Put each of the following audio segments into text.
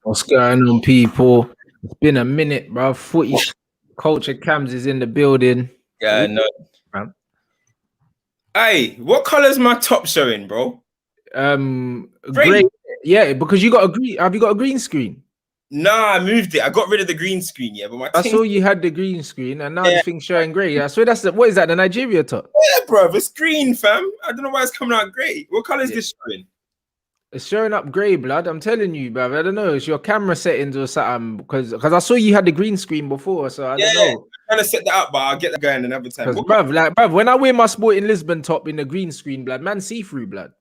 What's going on, people? It's been a minute, bro. Footy culture cams is in the building. Yeah, no. Man. Hey, what color's my top showing, bro? Grey. Yeah, because you got a green. Have you got a green screen? Nah, I moved it. I got rid of the green screen, yeah. But I saw you had the green screen, and now the thing's showing grey. I swear that's what is that? The Nigeria top? Yeah, bro. It's green, fam. I don't know why it's coming out grey. What color is this showing? It's showing up grey, blood. I'm telling you, bruv. I don't know. It's your camera settings or something. Because I saw you had the green screen before, so I don't know. I'm trying to set that up, but I'll get that going another time. Because, bruv, when I wear my Sporting Lisbon top in the green screen, blood, man, see through, blood.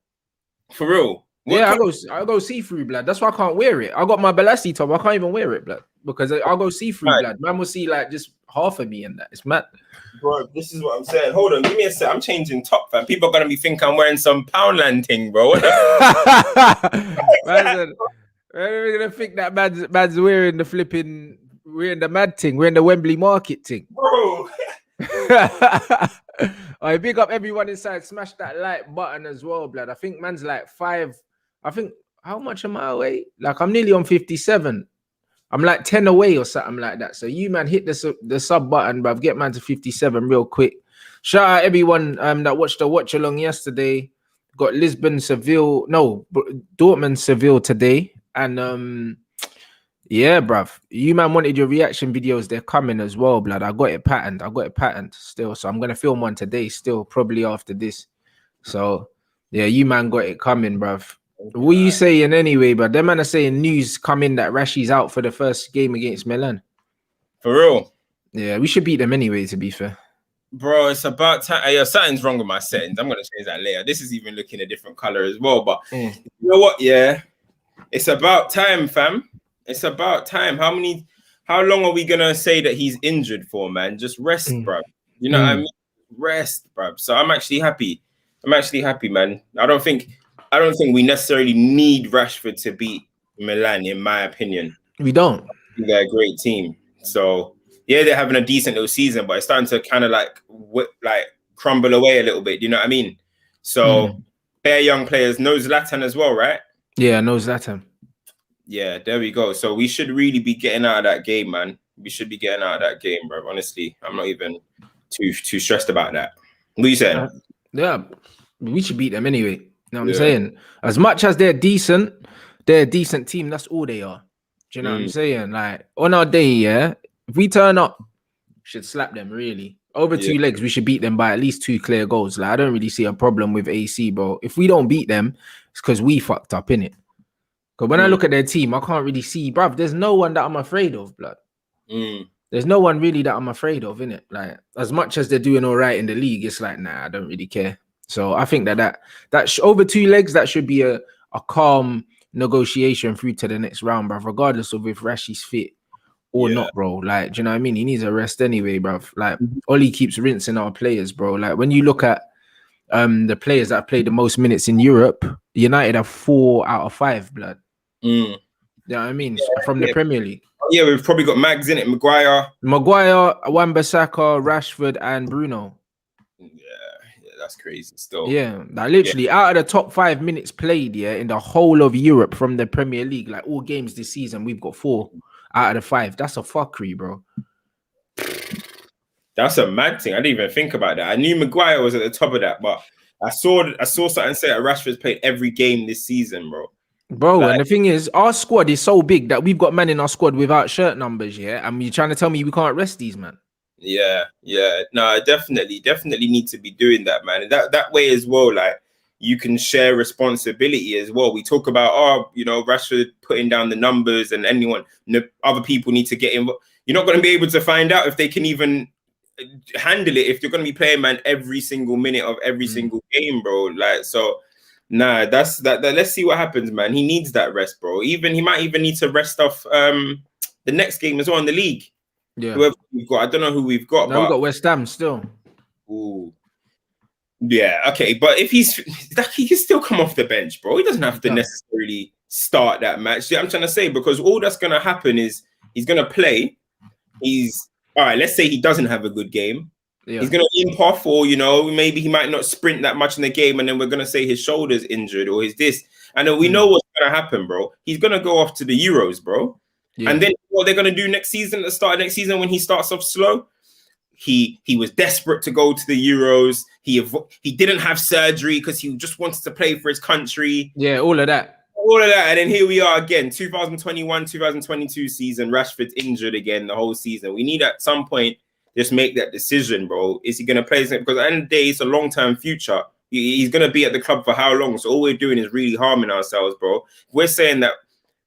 For real? I go see through, blood. That's why I can't wear it. I got my Balassi top. I can't even wear it, blood, because I'll go see through, blood. Man will see like just half of me in that. It's mad. Bro, this is what I'm saying. Hold on, give me a sec. I'm changing top, fam. People are gonna be thinking I'm wearing some Poundland thing, bro. We're gonna think that man's wearing the flipping, wearing the mad thing, wearing the Wembley Market thing, bro. I big up everyone inside. Smash that like button as well, blood. I think man's like 5. I think how much am I away? Like I'm nearly on 57. I'm like 10 away or something like that. So you man hit the sub button, bruv. Get man to 57 real quick. Shout out everyone that watched the watch along yesterday. Got Dortmund Seville today. And yeah, bruv. You man wanted your reaction videos. They're coming as well, blood. I got it patterned still. So I'm gonna film one today still, probably after this. So yeah, you man got it coming, bruv. What are you saying anyway? But them man are saying news coming that Rashi's out for the first game against Milan. For real? Yeah, we should beat them anyway, to be fair. Bro, it's about time. Yeah, something's wrong with my settings. I'm gonna change that later. This is even looking a different color as well. But you know what? Yeah, it's about time, fam. It's about time. How long are we gonna say that he's injured for, man? Just rest, bro. You know what I mean? Rest, bro. So I'm actually happy. Man. I don't think we necessarily need Rashford to beat Milan, in my opinion. We don't. They're a great team. So yeah, they're having a decent little season, but it's starting to kind of like crumble away a little bit. You know what I mean? So bare young players. No Zlatan as well, right? Yeah, no Zlatan. Yeah, there we go. So we should really be getting out of that game, man. We should be getting out of that game, bro. Honestly, I'm not even too stressed about that. What are you saying? Yeah, we should beat them anyway. You know what I'm saying? As much as they're a decent team. That's all they are. Do you know what I'm saying? Like on our day, yeah, if we turn up, should slap them really. Over 2 legs, we should beat them by at least 2 clear goals. Like I don't really see a problem with AC, bro. If we don't beat them, it's because we fucked up, innit? Because when I look at their team, I can't really see, bruv. There's no one that I'm afraid of, blood. There's no one really that I'm afraid of, innit? Like as much as they're doing all right in the league, it's like nah, I don't really care. So I think that over 2 legs, that should be a calm negotiation through to the next round, bruv, regardless of if Rashi's fit or not, bro. Like, do you know what I mean? He needs a rest anyway, bruv. Like, Oli keeps rinsing our players, bro. Like, when you look at the players that have played the most minutes in Europe, United have 4 out of 5, blood. You know what I mean? From the Premier League. Yeah, we've probably got Mags in it, Maguire, Wan-Bissaka, Rashford, and Bruno. Yeah, that's crazy still. Yeah, like literally out of the top 5 minutes played, in the whole of Europe from the Premier League, like all games this season, we've got 4 out of the 5. That's a fuckery, bro. That's a mad thing. I didn't even think about that. I knew Maguire was at the top of that, but I saw something say that Rashford's played every game this season, bro. Bro, and the thing is, our squad is so big that we've got men in our squad without shirt numbers, and you're trying to tell me we can't rest these, man. Yeah. No, I definitely need to be doing that, man. And that way as well, like you can share responsibility as well. We talk about, Rashford putting down the numbers and other people need to get in. You're not going to be able to find out if they can even handle it if you're going to be playing, man, every single minute of every single game, bro. Like, so nah, that's that. Let's see what happens, man. He needs that rest, bro. He might even need to rest off the next game as well in the league. Yeah, whoever we've got, I don't know who we've got. No, we've got West Ham still. Ooh, yeah, okay, but if he can still come off the bench, bro. He doesn't have to necessarily start that match. I'm trying to say, because all that's gonna happen is he's gonna play. He's all right. Let's say he doesn't have a good game. He's gonna limp off, or maybe he might not sprint that much in the game, and then we're gonna say his shoulder's injured or his this. And we know what's gonna happen, bro. He's gonna go off to the Euros, bro. Yeah. And then what they're gonna do next season, at the start of next season, when he starts off slow, he was desperate to go to the Euros. He didn't have surgery because he just wanted to play for his country. Yeah, all of that. And then here we are again, 2021, 2022 season. Rashford's injured again the whole season. We need at some point just make that decision, bro. Is he going to play? Because at the end of the day, it's a long-term future. He's going to be at the club for how long? So all we're doing is really harming ourselves, bro. We're saying that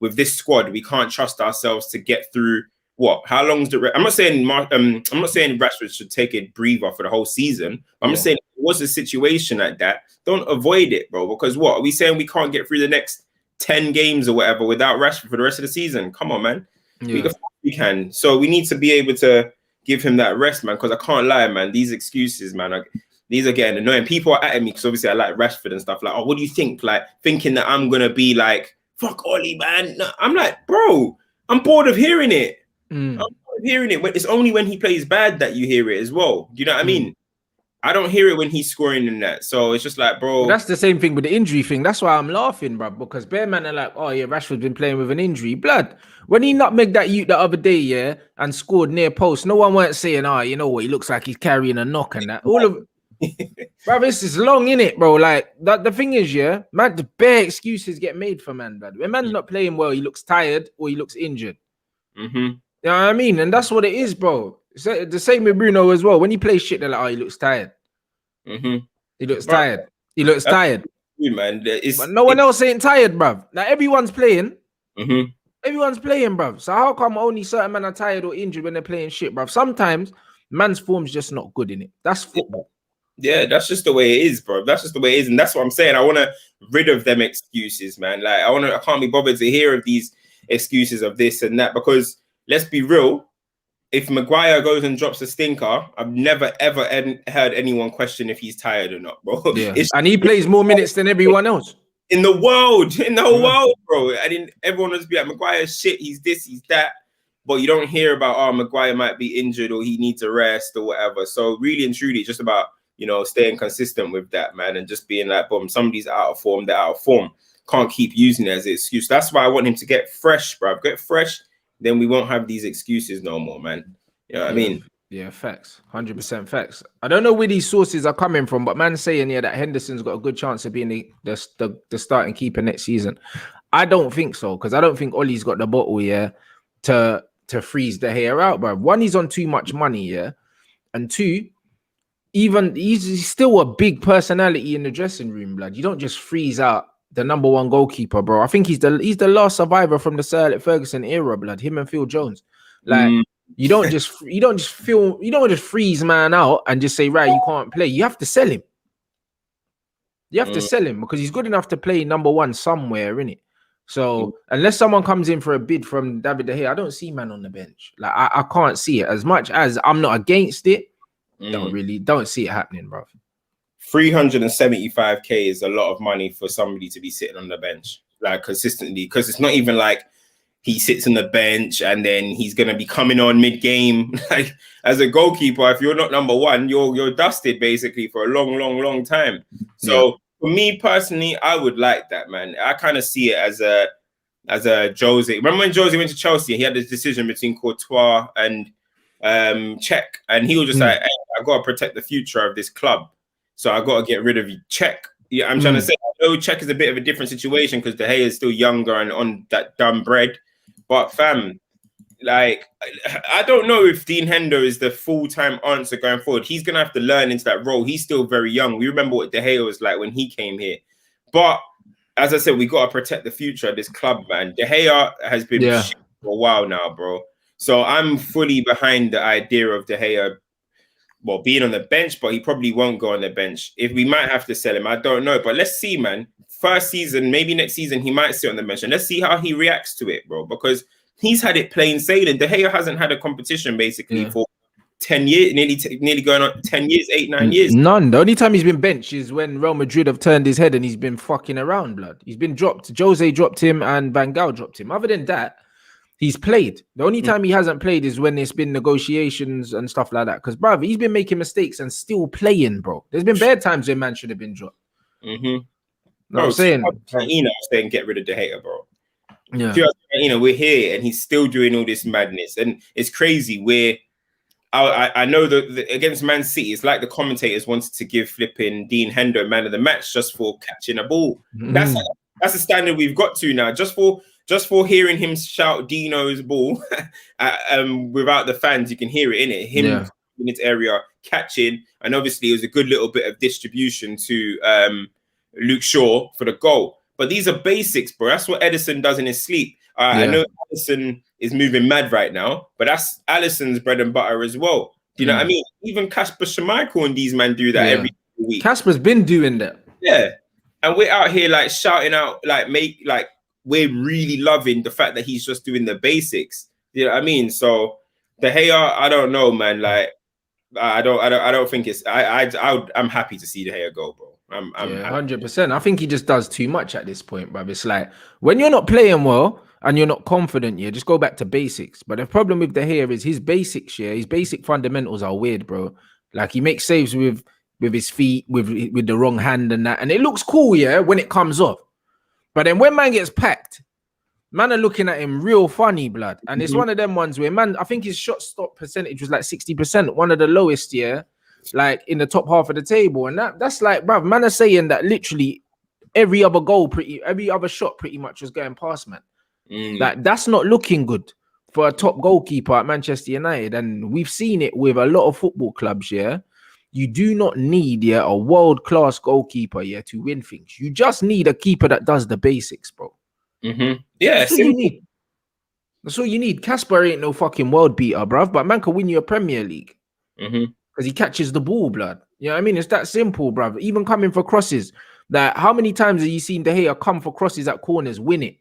with this squad, we can't trust ourselves to get through what? How long's the? I'm not saying Rashford should take a breather for the whole season. I'm just saying, what's a situation like that? Don't avoid it, bro. Because what are we saying? We can't get through the next 10 games or whatever without Rashford for the rest of the season. Come on, man. We can. So we need to be able to give him that rest, man. Because I can't lie, man. These excuses, man, these are getting annoying. People are at me because obviously I like Rashford and stuff. Like, oh, what do you think? Like, thinking that I'm gonna be like, fuck Ollie, man. No, I'm like, bro, I'm bored of hearing it. I'm bored of hearing it. It's only when he plays bad that you hear it as well. Do you know what I mean? I don't hear it when he's scoring in that. So it's just like, bro. That's the same thing with the injury thing. That's why I'm laughing, bro. Because bare man are like, oh yeah, Rashford's been playing with an injury. Blood. When he nutmegged that youth the other day, yeah, and scored near post, no one weren't saying, oh, you know what, he looks like he's carrying a knock and that. All of bro, this is long, innit, bro? Like, the thing is, yeah, man, the bare excuses get made for man, blood. When man's not playing well, he looks tired or he looks injured. You know what I mean? And that's what it is, bro. It's the same with Bruno as well. When he plays shit, they're like, oh, he looks tired. He looks tired. He looks tired. You, man. But no one else ain't tired, bruv. Like, everyone's playing. Everyone's playing, bruv. So how come only certain men are tired or injured when they're playing shit, bruv? Sometimes man's form's just not good in it. That's football. Yeah, that's just the way it is, bro. That's just the way it is. And that's what I'm saying. I want to rid of them excuses, man. Like, I can't be bothered to hear of these excuses of this and that, because let's be real. If Maguire goes and drops a stinker, I've never, ever heard anyone question if he's tired or not, bro. Yeah. And he plays more minutes than everyone else. In the world, in the whole world, bro. I didn't. Everyone was be like, Maguire's shit, he's this, he's that. But you don't hear about, oh, Maguire might be injured or he needs a rest or whatever. So really and truly, it's just about, staying consistent with that, man, and just being like, boom, somebody's out of form, they're out of form. Can't keep using it as an excuse. That's why I want him to get fresh, bro. Get fresh, then we won't have these excuses no more, man. You know what I mean? Yeah, facts. 100% facts. I don't know where these sources are coming from, but man's saying that Henderson's got a good chance of being the starting keeper next season. I don't think so, because I don't think Ollie's got the bottle, to freeze the hair out, bro. One, he's on too much money, and two, even he's still a big personality in the dressing room, blood. You don't just freeze out the number one goalkeeper, bro. I think he's the last survivor from the Sir Alex Ferguson era, blood. Him and Phil Jones, like. You don't just freeze man out and just say, right, you can't play. You have to sell him. You have to sell him because he's good enough to play number one somewhere, innit? So unless someone comes in for a bid from David De Gea, I don't see man on the bench. Like I can't see it. As much as I'm not against it, don't see it happening, bro. 375k is a lot of money for somebody to be sitting on the bench, like consistently, because it's not even like he sits on the bench and then he's gonna be coming on mid-game. Like, as a goalkeeper, if you're not number one, you're dusted basically for a long time. So for me personally, I would like that, man. I kind of see it as a Jose. Remember when Jose went to Chelsea? He had this decision between Courtois and Cech, and he was just like, hey, I gotta protect the future of this club, so I gotta get rid of Cech. Yeah, I'm trying to say, I know Cech is a bit of a different situation because De Gea is still younger and on that dumb bread. But fam, like, I don't know if Dean Hendo is the full-time answer going forward. He's going to have to learn into that role. He's still very young. We remember what De Gea was like when he came here. But as I said, we got to protect the future of this club, man. De Gea has been shit for a while now, bro. So I'm fully behind the idea of De Gea, well, being on the bench, but he probably won't go on the bench. If we might have to sell him, I don't know. But let's see, man. First season, maybe next season, he might sit on the bench. And let's see how he reacts to it, bro. Because he's had it plain sailing. De Gea hasn't had a competition, basically, for 10 years, nearly going on 10 years, 8-9 years. None. The only time he's been benched is when Real Madrid have turned his head and he's been fucking around, blood. He's been dropped. Jose dropped him and Van Gaal dropped him. Other than that, he's played. The only time he hasn't played is when it's been negotiations and stuff like that. Because, bro, he's been making mistakes and still playing, bro. There's been bad times when man should have been dropped. Mm-hmm. Know what I'm saying? Saying get rid of De Gea, bro. Yeah. We're here and he's still doing all this madness. And it's crazy where I know that against Man City, it's like the commentators wanted to give flipping Dean Hendo man of the match just for catching a ball. That's the standard we've got to now. Just for hearing him shout Dino's ball without the fans, you can hear it in it. Him in its area catching, and obviously it was a good little bit of distribution to Luke Shaw for the goal. But these are basics, bro. That's what Edison does in his sleep. I know Alisson is moving mad right now, but that's Alisson's bread and butter as well. Do you know what I mean? Even Kasper Schmeichel and these men do that every week. Kasper's been doing that. Yeah. And we're out here like shouting out, we're really loving the fact that he's just doing the basics. You know what I mean? So De Gea, I don't know, man. Like, I don't think it's. I'm happy to see De Gea go, bro. I'm 100%. I think he just does too much at this point, bro. It's like when you're not playing well and you're not confident, just go back to basics. But the problem with De Gea is his basics, his basic fundamentals are weird, bro. Like he makes saves with his feet, with the wrong hand and that, and it looks cool, when it comes off. But then when man gets packed, man are looking at him real funny, blood. And it's one of them ones where man, I think his shot stop percentage was like 60%, one of the lowest, like in the top half of the table. And that's like, bruv, man are saying that literally every other shot pretty much was going past, man. Like that's not looking good for a top goalkeeper at Manchester United. And we've seen it with a lot of football clubs, You do not need a world-class goalkeeper to win things. You just need a keeper that does the basics, bro. Yeah, that's all you need. That's all you need. Kasper ain't no fucking world beater, bruv, but man can win you a Premier League. Because he catches the ball, blood. You know what I mean? It's that simple, bruv. Even coming for crosses. Like, how many times have you seen De Gea come for crosses at corners, win it?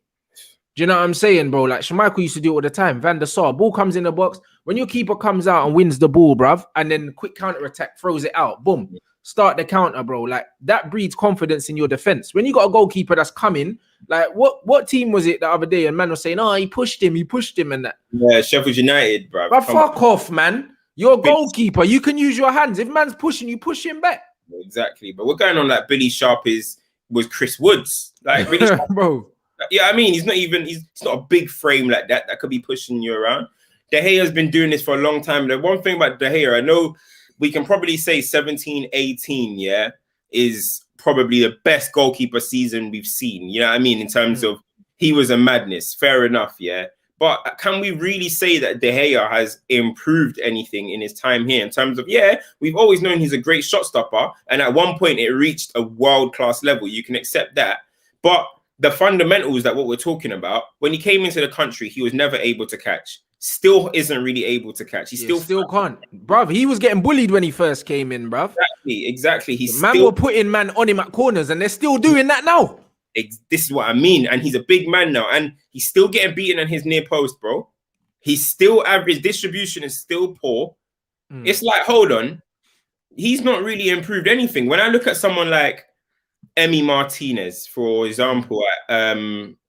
Do you know what I'm saying, bro? Like, Schmeichel used to do it all the time. Van der Sar, ball comes in the box. When your keeper comes out and wins the ball, bruv, and then quick counter-attack, throws it out, boom. Start the counter, bro. Like, that breeds confidence in your defense. When you got a goalkeeper that's coming, like, what team was it the other day? And man was saying, he pushed him and that. Yeah, Sheffield United, bruv. But fuck off, man. You're a goalkeeper. You can use your hands. If man's pushing you, push him back. Exactly. But we're going on like Billy Sharp was Chris Woods. Like, Billy Sharp, bro. Yeah, I mean, he's not a big frame like that could be pushing you around. De Gea has been doing this for a long time. The one thing about De Gea, I know we can probably say 17-18, is probably the best goalkeeper season we've seen. You know what I mean? In terms of he was a madness. Fair enough, But can we really say that De Gea has improved anything in his time here? In terms of, we've always known he's a great shot stopper. And at one point it reached a world-class level. You can accept that. But the fundamentals that what we're talking about, when he came into the country, he was never able to catch. Still isn't really able to catch. He still can't. Bruv, he was getting bullied when he first came in, bruv. Exactly. Man were putting man on him at corners and they're still doing that now. This is what I mean. And he's a big man now. And he's still getting beaten on his near post, bro. He's still average. Distribution is still poor. It's like, hold on. He's not really improved anything. When I look at someone like Emi Martinez, for example, at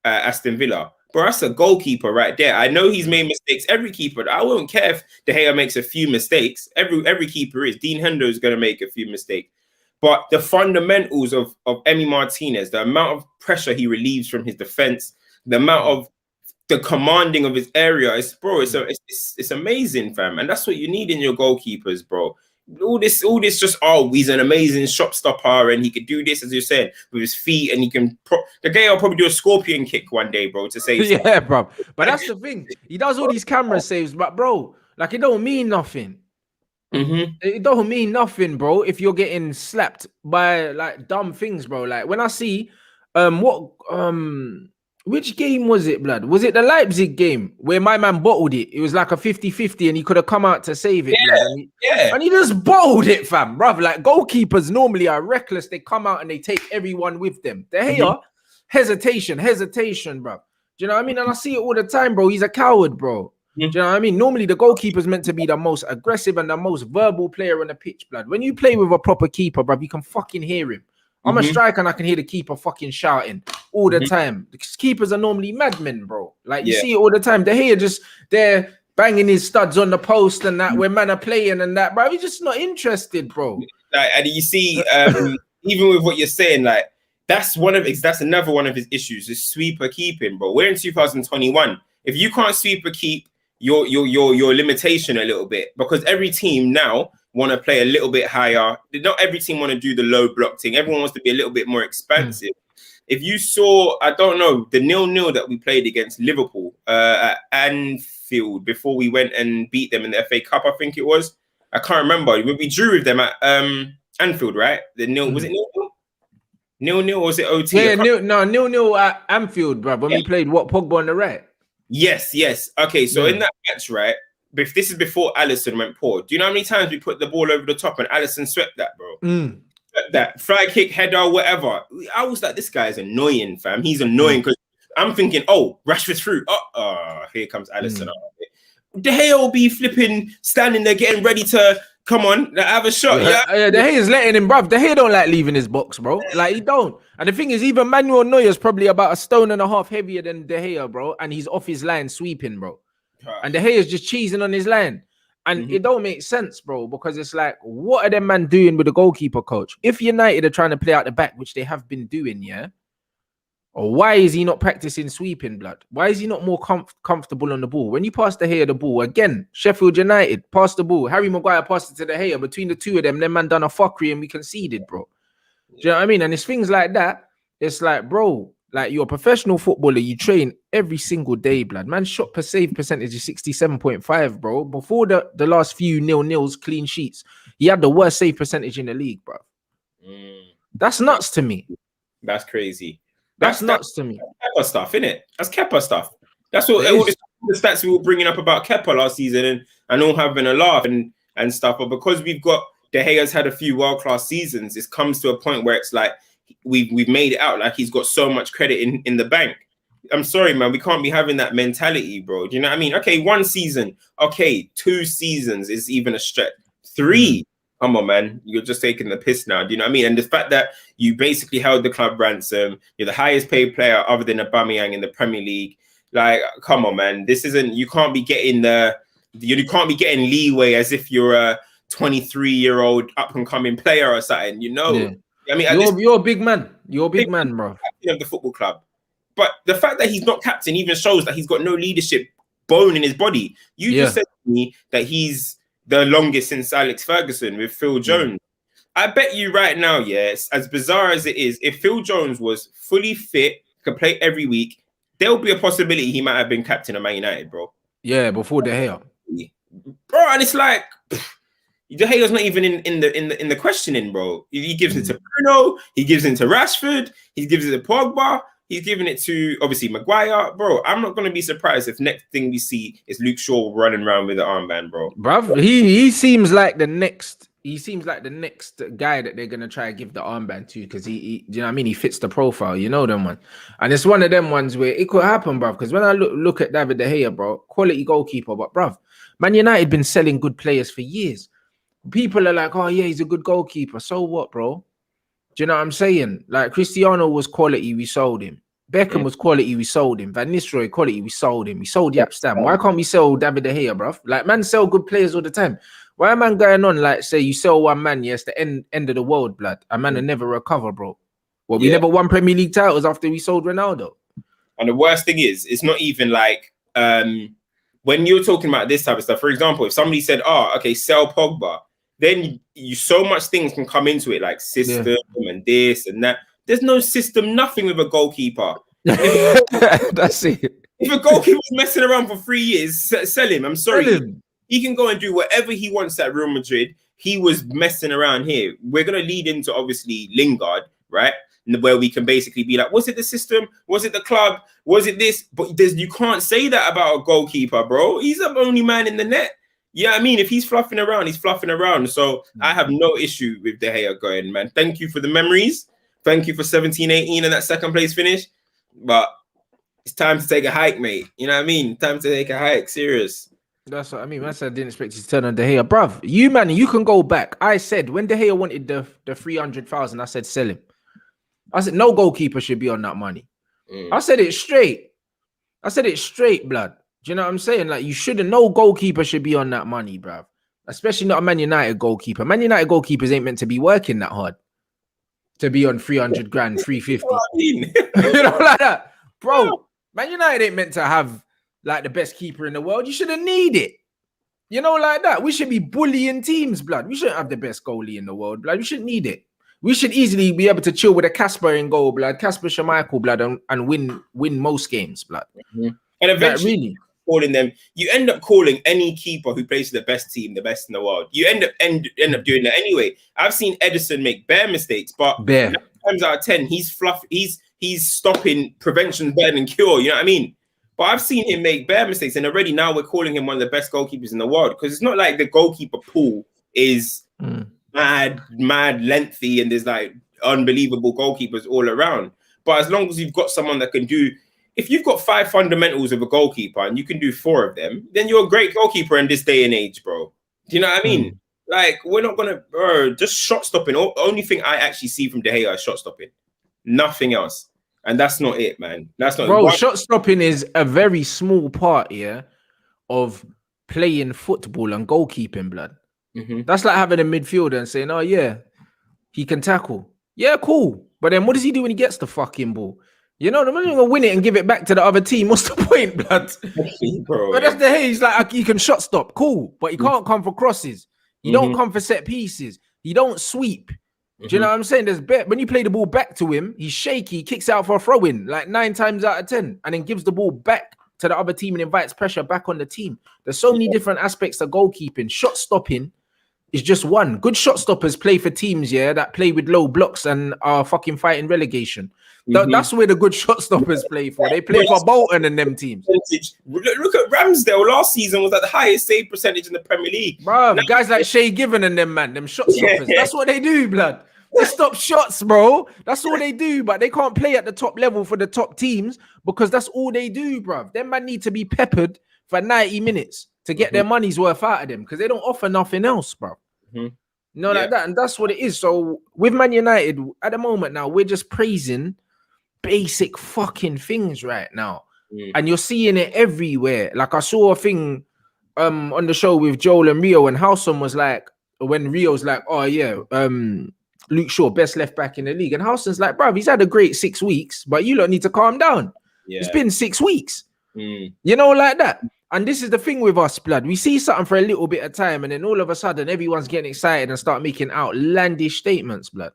Aston Villa, bro, that's a goalkeeper right there. I know he's made mistakes. Every keeper, I won't care if De Gea makes a few mistakes. Every keeper is. Dean Hendo is going to make a few mistakes. But the fundamentals of Emi Martinez, the amount of pressure he relieves from his defense, the amount of the commanding of his area, it's amazing, fam. And that's what you need in your goalkeepers, bro. All this just, he's an amazing shot stopper and he could do this, as you said, with his feet, and he can the guy will probably do a scorpion kick one day, bro, to save yeah, bro. But that's the thing. He does all these camera saves, but bro, like, it don't mean nothing. It don't mean nothing, bro, if you're getting slapped by like dumb things, bro. Like when I see which game was it, blood? Was it the Leipzig game where my man bottled it? It was like a 50-50 and he could have come out to save it, blood. And he just bottled it, fam, bruv. Like, goalkeepers normally are reckless. They come out and they take everyone with them. De Gea, hesitation, bruv. Do you know what I mean? And I see it all the time, bro. He's a coward, bro. Do you know what I mean? Normally, the goalkeeper's meant to be the most aggressive and the most verbal player on the pitch, blood. When you play with a proper keeper, bruv, you can fucking hear him. I'm a striker and I can hear the keeper fucking shouting. all the time. Keepers are normally madmen, bro. Like you Yeah. see it all the time. De Gea just there banging his studs on the post and that when man are playing and that, bro. He's just not interested, bro. Like, and you see, even with what you're saying, like that's another one of his issues is sweeper keeping, bro. We're in 2021. If you can't sweeper keep, your limitation a little bit, because every team now want to play a little bit higher. Not every team want to do the low block thing. Everyone wants to be a little bit more expansive. If you saw, I don't know, the 0-0 that we played against Liverpool at Anfield before we went and beat them in the FA Cup, I think it was. I can't remember. We drew with them at Anfield, right? Was it 0-0 or was it OT? Yeah, 0-0 at Anfield, bro. When we played Pogba on the right. Yes. Okay, so in that match, right? If this is before Alisson went poor, do you know how many times we put the ball over the top and Alisson swept that, bro? That fly kick, header, whatever. I was like, this guy is annoying, fam. He's annoying because I'm thinking, oh, Rashford's through. Here comes Alisson. De Gea will be flipping, standing there, getting ready to come on, have a shot. De Gea's letting him, bruv. De Gea don't like leaving his box, bro. Like he don't. And the thing is, even Manuel Neuer's probably about 1.5 stone heavier than De Gea, bro. And he's off his line sweeping, bro. And De Gea's just cheesing on his line. And it don't make sense, bro, because it's like, what are them man doing with the goalkeeper coach? If United are trying to play out the back, which they have been doing, or why is he not practicing sweeping, blood? Why is he not more comfortable on the ball? When you pass De Gea the ball, again, Sheffield United passed the ball. Harry Maguire passed it to De Gea. Between the two of them man done a fuckery and we conceded, bro. Do you know what I mean? And it's things like that. It's like, bro, like you're a professional footballer. You train every single day, blood. Man, shot per save percentage is 67.5, bro. Before the last few 0-0s, clean sheets, he had the worst save percentage in the league, bro. That's nuts to me. That's crazy. That's nuts to me. Kepa stuff, innit? That's Kepa stuff. That's what all the stats we were bringing up about Kepa last season and all having a laugh and stuff. But because we've got De Gea's had a few world-class seasons, it comes to a point where it's like we've made it out like he's got so much credit in the bank. I'm sorry, man. We can't be having that mentality, bro. Do you know what I mean? Okay, 1 season. Okay, 2 seasons is even a stretch. 3. Come on, man. You're just taking the piss now. Do you know what I mean? And the fact that you basically held the club ransom, you're the highest paid player other than Aubameyang in the Premier League. Like, come on, man. This isn't, you can't be getting leeway as if you're a 23-year-old up-and-coming player or something, you know? Yeah. I mean, you're a big man. You're a big man, bro. Captain of the football club. But the fact that he's not captain even shows that he's got no leadership bone in his body. You just said to me that he's the longest since Alex Ferguson with Phil Jones. I bet you right now, yes, as bizarre as it is, if Phil Jones was fully fit, could play every week, there'll be a possibility he might have been captain of Man United, bro. Yeah, before De Gea. Bro, and it's like De Gea's not even in the questioning, bro. He gives it to Bruno, he gives it to Rashford, he gives it to Pogba, he's giving it to obviously Maguire, bro. I'm not gonna be surprised if next thing we see is Luke Shaw running around with the armband, bro. Bruv, he seems like the next. He seems like the next guy that they're gonna try to give the armband to because he you know what I mean, he fits the profile, you know them one. And it's one of them ones where it could happen, bruv. Because when I look at David De Gea, bro, quality goalkeeper, but bruv, Man United been selling good players for years. People are like, oh yeah, he's a good goalkeeper. So what, bro? Do you know what I'm saying? Like Cristiano was quality, we sold him. Beckham was quality, we sold him. Van Nistelrooy quality, we sold him. We sold Yap Stam. Why can't we sell David De Gea, bruv? Like man sell good players all the time. Why am I going on like say you sell one man, yes, the end of the world, blood. A man will never recover, bro. Well, we never won Premier League titles after we sold Ronaldo. And the worst thing is, it's not even like when you're talking about this type of stuff. For example, if somebody said, "Oh, okay, sell Pogba," then you so much things can come into it, like system and this and that. There's no system, nothing with a goalkeeper. That's it. If a goalkeeper's messing around for 3 years, sell him. I'm sorry. He can go and do whatever he wants at Real Madrid. He was messing around here. We're going to lead into, obviously, Lingard, right? Where we can basically be like, was it the system? Was it the club? Was it this? But you can't say that about a goalkeeper, bro. He's the only man in the net. Yeah, I mean, if he's fluffing around, he's fluffing around. So I have no issue with De Gea going, man. Thank you for the memories. Thank you for 17-18 and that second place finish. But it's time to take a hike, mate. You know what I mean? Time to take a hike. Serious. That's what I mean. I said I didn't expect you to turn on De Gea. Bruv, you can go back. I said when De Gea wanted the 300,000, I said sell him. I said no goalkeeper should be on that money. I said it straight. Blood. Do you know what I'm saying? Like, you shouldn't. No goalkeeper should be on that money, bruv. Especially not a Man United goalkeeper. Man United goalkeepers ain't meant to be working that hard to be on 300 grand, 350. You know, like that, bro. Man United ain't meant to have like the best keeper in the world. You shouldn't need it. You know, like that. We should be bullying teams, blood. We shouldn't have the best goalie in the world, blood. We shouldn't need it. We should easily be able to chill with a Casper in goal, blood. Casper Schmeichel, blood, and win most games, blood. And eventually, like, really, calling them, you end up calling any keeper who plays for the best team the best in the world. You end up doing that anyway. I've seen Edison make bare mistakes, but 9 times out of 10, he's stopping prevention better than cure. You know what I mean? But I've seen him make bare mistakes, and already now we're calling him one of the best goalkeepers in the world, because it's not like the goalkeeper pool is mad lengthy and there's like unbelievable goalkeepers all around. But as long as you've got someone that can do, if you've got 5 fundamentals of a goalkeeper and you can do 4 of them, then you're a great goalkeeper in this day and age, bro. Do you know what I mean? Like, we're not gonna just shot stopping. Only thing I actually see from De Gea is shot stopping, nothing else. And that's not it, man. That's not, bro. Shot stopping is a very small part, of playing football and goalkeeping, blood. That's like having a midfielder and saying, "Oh yeah, he can tackle." Yeah, cool. But then what does he do when he gets the fucking ball? You know, the man gonna win it and give it back to the other team. What's the point, blood? Bro, but that's the hey. He's like, he can shot stop, cool, but he can't come for crosses. He don't come for set pieces. He don't sweep. Do you know what I'm saying? There's when you play the ball back to him, he's shaky, kicks out for a throw-in like 9 times out of 10, and then gives the ball back to the other team and invites pressure back on the team. There's so many different aspects to goalkeeping. Shot stopping is just one. Good shot stoppers play for teams, that play with low blocks and are fucking fighting relegation. That's where the good shot stoppers play for. They play for Bolton and them teams. Look at Ramsdale last season was at the highest save percentage in the Premier League. Bro, guys like Shea Given and them, man, them shot stoppers. That's what they do, blood. They stop shots, bro. That's all they do, but they can't play at the top level for the top teams because that's all they do, bro. Them man need to be peppered for 90 minutes to get their money's worth out of them because they don't offer nothing else, bro. Like that, and that's what it is. So with Man United at the moment now, we're just praising basic fucking things right now, and you're seeing it everywhere. Like, I saw a thing on the show with Joel and Rio, and Howson was like, when Rio's like, "Oh yeah, Luke Shaw, best left back in the league," and Howson's like, "Bruv, he's had a great 6 weeks, but you lot need to calm down. It's been 6 weeks." You know, like that. And this is the thing with us, blood. We see something for a little bit of time, and then all of a sudden, everyone's getting excited and start making outlandish statements, blood.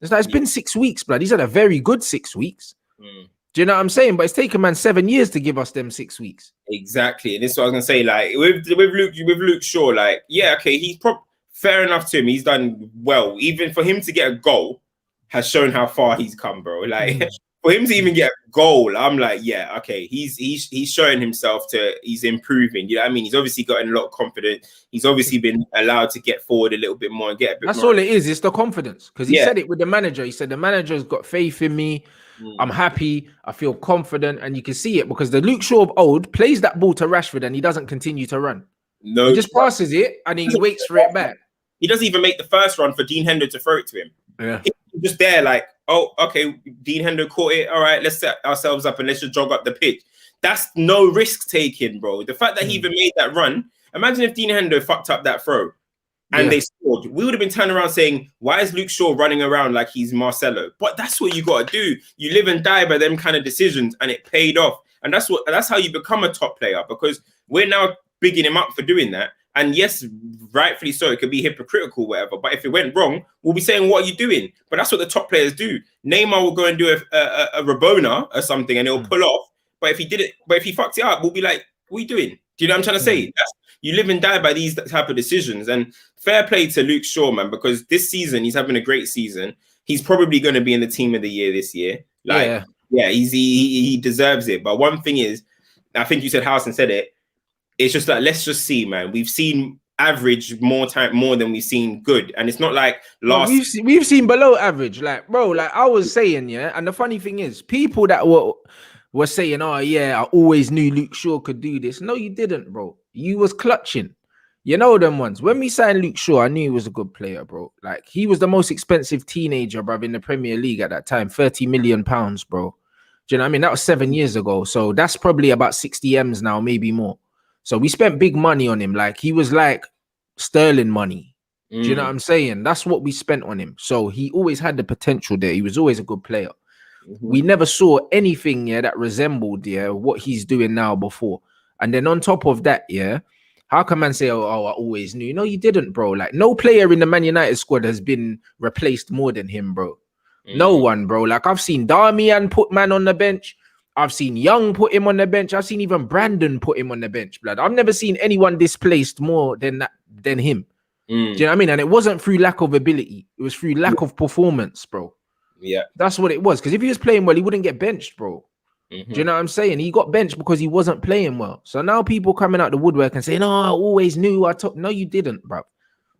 It's like, it's been 6 weeks, blood. He's had a very good 6 weeks. Do you know what I'm saying? But it's taken man 7 years to give us them 6 weeks. Exactly. And this is what I was gonna say. Like with Luke Shaw, like, yeah, okay, he's fair enough to him. He's done well. Even for him to get a goal has shown how far he's come, bro. Like for him to even get a goal, I'm like, yeah, okay, he's showing himself he's improving. You know what I mean? He's obviously gotten a lot of confidence. He's obviously been allowed to get forward a little bit more and get a bit That's more. all it is. It's the confidence. Because he said it with the manager. He said the manager's got faith in me. I'm happy. I feel confident. And you can see it because the Luke Shaw of old plays that ball to Rashford and he doesn't continue to run. No, he just passes it and he waits for it back. He doesn't even make the first run for Dean Hendo to throw it to him. Yeah. He's just there like, oh, okay, Dean Hendo caught it. All right, let's set ourselves up and let's just jog up the pitch. That's no risk taking, bro. The fact that he even made that run, imagine if Dean Hendo fucked up that throw and they scored. We would have been turning around saying, why is Luke Shaw running around like he's Marcelo? But that's what you got to do. You live and die by them kind of decisions, and it paid off. And that's how you become a top player, because we're now bigging him up for doing that. And yes, rightfully so, it could be hypocritical, whatever. But if it went wrong, we'll be saying, what are you doing? But that's what the top players do. Neymar will go and do a Rabona or something and it'll pull off. But if he fucks it up, we'll be like, what are you doing? Do you know what I'm trying to say? You live and die by these type of decisions. And fair play to Luke Shaw, man, because this season, he's having a great season. He's probably going to be in the team of the year this year. He deserves it. But one thing is, I think you said Howson said it, it's just like, let's just see, man. We've seen average more than we've seen good. And it's not like we've seen below average. Like, bro, like I was saying, and the funny thing is, people that were saying, oh yeah, I always knew Luke Shaw could do this. No, you didn't, bro. You was clutching. You know them ones. When we signed Luke Shaw, I knew he was a good player, bro. Like, he was the most expensive teenager, bro, in the Premier League at that time. 30 million pounds, bro. Do you know what I mean? That was 7 years ago. So that's probably about 60 M's now, maybe more. So we spent big money on him. Like he was like Sterling money. Do you know what I'm saying? That's what we spent on him. So he always had the potential there. He was always a good player. We never saw anything that resembled what he's doing now before. And then on top of that, how can man say, oh, I always knew? No, you didn't, bro. Like no player in the Man United squad has been replaced more than him, bro. No one, bro. Like I've seen Darmian put man on the bench. I've seen Young put him on the bench. I've seen even Brandon put him on the bench, blood. I've never seen anyone displaced more than him. Do you know what I mean? And it wasn't through lack of ability. It was through lack of performance, bro. Yeah. That's what it was. Because if he was playing well, he wouldn't get benched, bro. Do you know what I'm saying? He got benched because he wasn't playing well. So now people coming out the woodwork and saying, "Oh, I always knew." No, you didn't, bro.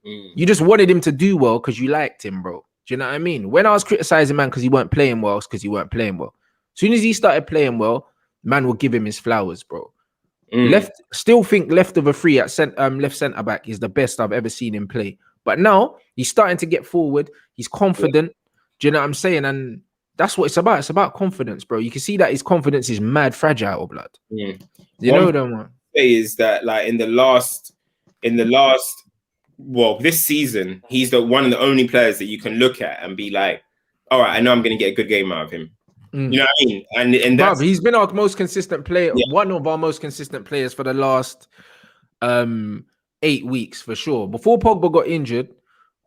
You just wanted him to do well because you liked him, bro. Do you know what I mean? When I was criticizing man because he weren't playing well, it's because he weren't playing well. As soon as he started playing well, man will give him his flowers, bro. Still think left of a three at left centre back is the best I've ever seen him play. But now he's starting to get forward. He's confident. Do you know what I'm saying? And that's what it's about. It's about confidence, bro. You can see that his confidence is mad fragile, blood. You know them one. Is that like in the last, well, this season, he's the one of the only players that you can look at and be like, all right, I know I'm going to get a good game out of him. You know what I mean? And that's, he's been our most consistent player, one of our most consistent players for the last 8 weeks for sure. Before Pogba got injured,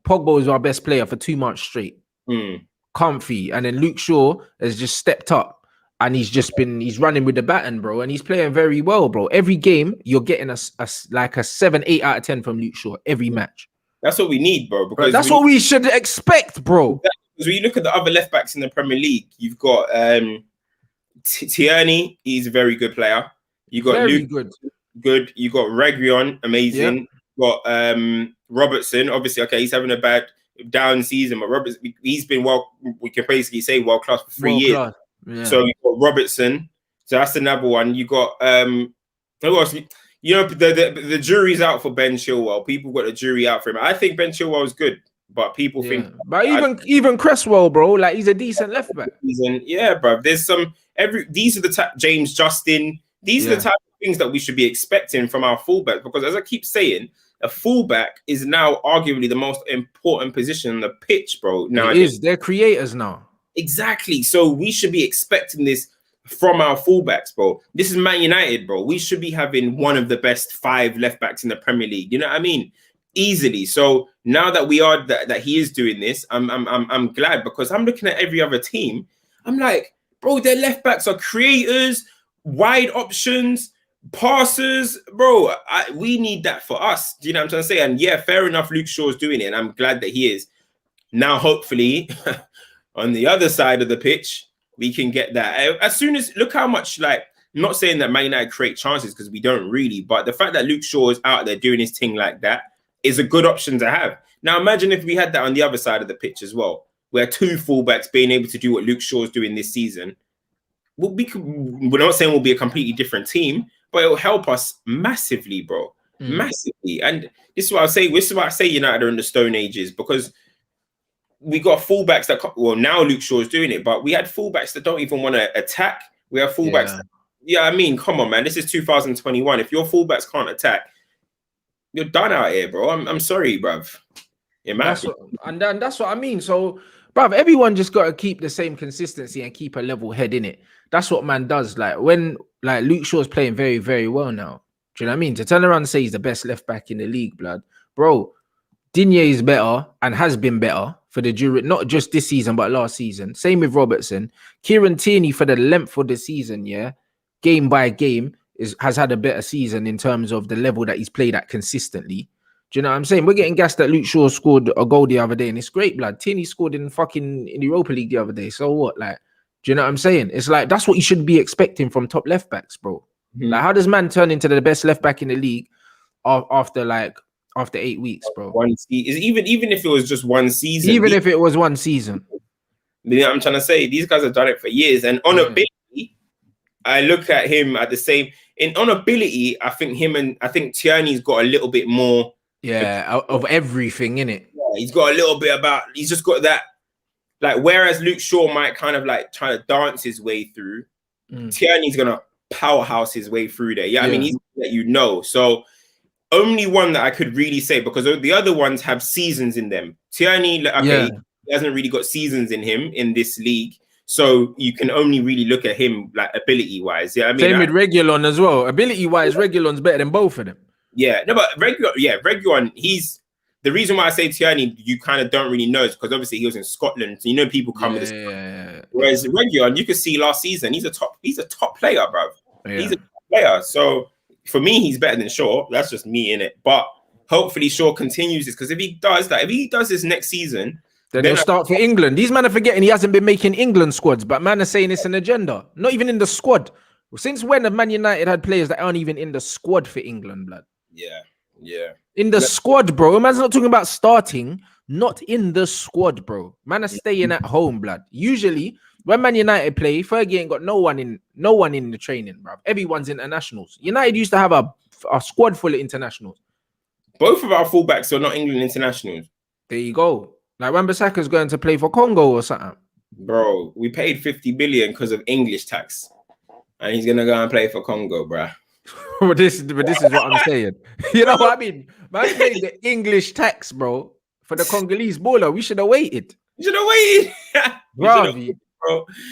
Pogba was our best player for 2 months straight. Comfy. And then Luke Shaw has just stepped up and he's running with the baton, bro. And he's playing very well, bro. Every game, you're getting a 7, 8 out of 10 from Luke Shaw every match. That's what we need, bro. Because that's what we should expect, bro. Because when you look at the other left backs in the Premier League, you've got Tierney, he's a very good player. You got very Luke, good. You got Reguilon, amazing. Yep. You got Robertson, obviously, okay, he's having a bad down season, but Robertson, he's been we can basically say world class for 3 years. Yeah. So you got Robertson, so that's another one. You got who else? You know, the jury's out for Ben Chilwell. People got the jury out for him. I think Ben Chilwell is good. But people think, but even Cresswell, bro, like he's a decent left back. Yeah, bro. There's these are the type James Justin. These are the type of things that we should be expecting from our fullback. Because as I keep saying, a fullback is now arguably the most important position on the pitch, bro. Now they're creators now. Exactly. So we should be expecting this from our fullbacks, bro. This is Man United, bro. We should be having one of the best 5 left backs in the Premier League. You know what I mean? Easily. So now that we are that he is doing this, I'm glad, because I'm looking at every other team. I'm like, bro, their left backs are creators, wide options, passers, bro. We need that for us. Do you know what I'm trying to say? And yeah, fair enough, Luke Shaw's doing it, and I'm glad that he is. Now, hopefully, on the other side of the pitch, we can get that. As soon as, look how much, like, I'm not saying that Man United create chances, because we don't really, but the fact that Luke Shaw is out there doing his thing like that is a good option to have. Now, imagine if we had that on the other side of the pitch as well, where 2 fullbacks being able to do what Luke Shaw's doing this season. We're not saying we'll be a completely different team, but it'll help us massively, bro. Massively. And this is what I say. This is why I say United are in the Stone Ages, because we got fullbacks that, well, now Luke Shaw's doing it, but we had fullbacks that don't even want to attack. We have fullbacks. I mean, come on, man. This is 2021. If your fullbacks can't attack, you're done out here, bro. I'm sorry, bruv. That's what I mean. So, bruv, everyone just got to keep the same consistency and keep a level head in it. That's what man does. Like when Luke Shaw's playing very, very well now. Do you know what I mean? To turn around and say he's the best left back in the league, blood, bro. Digne is better and has been better for the jury, not just this season but last season. Same with Robertson. Kieran Tierney for the length of the season, game by game, has had a better season in terms of the level that he's played at consistently. Do you know what I'm saying? We're getting gassed that Luke Shaw scored a goal the other day, and it's great, blood. Tierney scored in the Europa League the other day. So what? Like, do you know what I'm saying? It's like that's what you should be expecting from top left backs, bro. Like, how does man turn into the best left back in the league after 8 weeks, bro? Even if it was just one season. Even if it was one season. You know what I'm trying to say? These guys have done it for years, and on ability, I look at him at the same. On ability, I think Tierney's got a little bit more. Of everything in it. Yeah, he's got a little bit about. He's just got that like whereas Luke Shaw might kind of like try to dance his way through, Tierney's gonna powerhouse his way through there. Yeah, I mean, he's that you know. So only one that I could really say, because the other ones have seasons in them. Tierney, okay, he hasn't really got seasons in him in this league. So you can only really look at him like ability-wise. Yeah, I mean, same with Reguilon as well. Ability-wise, Reguilon's better than both of them. Yeah, no, but Reguilon, he's the reason why I say Tierney, you kind of don't really know, is because obviously he was in Scotland. So you know people come with this. Whereas Reguilon, you could see last season, he's a top player, bro. He's a top player. So for me, he's better than Shaw. That's just me in it. But hopefully Shaw continues this, because if he does this next season, then he'll start for England. These men are forgetting he hasn't been making England squads, but man are saying it's an agenda. Not even in the squad. Since when have Man United had players that aren't even in the squad for England, blood? Yeah. In the squad, bro. Man's not talking about starting, not in the squad, bro. Man are staying at home, blood. Usually, when Man United play, Fergie ain't got no one in the training, bro. Everyone's internationals. United used to have a squad full of internationals. Both of our fullbacks are not England internationals. There you go. Like Wan-Bissaka's going to play for Congo or something. Bro, we paid 50 billion because of English tax, and he's gonna go and play for Congo, bro. but this is what I'm saying. You know what I mean? Man paid the English tax, bro, for the Congolese baller. We should have waited. Bro.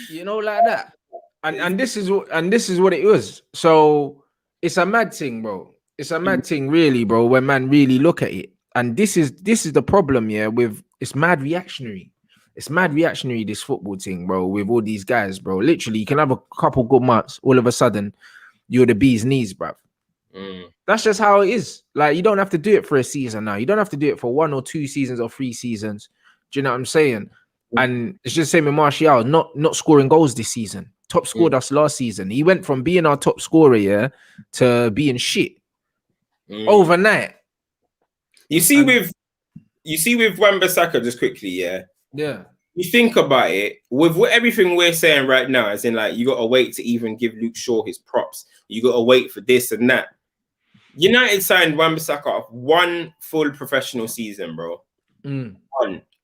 You know, like that. And this is what it was. So it's a mad thing, bro. It's a mad thing, really, bro, when man really look at it. And this is the problem, yeah, with it's mad reactionary. It's mad reactionary, this football thing, bro, with all these guys, bro. Literally, you can have a couple good months, all of a sudden, you're the bee's knees, bro. That's just how it is. Like, you don't have to do it for a season now. You don't have to do it for 1 or 2 seasons or 3 seasons. Do you know what I'm saying? And it's just the same with Martial, not scoring goals this season. Top scored us last season. He went from being our top scorer, yeah, to being shit overnight. You see with Wan-Bissaka, just quickly, yeah. You think about it, with everything we're saying right now, as in like you got to wait to even give Luke Shaw his props. You got to wait for this and that. United signed Wan-Bissaka off 1 full professional season, bro. 1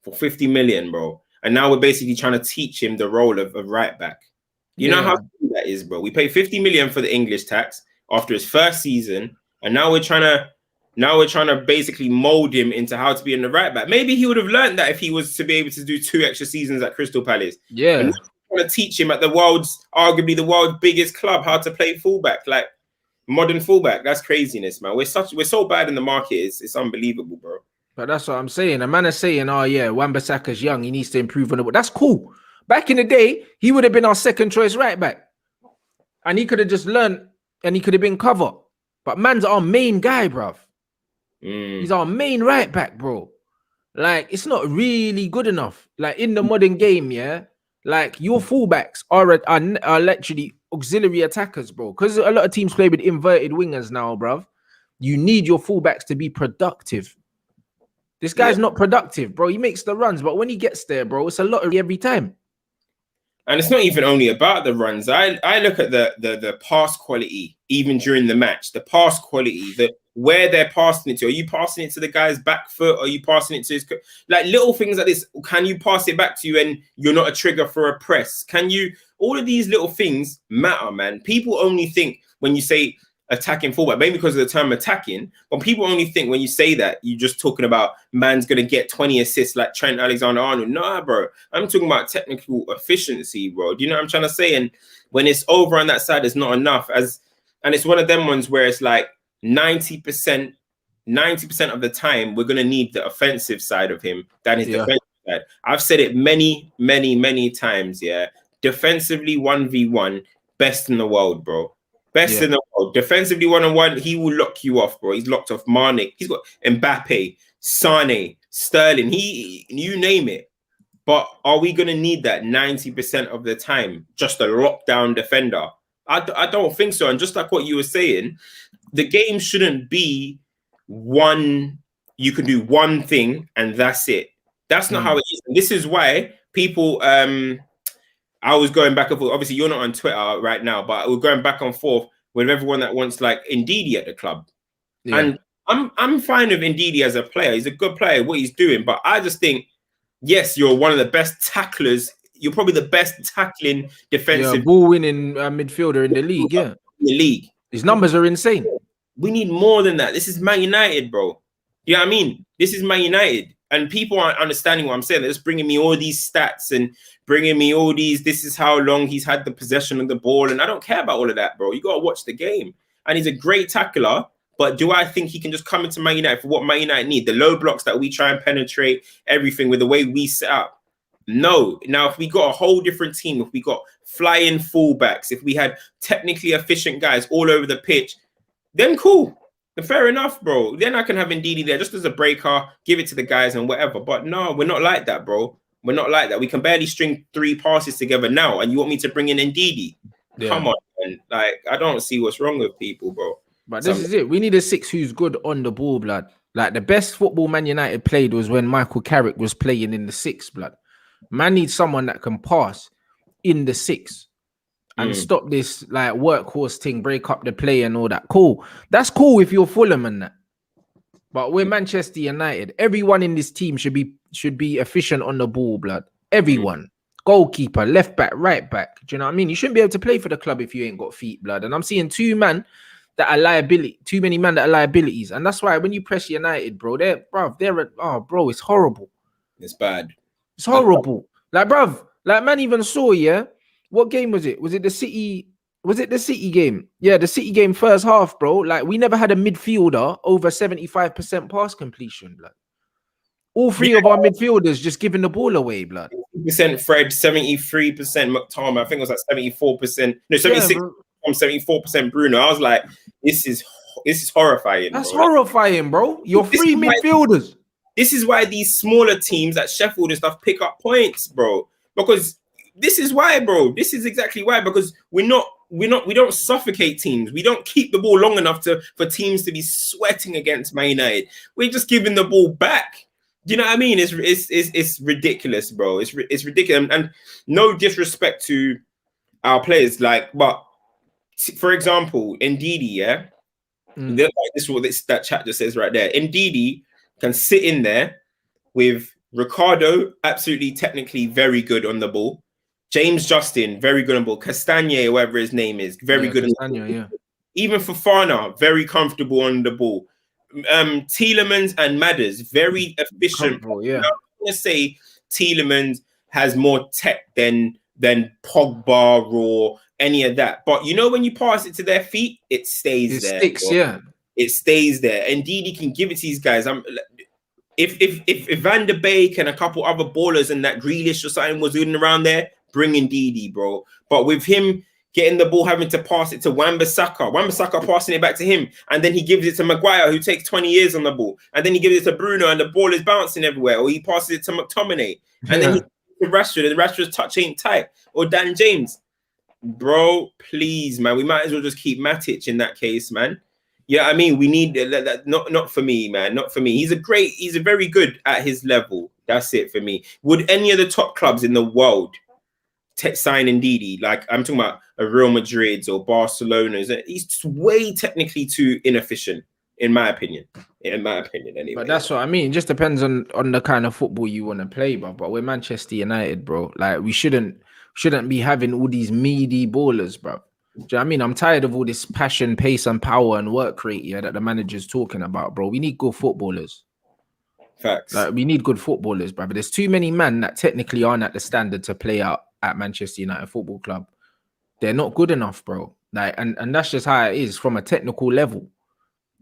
for 50 million, bro. And now we're basically trying to teach him the role of right back. You know how that is, bro. We paid 50 million for the English tax after his first season, and now we're trying to basically mold him into how to be in the right back. Maybe he would have learned that if he was to be able to do 2 extra seasons at Crystal Palace. Yeah. And we're trying to teach him at arguably the world's biggest club, how to play fullback, like modern fullback. That's craziness, man. We're so bad in the market. It's unbelievable, bro. But that's what I'm saying. A man is saying, oh yeah, Wan-Bissaka's young. He needs to improve on it. That's cool. Back in the day, he would have been our second choice right back. And he could have just learned and he could have been covered. But man's our main guy, bruv. He's our main right back, bro. Like, it's not really good enough. Like, in the modern game, yeah, like, your fullbacks are literally auxiliary attackers, bro. Because a lot of teams play with inverted wingers now, bruv. You need your fullbacks to be productive. This guy's not productive, bro. He makes the runs, but when he gets there, bro, it's a lottery every time. And it's not even only about the runs. I look at the pass quality, even during the match. The pass quality, where they're passing it to. Are you passing it to the guy's back foot? Are you passing it to his... Like, little things like this. Can you pass it back to you and you're not a trigger for a press? Can you... All of these little things matter, man. People only think when you say attacking fullback, maybe because of the term attacking, but people only think when you say that, you're just talking about man's going to get 20 assists like Trent Alexander-Arnold. Nah, bro. I'm talking about technical efficiency, bro. Do you know what I'm trying to say? And when it's over on that side, it's not enough. And it's one of them ones where it's like 90% of the time, we're going to need the offensive side of him than his defensive side. I've said it many, many, many times, yeah. Defensively, 1v1, best in the world, bro. Best in the world. Defensively, 1-on-1, he will lock you off, bro. He's locked off Mane. He's got Mbappe, Sane, Sterling. You name it. But are we going to need that 90% of the time? Just a lockdown defender? I don't think so. And just like what you were saying, the game shouldn't be one. You can do one thing and that's it. That's not how it is. And this is why people... I was going back and forth. Obviously, you're not on Twitter right now, but we're going back and forth with everyone that wants like Ndidi at the club. And I'm fine with Ndidi as a player. He's a good player, what he's doing. But I just think Yes, you're one of the best tacklers. You're probably the best tackling defensive ball winning midfielder in the league. Yeah, in the league. his numbers are insane. We need more than that. This is Man United, bro. You know what I mean? This is Man United. And people aren't understanding what I'm saying. They're just bringing me all these stats and bringing me all these, this is how long he's had the possession of the ball. And I don't care about all of that, bro. You got to watch the game. And he's a great tackler. But do I think he can just come into Man United for what Man United need? The low blocks that we try and penetrate, everything with the way we set up. No. Now, if we got a whole different team, if we got flying fullbacks, if we had technically efficient guys all over the pitch, then cool. Fair enough, bro. Then I can have Ndidi there just as a breaker, give it to the guys and whatever. But no, we're not like that, bro. We're not like that. We can barely string 3 passes together now, and you want me to bring in Ndidi? Yeah. Come on, man. Like, I don't see what's wrong with people, bro. But this is it. We need a 6 who's good on the ball, blood. Like, the best football Man United played was when Michael Carrick was playing in the 6, blood. Man needs someone that can pass in the 6. And stop this like workhorse thing, break up the play and all that. Cool. That's cool if you're Fulham and that. But we're Manchester United. Everyone in this team should be efficient on the ball, blood. Everyone. Goalkeeper, left back, right back. Do you know what I mean? You shouldn't be able to play for the club if you ain't got feet, blood. And I'm seeing too many men that are liabilities. And that's why when you press United, bro, bro, it's horrible. It's bad. It's horrible. Like, bruv, like man even saw, yeah. What game was it? Was it the City? Was it the City game? Yeah, the City game first half, bro. Like, we never had a midfielder over 75% pass completion, blood. All 3 of our midfielders just giving the ball away, blood. 50% Fred, 73% McTominay. I think it was like 74%. No, 76 74% Bruno. I was like, this is horrifying. That's horrifying, bro. You're 3 midfielders. This is why these smaller teams at Sheffield and stuff pick up points, bro. Because this is why, bro. This is exactly why. Because we don't suffocate teams. We don't keep the ball long enough for teams to be sweating against Man United. We're just giving the ball back. Do you know what I mean? It's ridiculous, bro. It's ridiculous. And no disrespect to our players, like, but for example, Ndidi, yeah, like this is what that chat just says right there. Ndidi can sit in there with Ricardo, absolutely technically very good on the ball. James Justin, very good on the ball. Castagne, whatever his name is, very good on the ball. Yeah. Even Fofana, very comfortable on the ball. Tielemans and Madders, very efficient. Yeah. I'm going to say Tielemans has more tech than Pogba or any of that. But you know, when you pass it to their feet, it stays there. It sticks, yeah. It stays there. Indeed, he can give it to these guys. If Van der Beek and a couple other ballers and that Grealish or something was in around there, bring in Ndidi, bro. But with him getting the ball, having to pass it to Wan-Bissaka passing it back to him, and then he gives it to Maguire, who takes 20 years on the ball, and then he gives it to Bruno, and the ball is bouncing everywhere, or he passes it to McTominay, and then he gives it to Rashford, and Rashford's touch ain't tight, or Dan James. Bro, please, man, we might as well just keep Matic in that case, man. Yeah, I mean, we need that. Not for me, man. Not for me. He's a very good at his level. That's it for me. Would any of the top clubs in the world sign Ndidi? Like, I'm talking about a Real Madrid or Barcelona's. He's way technically too inefficient, in my opinion. In my opinion, anyway. But that's what I mean. It just depends on the kind of football you want to play, bro. But we're Manchester United, bro. Like, we shouldn't be having all these meaty ballers, bro. Do you know what I mean? I'm tired of all this passion, pace, and power and work rate here that the manager's talking about, bro. We need good footballers. Facts. Like, we need good footballers, bro. But there's too many men that technically aren't at the standard to play out at Manchester United Football Club. They're not good enough, bro. Like, and that's just how it is from a technical level.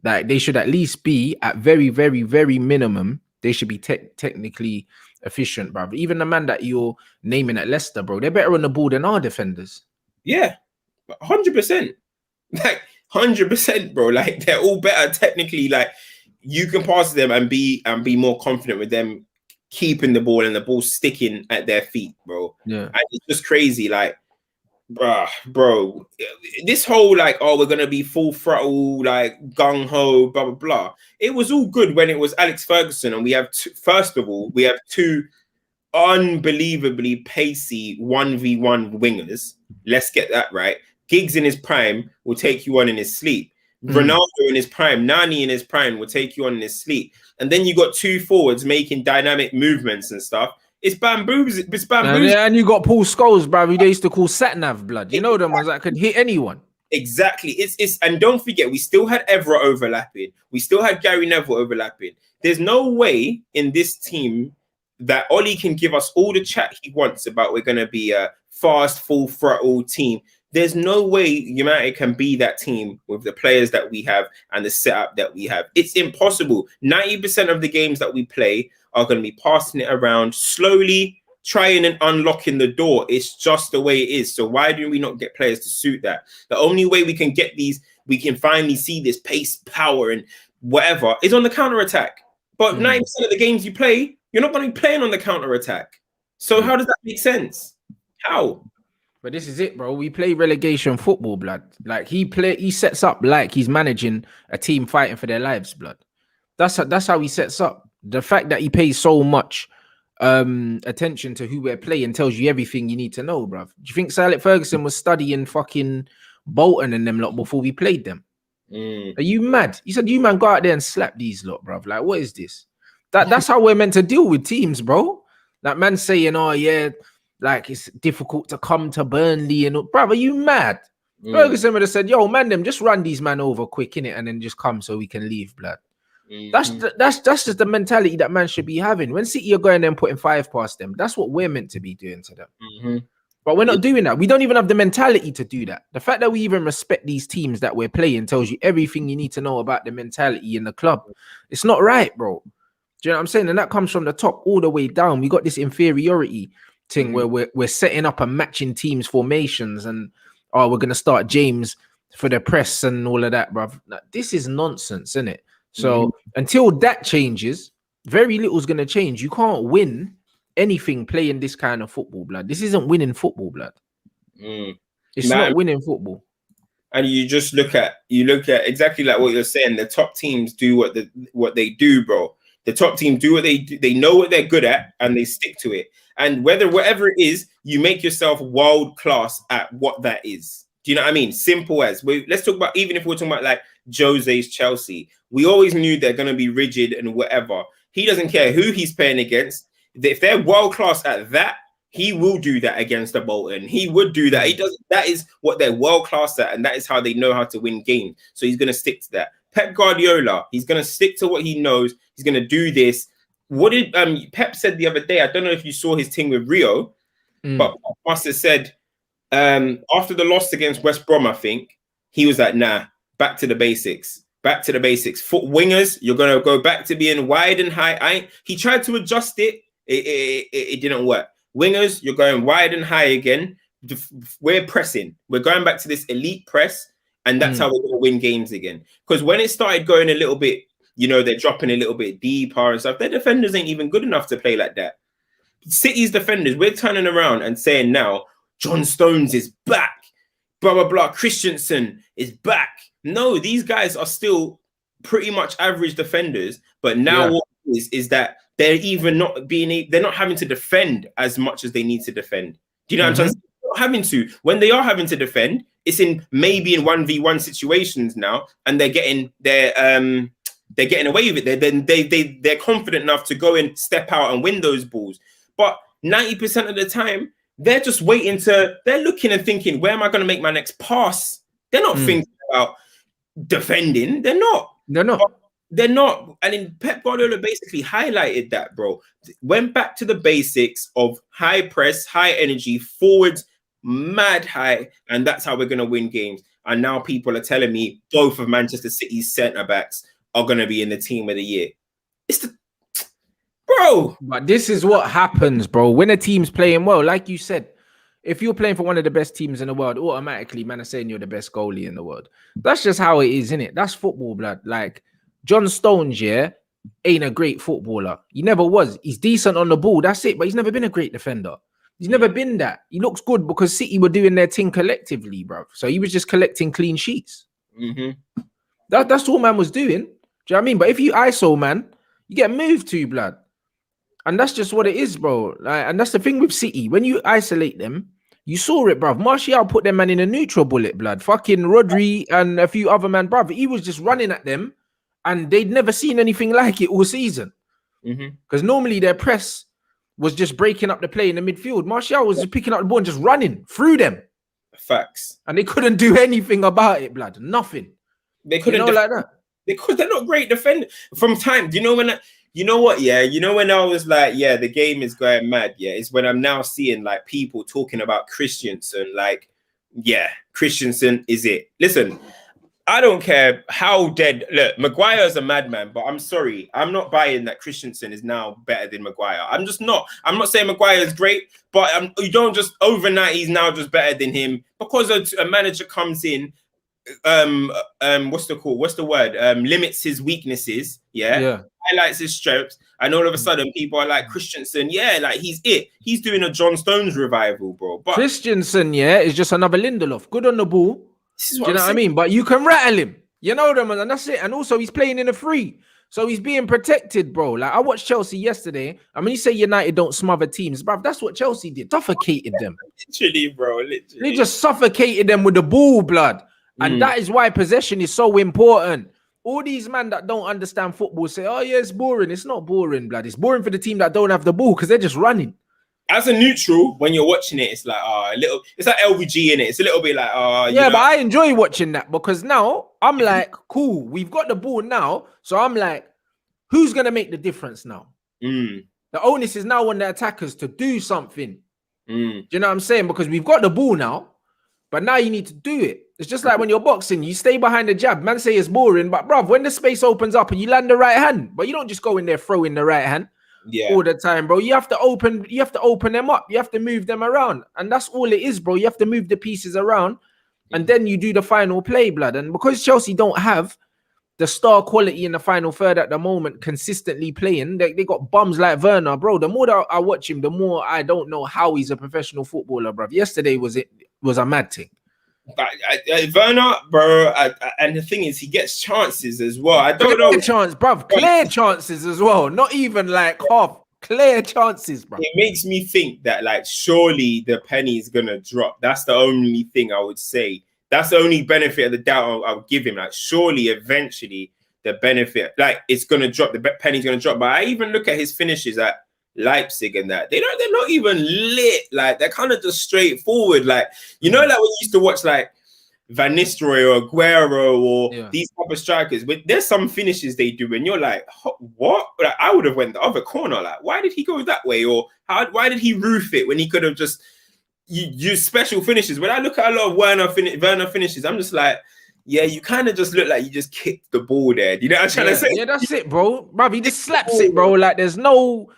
Like, they should at least be at very, very, very minimum. They should be technically efficient, bro. But even the man that you're naming at Leicester, bro, they're better on the ball than our defenders. Yeah. 100%, like 100%, bro. Like, they're all better technically. Like, you can pass them and be more confident with them keeping the ball and the ball sticking at their feet, bro. Yeah, and it's just crazy. Like, bro, this whole like, oh, we're gonna be full throttle, like gung ho, blah blah blah. It was all good when it was Alex Ferguson, and we have we have two unbelievably pacey 1v1 wingers. Let's get that right. Giggs in his prime will take you on in his sleep. Ronaldo in his prime, Nani in his prime will take you on in his sleep. And then you got 2 forwards making dynamic movements and stuff. It's bamboos. It's And, bamboos. and you got Paul Scholes, bro, who they used to call Satnav blood. You know them ones that could hit anyone. Exactly. It's and don't forget, we still had Evra overlapping. We still had Gary Neville overlapping. There's no way in this team that Ollie can give us all the chat he wants about we're going to be a fast, full throttle team. There's no way United can be that team with the players that we have and the setup that we have. It's impossible. 90% of the games that we play are going to be passing it around slowly, trying and unlocking the door. It's just the way it is. So why do we not get players to suit that? The only way we can get these, we can finally see this pace, power, and whatever is on the counter attack. But 90% of the games you play, you're not going to be playing on the counter attack. So how does that make sense? How? But this is it, bro. We play relegation football, blood. Like he sets up like he's managing a team fighting for their lives, blood. That's how he sets up. The fact that he pays so much attention to who we're playing tells you everything you need to know, bruv. Do you think Sir Alex Ferguson was studying fucking Bolton and them lot before we played them? Are you mad? He said, you man go out there and slap these lot, bruv. Like, what is this? That's how we're meant to deal with teams, bro. That man saying, oh yeah, like it's difficult to come to Burnley and bruv, are you mad? Ferguson would have said, yo, man, them just run these man over quick, innit, and then just come so we can leave, blood. That's just the mentality that man should be having. When City are going there and putting 5 past them, that's what we're meant to be doing to them. But we're not doing that. We don't even have the mentality to do that. The fact that we even respect these teams that we're playing tells you everything you need to know about the mentality in the club. It's not right, bro. Do you know what I'm saying? And that comes from the top all the way down. We got this inferiority thing where we're setting up and matching teams' formations and we're gonna start James for the press and all of that, bro. This is nonsense, isn't it? So until that changes, very little is gonna change. You can't win anything playing this kind of football, blood. This isn't winning football, blood. It's not winning football. And you just look at exactly like what you're saying. The top teams do what they do, bro. The top team do what they do. They know what they're good at and they stick to it. And whatever it is, you make yourself world class at what that is. Do you know what I mean? Simple as. Let's talk about, even if we're talking about like Jose's Chelsea, we always knew they're going to be rigid and whatever. He doesn't care who he's playing against. If they're world class at that, he will do that against the Bolton. He would do that. He does. That is what they're world class at, and that is how they know how to win games. So he's going to stick to that. Pep Guardiola, he's going to stick to what he knows. He's going to do this. What did Pep said the other day? I don't know if you saw his thing with Rio, but Pep must have said after the loss against West Brom, I think he was like, "Nah, back to the basics. Back to the basics. Foot wingers, you're going to go back to being wide and high." He tried to adjust it. It didn't work. Wingers, you're going wide and high again. We're pressing. We're going back to this elite press, and that's how we're going to win games again. Because when it started going a little bit, you know, they're dropping a little bit deeper and stuff. Their defenders ain't even good enough to play like that. City's defenders, we're turning around and saying now, John Stones is back. Blah, blah, blah. Christensen is back. No, these guys are still pretty much average defenders. But now what is that they're even not being, they're not having to defend as much as they need to defend. Do you know what I'm saying? They're not having to. When they are having to defend, it's in maybe in 1v1 situations now, and they're getting away with it. They're confident enough to go and step out and win those balls. But 90% of the time, they're just waiting they're looking and thinking, where am I going to make my next pass? They're not thinking about defending. They're not. They're not. And in Pep Guardiola basically highlighted that, bro. Went back to the basics of high press, high energy, forwards, mad high, and that's how we're going to win games. And now people are telling me both of Manchester City's centre-backs are going to be in the team of the year. Bro. But this is what happens, bro. When a team's playing well, like you said, if you're playing for one of the best teams in the world, automatically, man, are saying you're the best goalie in the world. That's just how it is, innit? That's football, blood. Like, John Stones, ain't a great footballer. He never was. He's decent on the ball. That's it. But he's never been a great defender. He's never been that. He looks good because City were doing their thing collectively, bro. So he was just collecting clean sheets. That's all man was doing. Do you know what I mean? But if you ISO, man, you get moved to, blood. And that's just what it is, bro. Like, and that's the thing with City. When you isolate them, you saw it, bruv. Martial put them man in a neutral bullet, blood. Fucking Rodri and a few other man, bruv. He was just running at them. And they'd never seen anything like it all season. Because normally their press was just breaking up the play in the midfield. Martial was just picking up the ball and just running through them. Facts. And they couldn't do anything about it, blood. Nothing. They couldn't like that. They're not great defenders. From time, you know when you know what, yeah, you know when I was like, yeah, the game is going mad, yeah, it's when I'm now seeing like people talking about Christensen, like, yeah, Christensen is it. Listen, I don't care how dead. Look, Maguire's a madman, but I'm sorry, I'm not buying that Christensen is now better than Maguire. I'm just not. I'm not saying Maguire is great, but you don't just overnight he's now just better than him because a manager comes in, what's the word? Limits his weaknesses, yeah, highlights his strengths, and all of a sudden people are like Christensen, yeah, like he's it. He's doing a John Stones revival, bro. But Christensen, yeah, is just another Lindelof, good on the ball. Do you know what I mean? But you can rattle him. You know them, and that's it. And also, he's playing in a free. So he's being protected, bro. Like, I watched Chelsea yesterday. I mean, you say United don't smother teams, bro. That's what Chelsea did. Suffocated them. Literally, bro. Literally. They just suffocated them with the ball, blood. And that is why possession is so important. All these men that don't understand football say, oh, yeah, it's boring. It's not boring, blood. It's boring for the team that don't have the ball because they're just running. As a neutral, when you're watching it, it's like a little. It's like LVG in it. It's a little bit like yeah, but I enjoy watching that because now I'm like, cool, we've got the ball now, so I'm like, who's gonna make the difference now? The onus is now on the attackers to do something. Do you know what I'm saying? Because we've got the ball now, but now you need to do it. It's just like when you're boxing, you stay behind the jab. Man say it's boring, but bruv, when the space opens up and you land the right hand, but you don't just go in there throwing the right hand. All the time, bro. You have to open them up. You have to move them around. And that's all it is, bro. You have to move the pieces around. And then you do the final play, blood. And because Chelsea don't have the star quality in the final third at the moment consistently playing, they got bums like Werner, bro. The more that I watch him, the more I don't know how he's a professional footballer, bro. Yesterday was a mad thing. Werner, bro, and the thing is, he gets chances as well. I don't know. Chance, bruv. Clear chances as well. Not even like half. Clear chances, bro. It makes me think that, like, surely the penny is going to drop. That's the only thing I would say. That's the only benefit of the doubt I'll give him. Like, surely, eventually, the benefit, like, it's going to drop. The penny's going to drop. But I even look at his finishes at Leipzig and that they're not even lit. Like, they're kind of just straightforward. Like, you know, like when you used to watch like Van Nistelrooy or Aguero or these type of strikers, but there's some finishes they do and you're like, what? Like, I would have went the other corner. Like, why did he go that way? Or why did he roof it when he could have just used special finishes? When I look at a lot of Werner finishes, I'm just like, yeah, you kind of just look like you just kicked the ball there. You know what I'm trying to say? Yeah, that's it, bro. Bruv, he just slaps it, bro. Like, there's no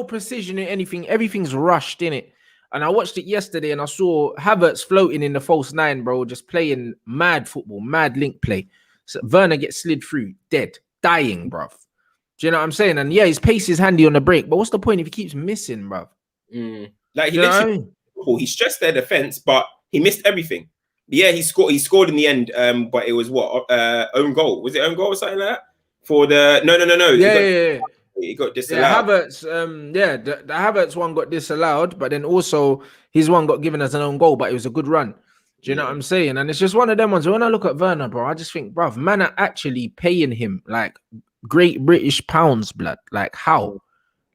precision in anything. Everything's rushed in it. And I watched it yesterday and I saw Havertz floating in the false nine, bro, just playing mad football, mad link play. So Werner gets slid through, dead, dying, bruv. Do you know what I'm saying? And yeah, his pace is handy on the break, but what's the point if he keeps missing, bruv? Like, he stressed their defense, but he missed everything. Yeah, he scored in the end, but it was what? Own goal. Was it own goal or something like that? For the no. Yeah. He got disallowed. Havertz, the Havertz one got disallowed, but then also his one got given as an own goal, but it was a good run. Do you know what I'm saying? And it's just one of them ones. When I look at Werner, bro, I just think, bruv, man are actually paying him like Great British pounds, blood. Like, how?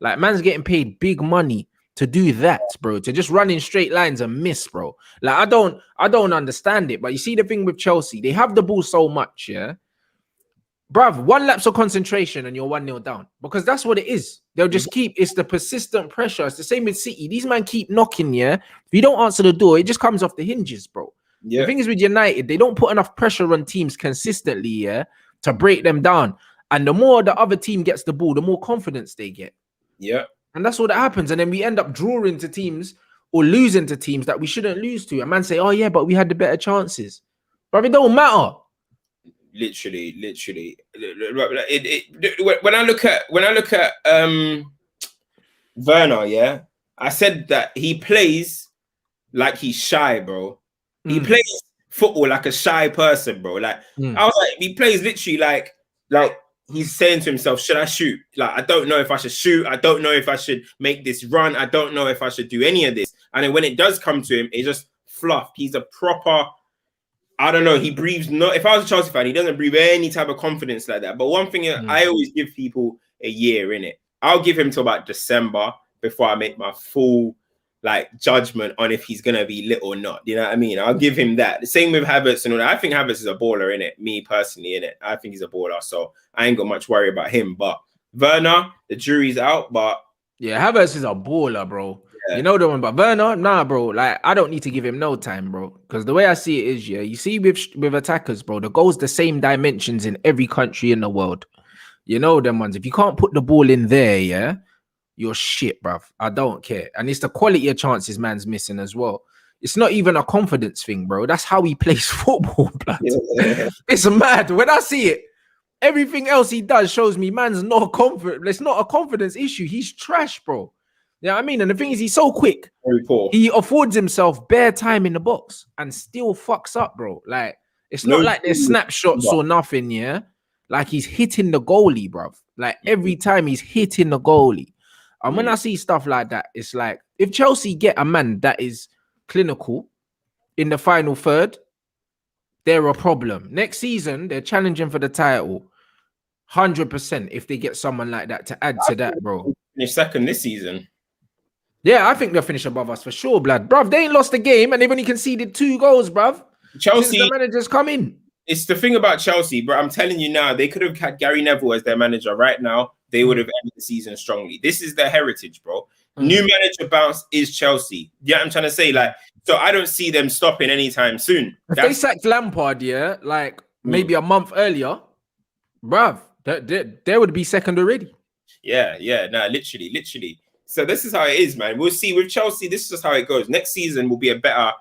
Like, man's getting paid big money to do that, bro, to just run in straight lines and miss, bro. Like, I don't understand it. But you see the thing with Chelsea, they have the ball so much, yeah. Bruv, one lapse of concentration and you're 1-0 down. Because that's what it is. They'll just it's the persistent pressure. It's the same with City. These men keep knocking, yeah. If you don't answer the door, it just comes off the hinges, bro. Yeah. The thing is with United, they don't put enough pressure on teams consistently, yeah, to break them down. And the more the other team gets the ball, the more confidence they get. Yeah. And that's what happens. And then we end up drawing to teams or losing to teams that we shouldn't lose to. And man say, oh yeah, but we had the better chances. But it don't matter. Literally. When I look at Werner, yeah, I said that he plays like he's shy, bro. He plays football like a shy person, bro. Like I was like, he plays literally like he's saying to himself, should I shoot? Like, I don't know if I should shoot. I don't know if I should make this run. I don't know if I should do any of this. And then when it does come to him, it's just fluffed. He's a proper, I don't know. He breathes not. If I was a Chelsea fan, he doesn't breathe any type of confidence like that. But one thing I always give people a year in it. I'll give him till about December. before I make my full like judgment on if he's gonna be lit or not. You know what I mean? I'll give him that. The same with Havertz and all that. I think Havertz is a baller, innit? Me personally, innit? I think he's a baller, so I ain't got much worry about him. But Werner, the jury's out. But yeah, Havertz is a baller, bro. Yeah. You know the one, but Werner, nah, bro. Like I don't need to give him no time, bro. Because the way I see it is, yeah, you see with attackers, bro, the goal's the same dimensions in every country in the world. You know them ones. If you can't put the ball in there, yeah, you're shit, bruv. I don't care. And it's the quality of chances man's missing as well. It's not even a confidence thing, bro. That's how he plays football, blood. Yeah. It's mad. When I see it, everything else he does shows me man's not confident. It's not a confidence issue. He's trash, bro. You know what I mean? And the thing is, he's so quick. Very poor. He affords himself bare time in the box and still fucks up, bro. Like, it's not like there's snapshots or nothing, yeah? Like, he's hitting the goalie, bruv. Like, every time he's hitting the goalie. And when I see stuff like that, it's like, if Chelsea get a man that is clinical in the final third, they're a problem. Next season, they're challenging for the title. 100% if they get someone like that to add to that, bro. Finish second this season. Yeah, I think they'll finish above us for sure, blood. Bruv, they ain't lost the game and they've only conceded 2 goals, bruv. Chelsea, since the managers come in. It's the thing about Chelsea, but I'm telling you now, they could have had Gary Neville as their manager right now. They would have ended the season strongly. This is their heritage, bro. New manager bounce is Chelsea. Yeah, I'm trying to say, like, so I don't see them stopping anytime soon. If they sacked Lampard, yeah, like maybe a month earlier, bruv, they would be second already. Yeah, no, literally. So this is how it is, man. We'll see with Chelsea. This is just how it goes. Next season will be a better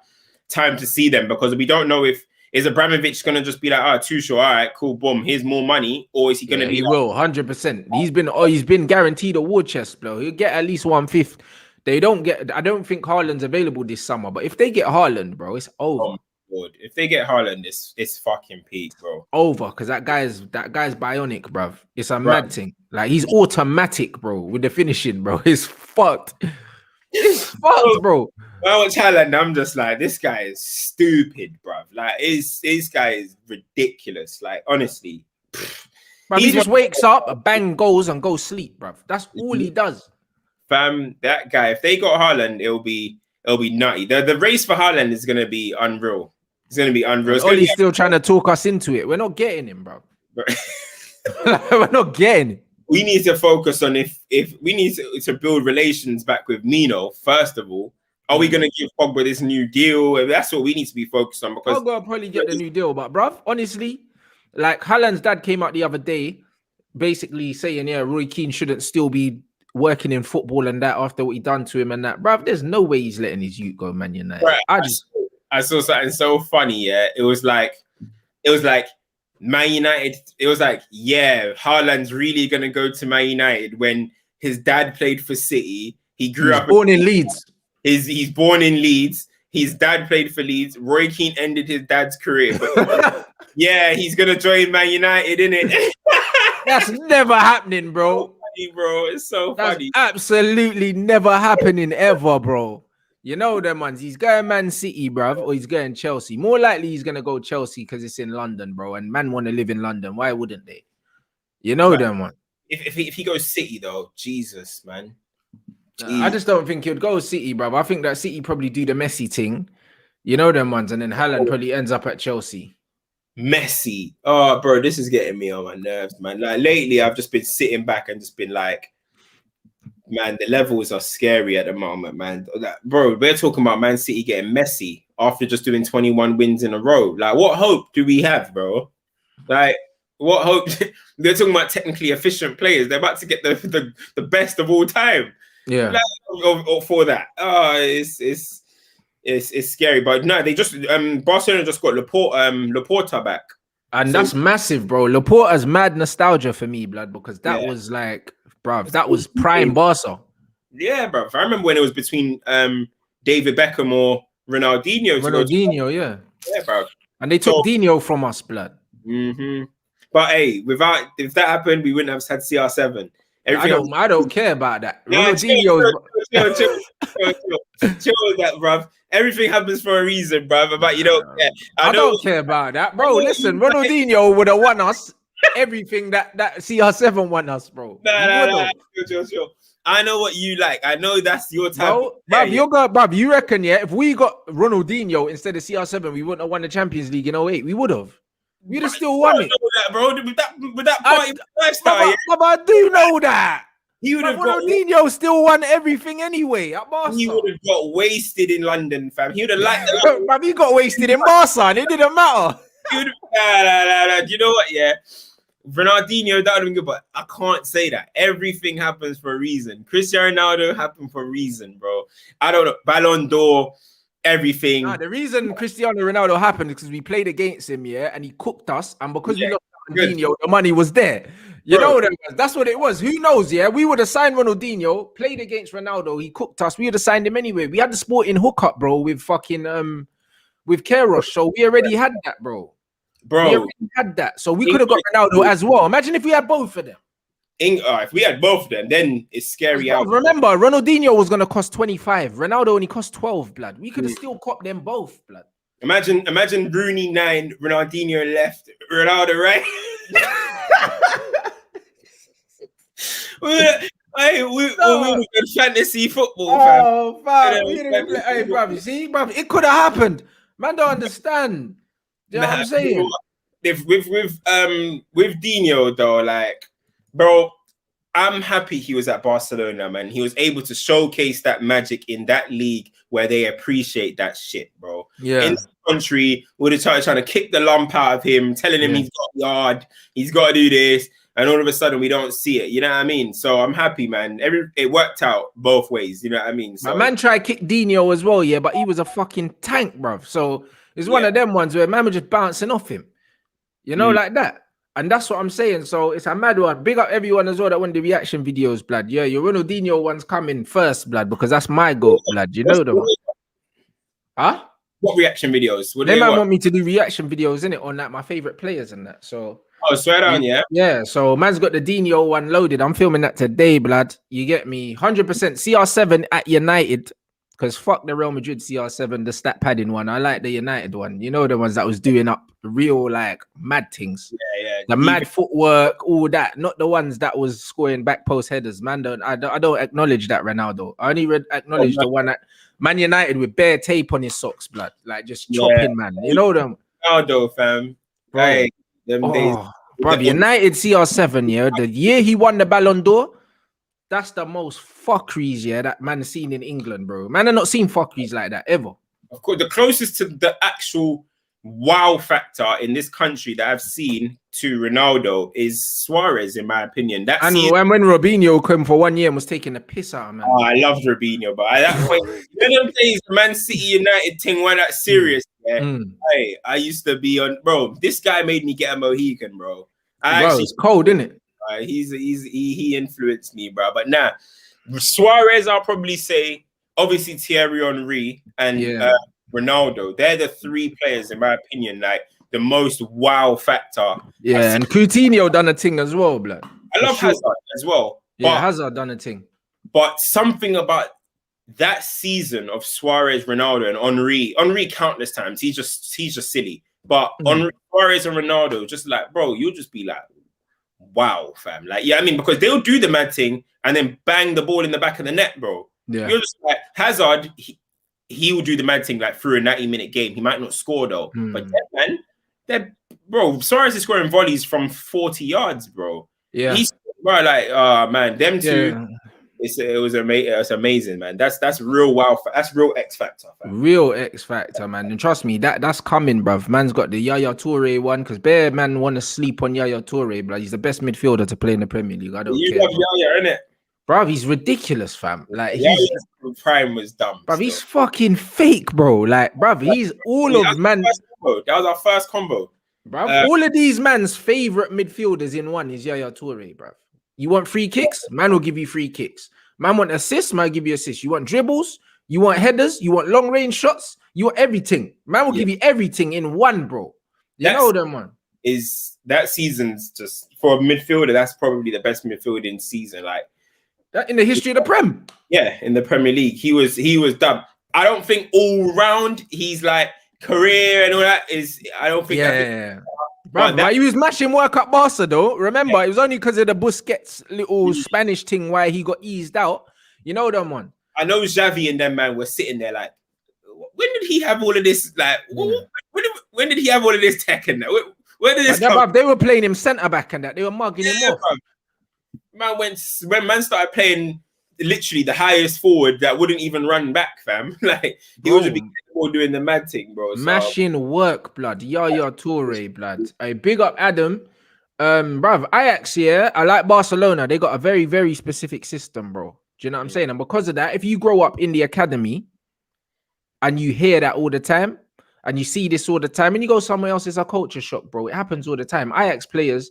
time to see them because we don't know if is Abramovich going to just be like, Tuchel, all right, cool, boom, here's more money, or is he going to be? He will 100%. He's been guaranteed a war chest, bro. He'll get at least 1/5. They don't get. I don't think Haaland's available this summer, but if they get Haaland, bro, it's over. Oh, Lord. If they get Haaland, it's fucking peak, bro. Over, because that guy's bionic, bro. It's a mad thing. Like he's automatic, bro, with the finishing, bro. It's fucked. It's fucked, bro. When I watch Haaland, I'm just like, this guy is stupid, bro. Like, this guy is ridiculous. Like, honestly. Bruv, he just wakes up, bang goals, and goes sleep, bro. That's all he does. Fam, that guy, if they got Haaland, it'll be nutty. The race for Haaland is gonna be unreal. It's gonna be unreal. Ollie's still trying to talk us into it. We're not getting him, bro. We're not getting it. We need to focus on if we need to build relations back with Mino, first of all. Are we going to give Pogba this new deal? That's what we need to be focused on. Because Pogba will probably get the new deal. But, bruv, honestly, like Haaland's dad came out the other day basically saying, yeah, Roy Keane shouldn't still be working in football and that after what he done to him and that. Bruv, there's no way he's letting his youth go, Man United. Right. I saw something so funny, yeah. It was like Man United, it was like, yeah, Haaland's really going to go to Man United when his dad played for City. He grew up born in Leeds. He's born in Leeds. His dad played for Leeds. Roy Keane ended his dad's career. But yeah, he's going to join Man United, innit? That's never happening, bro. So funny, bro. It's so funny. That's absolutely never happening ever, bro. You know them ones. He's going Man City, bruv, or he's going Chelsea. More likely he's going to go Chelsea because it's in London, bro. And man want to live in London. Why wouldn't they? You know them one. If he goes City, though, Jesus, man. I just don't think he'd go City, bruv. I think that City probably do the Messi thing. You know them ones. And then Haaland probably ends up at Chelsea. Messi. Oh, bro, this is getting me on my nerves, man. Like, lately, I've just been sitting back and just been like, man, the levels are scary at the moment, man. Bro, we're talking about Man City getting Messi after just doing 21 wins in a row. Like, what hope do we have, bro? Like, what hope? They're talking about technically efficient players. They're about to get the best of all time. Yeah. Like, for that. Oh, it's scary. But no, they just Barcelona just got Laporta back. And so, that's massive, bro. Laporta's mad nostalgia for me, blood, because that was like, bruv, that was prime Barca. Yeah, bruv. I remember when it was between David Beckham or Ronaldinho. Ronaldinho, yeah. Yeah, bruv. And they took Dino from us, blood. Mm-hmm. But hey, if that happened, we wouldn't have had CR7. I don't care about that. Nah, Ronaldinho. Chill with that, bruv. Everything happens for a reason, bruv. But you don't care. I don't care about that, bro. Listen, Ronaldinho would have won us everything that CR7 won us, bro. Nah. Chill. I know what you like. I know that's your type. Bruv, you reckon, yeah, if we got Ronaldinho instead of CR7, we wouldn't have won the Champions League in 08. We would have. We'd have still won it. That, bro. With that party lifestyle, yeah. I do know that. He would have Ronaldinho still won everything anyway at Barca. He would have got wasted in London, fam. He would have liked the Bruv, he got wasted in Barca and it didn't matter. Nah. Do you know what? Yeah, Ronaldinho, that would have been good, but I can't say that. Everything happens for a reason. Cristiano Ronaldo happened for a reason, bro. I don't know. Ballon d'Or, everything. Nah, the reason Cristiano Ronaldo happened is because we played against him, yeah, and he cooked us, and because we lost Ronaldinho, the money was there. You know what it was? That's what it was. Who knows? Yeah, we would have signed Ronaldinho, played against Ronaldo. He cooked us. We would have signed him anyway. We had the sporting hookup, bro, with fucking with Keros. So we already had that, bro. We already had that. So we could have got Ronaldo as well. Imagine if we had both of them. If we had both of them, then it's scary. Out. Remember, Ronaldinho was gonna cost 25. Ronaldo only cost 12. Blood. We could have still copped them both. Blood. Imagine Rooney 9, Ronaldinho left, Ronaldo right. we were fantasy football, fam. Hey, bruv, see, bruv, it could have happened. Man, don't understand. You know what I'm saying? With Dino though, like, bro, I'm happy he was at Barcelona, man. He was able to showcase that magic in that league where they appreciate that shit, bro. Yeah. In the country, would have trying to kick the lump out of him, telling him he's got yard, he's got to do this. And all of a sudden, we don't see it. You know what I mean? So I'm happy, man. It worked out both ways. You know what I mean? So, my man tried to kick Dino as well, yeah, but he was a fucking tank, bruv. So it's one of them ones where man was just bouncing off him. You know, like that. And that's what I'm saying. So it's a mad one. Big up everyone as well that won the reaction videos, blood. Yeah, your Ronaldinho one's coming first, blood, because that's my goal, blood. You know the one. Huh? What reaction videos? They might want me to do reaction videos, innit, on that, my favorite players and that. So. Oh, swear down, yeah? Yeah, so man's got the Dino one loaded. I'm filming that today, blood. You get me? 100% CR7 at United. Because fuck the Real Madrid CR7, the stat padding one. I like the United one. You know, the ones that was doing up real, like, mad things. Yeah. The mad footwork, all that. Not the ones that was scoring back post headers. Man, I don't acknowledge that Ronaldo. I only acknowledge the one that Man United with bare tape on his socks, blood. Like, just chopping, man. You know them? Ronaldo, fam. Bro. Hey. Bro, United CR7, yeah, the year he won the Ballon d'Or, that's the most fuckeries, yeah, that man seen in England, bro. Man, I've not seen fuckeries like that ever. Of course, the closest to the actual wow factor in this country that I've seen to Ronaldo is Suarez, in my opinion. When Robinho came for 1 year and was taking the piss out, man. Oh, I loved Robinho, but at that point, you know them days, the Man City United thing weren't that serious. Yeah, hey, I used to be on, bro. This guy made me get a Mohican, bro. It's cold, isn't it? He influenced me, bro. But nah, Suarez, I'll probably say, obviously Thierry Henry and Ronaldo. They're the three players, in my opinion, like the most wow factor. Yeah, and Coutinho done a thing as well, blood. I love Hazard as well. Yeah, Hazard done a thing. But something about that season of Suarez, Ronaldo, and Henry countless times, he's just silly. But on Suarez and Ronaldo, just like, bro, you'll just be like, wow, fam. Like, yeah, I mean, because they'll do the mad thing and then bang the ball in the back of the net, bro. Yeah. You're just like, Hazard, he will do the mad thing like through a 90-minute game. He might not score though. But yeah, man, bro, Suarez is scoring volleys from 40 yards, bro. Yeah. Bro, like, man, them two. Yeah. It's amazing, man. That's real wow. That's real X factor. Fam. Real X factor, man. And trust me, that's coming, bruv. Man's got the Yaya Toure one because bare man want to sleep on Yaya Toure, bruv. He's the best midfielder to play in the Premier League. I don't care. You love Yaya, innit? Bruv, he's ridiculous, fam. Like, prime was dumb. Bruv, he's fucking fake, bro. Like, bruv, he's all of man. That was our first combo. Bruv, all of these man's favorite midfielders in one is Yaya Toure, bruv. You want free kicks? Man will give you free kicks. Man want assists? Man will give you assists. You want dribbles? You want headers? You want long range shots? You want everything. Man will give you everything in one, bro. You know them, man. That season's just for a midfielder. That's probably the best midfielder in season, like that in the history of the Prem. Yeah, in the Premier League, he was dubbed. I don't think all round he's like career and all that is. I don't think. But he was mashing work at Barca though. Remember, it was only because of the Busquets little Spanish thing why he got eased out. You know them one. I know Xavi and them man were sitting there like, when did he have all of this? Like, when did he have all of this tech and that? Where did this come? They were playing him centre back and that. They were mugging him off. Man, when man started playing literally the highest forward that wouldn't even run back, fam. Like he was a big ball doing the mad thing, bro. So. Mashing work, blood. Yaya Toure, blood. Hey, big up Adam. Bruv, Ajax, yeah, I like Barcelona. They got a very, very specific system, bro. Do you know what I'm saying? And because of that, if you grow up in the academy and you hear that all the time and you see this all the time and you go somewhere else, it's a culture shock, bro. It happens all the time. Ajax players,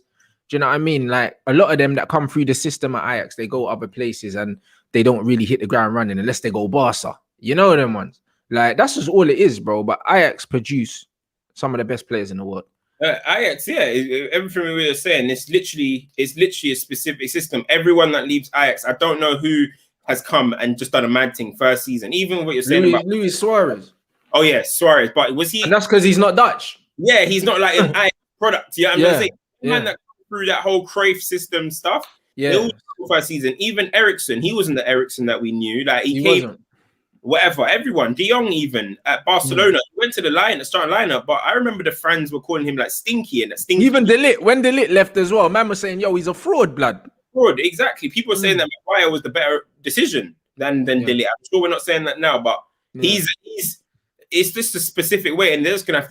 do you know what I mean? Like a lot of them that come through the system at Ajax, they go other places and they don't really hit the ground running unless they go Barca. You know them ones. Like that's just all it is, bro. But Ajax produce some of the best players in the world. Ajax, yeah, everything we were saying, it's literally a specific system. Everyone that leaves Ajax, I don't know who has come and just done a mad thing first season. Even what you're saying about Luis Suarez. Oh yeah, Suarez, but was he? And that's because he's not Dutch. Yeah, he's not like an Ajax product. Yeah, I'm gonna say man that through that whole Cruyff system stuff. Yeah, first season. Even Ericsson, he wasn't the Ericsson that we knew. Like he came. Wasn't. Whatever, everyone, De Jong even at Barcelona went to the starting lineup, but I remember the friends were calling him like stinky and that stinky. Even De Ligt, when De Ligt left as well, man was saying, "Yo, he's a fraud, blood." Fraud, exactly. People are saying that Maguire was the better decision than De Ligt. I'm sure we're not saying that now, but it's just a specific way, and they're just gonna have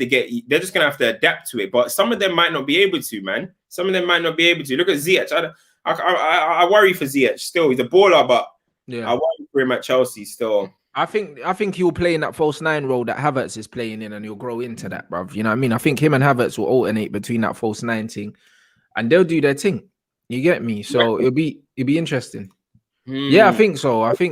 to adapt to it. But some of them might not be able to, man. Some of them might not be able to. Look at Ziyech. I worry for Ziyech still. He's a baller, but I worry for him at Chelsea still. I think he'll play in that false nine role that Havertz is playing in, and he'll grow into that, bruv. You know what I mean? I think him and Havertz will alternate between that false nine thing, and they'll do their thing. You get me? So it'll be interesting. Yeah, I think so. I see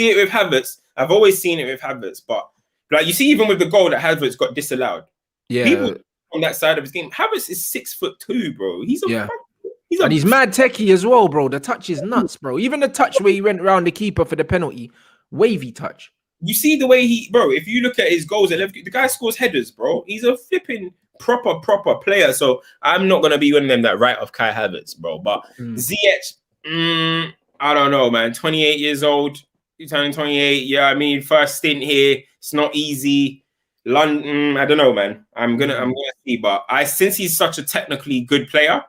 it with Havertz. I've always seen it with Havertz, but like you see, even with the goal that Havertz got disallowed, people on that side of his game, Havertz is 6'2", bro. He's mad techie as well, bro. The touch is nuts, bro. Even the touch where he went around the keeper for the penalty. Wavy touch. You see the way if you look at his goals, the guy scores headers, bro. He's a flipping proper player. So I'm not gonna be one of them that write off Kai Havertz, bro. But Ziyech, I don't know, man. 28 years old, he's turning 28. Yeah, I mean, first stint here, it's not easy. London, I don't know, man. I'm gonna see, but since he's such a technically good player,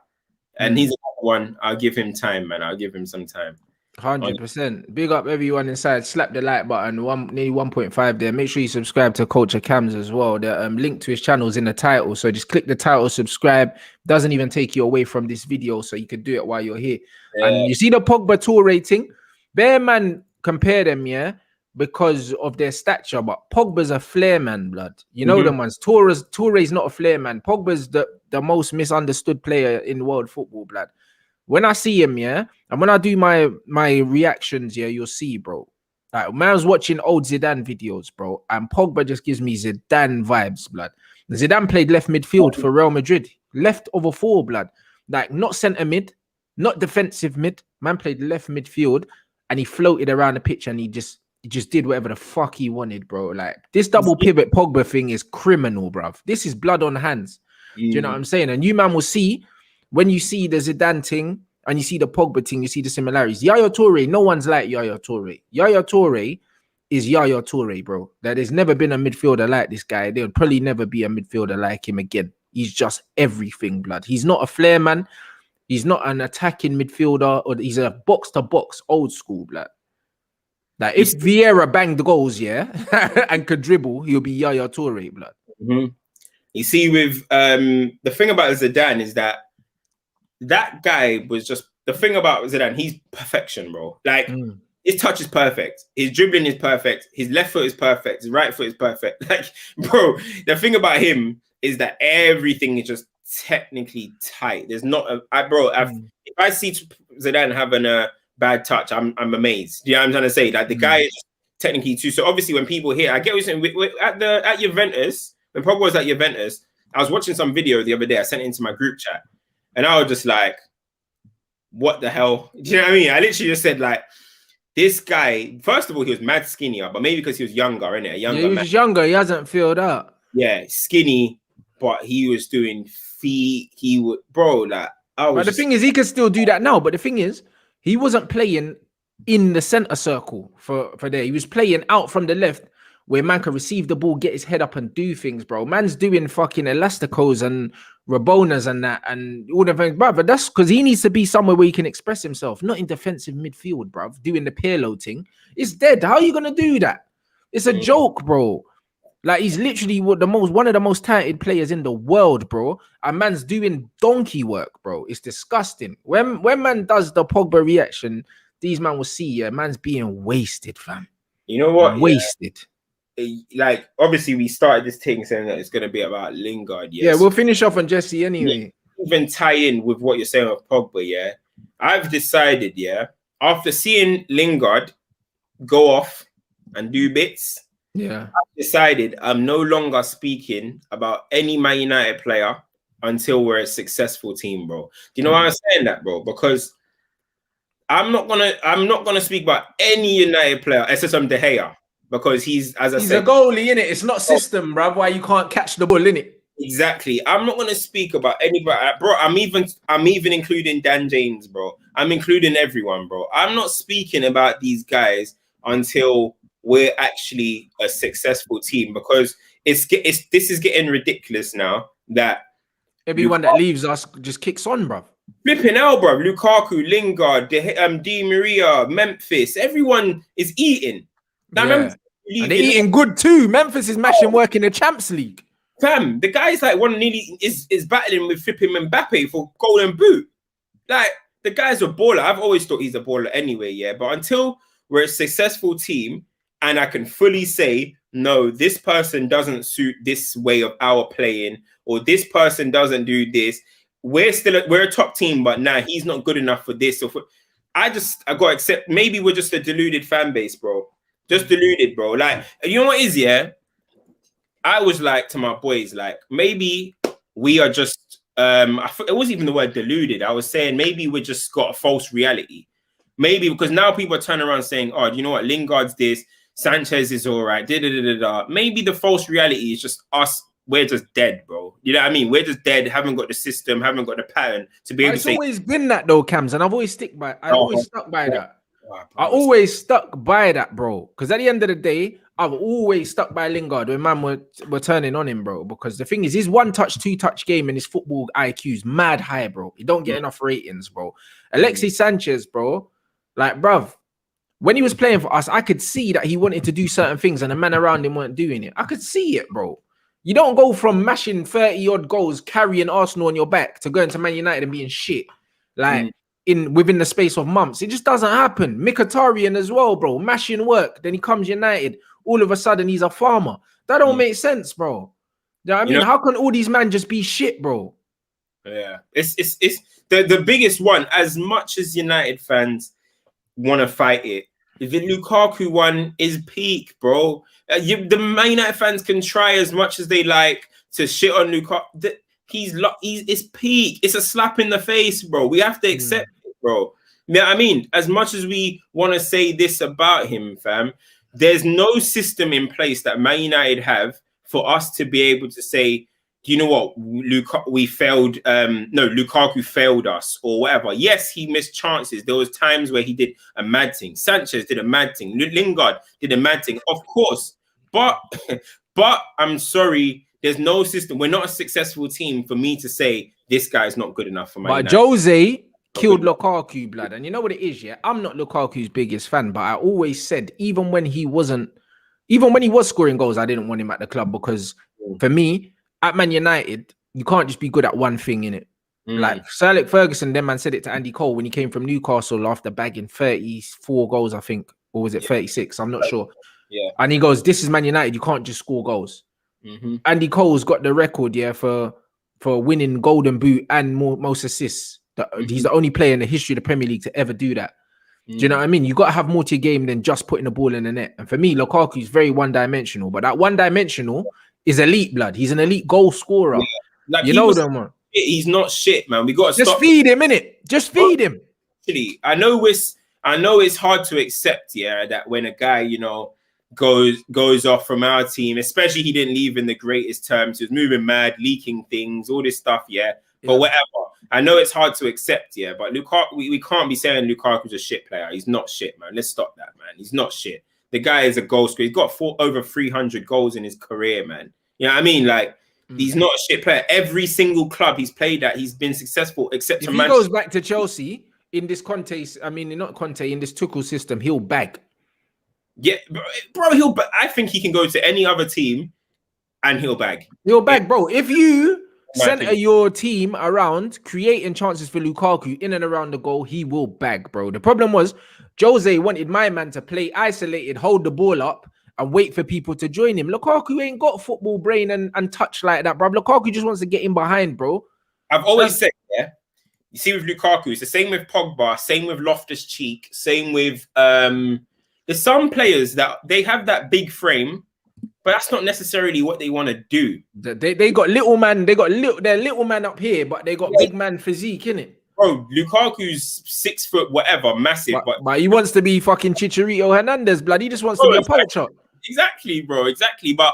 and he's another one, I'll give him time, man. I'll give him some time. 100%. Big up everyone inside. Slap the like button. Nearly 1.5 there. Make sure you subscribe to Culture Cams as well. The link to his channel is in the title. So just click the title, subscribe. Doesn't even take you away from this video, so you can do it while you're here. Yeah. And you see the Pogba tour rating. Bear man compare them, because of their stature. But Pogba's a flair man, blood. You know them ones. Toure's not a flair man. Pogba's the most misunderstood player in world football, blood. When I see him, and when I do my reactions, you'll see, bro. Like, when I was watching old Zidane videos, bro, and Pogba just gives me Zidane vibes, blood. Zidane played left midfield for Real Madrid. Left over four, blood. Like, not centre mid, not defensive mid. Man played left midfield, and he floated around the pitch, and he just did whatever the fuck he wanted, bro. Like, this double pivot Pogba thing is criminal, bruv. This is blood on hands. Do you know what I'm saying? And you, man, will see, when you see the Zidane thing and you see the Pogba thing, you see the similarities. Yaya Toure, no one's like Yaya Toure. Yaya Toure is Yaya Toure, bro. There's never been a midfielder like this guy. There would probably never be a midfielder like him again. He's just everything, blood. He's not a flair man. He's not an attacking midfielder, or he's a box-to-box old school, blood. Like, if Vieira banged goals, and could dribble, he'll be Yaya Toure, blood. You see, with the thing about Zidane is that guy was just the thing about Zidane. He's perfection, bro. Like his touch is perfect, his dribbling is perfect, his left foot is perfect, his right foot is perfect. Like, bro, the thing about him is that everything is just technically tight. There's not if I see Zidane having a bad touch, I'm amazed. You know what I'm trying to say? Like, the guy is technically too. So obviously, when people hear, I get what you're saying. At Juventus, when Pogba was at Juventus, I was watching some video the other day. I sent it into my group chat. And I was just like, what the hell? Do you know what I mean? I literally just said, like, this guy, first of all, he was mad skinnier, but maybe because he was younger, innit? He was younger. He hasn't filled up. Yeah, skinny, but he was doing feet. He would, bro, like I was. But the thing is, he can still do that now. But the thing is, he wasn't playing in the center circle for there. He was playing out from the left, where man can receive the ball, get his head up, and do things, bro. Man's doing fucking elasticos and Rabonas and that and all the things, bro. But that's because he needs to be somewhere where he can express himself, not in defensive midfield, bro. Doing the Pirlo thing, it's dead. How are you gonna do that? It's a joke, bro. Like, he's literally one of the most talented players in the world, bro. And man's doing donkey work, bro. It's disgusting. When man does the Pogba reaction, these man will see, yeah, man's being wasted, fam. You know what? Wasted. Yeah. Like, obviously, we started this thing saying that it's going to be about Lingard. Yes. Yeah, we'll finish off on Jesse anyway. Even tie in with what you're saying with Pogba, yeah. I've decided, yeah, after seeing Lingard go off and do bits, yeah, I've decided I'm no longer speaking about any Man United player until we're a successful team, bro. Do you know why I'm saying that, bro? Because I'm not gonna speak about any United player except De Gea, because he's a goalie, innit? It's not system, bro. Why you can't catch the ball, innit? Exactly. I'm not gonna speak about anybody, bro. I'm even including Dan James, bro. I'm including everyone, bro. I'm not speaking about these guys until we're actually a successful team, because this is getting ridiculous now that everyone that leaves us just kicks on, bro. Flipping hell, bro. Lukaku, Lingard, Di Maria, Memphis, everyone is eating. Yeah. And they're eating good too. Memphis is mashing work in the Champions League. Fam, the guy's like is battling with flipping Mbappe for Golden Boot. Like, the guy's a baller. I've always thought he's a baller anyway, yeah. But until we're a successful team, and I can fully say, no, this person doesn't suit this way of our playing, or this person doesn't do this, we're a top team, but nah, he's not good enough for this. I got to accept, maybe we're just a deluded fan base, bro. Just deluded, bro. Like, you know what is, yeah? I was like to my boys, like, maybe we are just, it wasn't even the word deluded. I was saying maybe we just got a false reality. Maybe because now people are turning around saying, oh, you know what, Lingard's this, Sanchez is all right. Maybe the false reality is just us. We're just dead, bro. You know what I mean? We're just dead. Haven't got the system. Haven't got the pattern to be able to say. It's always been that though, Cams, and I've always stuck by that. I always stuck by that, bro. Because at the end of the day, I've always stuck by Lingard when man were turning on him, bro. Because the thing is, his one-touch, two-touch game and his football IQ's mad high, bro. He don't get enough ratings, bro. Alexis Sanchez, bro. Like, bruv, when he was playing for us, I could see that he wanted to do certain things and the men around him weren't doing it. I could see it, bro. You don't go from mashing 30-odd goals, carrying Arsenal on your back, to going to Man United and being shit. Like, within the space of months. It just doesn't happen. Mkhitaryan as well, bro. Mashing work. Then he comes United. All of a sudden, he's a farmer. That don't make sense, bro. You know what I mean? How can all these men just be shit, bro? Yeah. It's the biggest one. As much as United fans want to fight it, the Lukaku one is peak, bro. The Man United fans can try as much as they like to shit on Lukaku. It's peak. It's a slap in the face, bro. We have to accept it, bro. You know what I mean? As much as we want to say this about him, fam, there's no system in place that Man United have for us to be able to say, do you know what, Lukaku failed us or whatever. Yes, he missed chances. There was times where he did a mad thing. Sanchez did a mad thing. Lingard did a mad thing, of course. But I'm sorry, there's no system. We're not a successful team for me to say this guy's not good enough for Man United. But Jose killed Lukaku, blood. And you know what it is, yeah? I'm not Lukaku's biggest fan, but I always said, even when he was scoring goals, I didn't want him at the club, because for me, at Man United, you can't just be good at one thing, innit? Like Sir Alex Ferguson, then man said it to Andy Cole when he came from Newcastle after bagging 34 goals, I think. Or was it 36? I'm not sure. Yeah. And he goes, this is Man United. You can't just score goals. Andy Cole's got the record, yeah, for winning Golden Boot and most assists. He's the only player in the history of the Premier League to ever do that. Do you know what I mean? You got to have more to your game than just putting the ball in the net. And for me, Lukaku is very one-dimensional. But that one-dimensional is elite, blood. He's an elite goal scorer. Yeah. Like, you know them, man. He's not shit, man. We got to just feed him, innit? Just feed him. Actually, I know it's hard to accept, yeah, that when a guy, you know, goes off from our team, especially he didn't leave in the greatest terms. He was moving mad, leaking things, all this stuff, but whatever. I know it's hard to accept, but Lukaku, we can't be saying Lukaku's a shit player. He's not shit, man. Let's stop that, man. He's not shit. The guy is a goal scorer. He's got over 300 goals in his career, man. You know what I mean? Like, he's not a shit player. Every single club he's played at, he's been successful, except if he goes back to Chelsea in this Conte, I mean, not Conte, in this Tuchel system, he'll bag. Yeah, bro, I think he can go to any other team and he'll bag. He'll bag, bro. If you center your team around creating chances for Lukaku in and around the goal, he will bag, bro. The problem was Jose wanted my man to play isolated, hold the ball up, and wait for people to join him. Lukaku ain't got football brain and touch like that, bro. Lukaku just wants to get in behind, bro. I've always said, you see with Lukaku, it's the same with Pogba, same with Loftus-Cheek, same with there's some players that they have that big frame, but that's not necessarily what they want to do. They got little man, they're little man up here, but they got big man physique, innit? Bro, Lukaku's 6 foot whatever, massive, but he wants to be fucking Chicharito Hernandez, blood. He just wants to be a poacher. Exactly, bro, exactly. But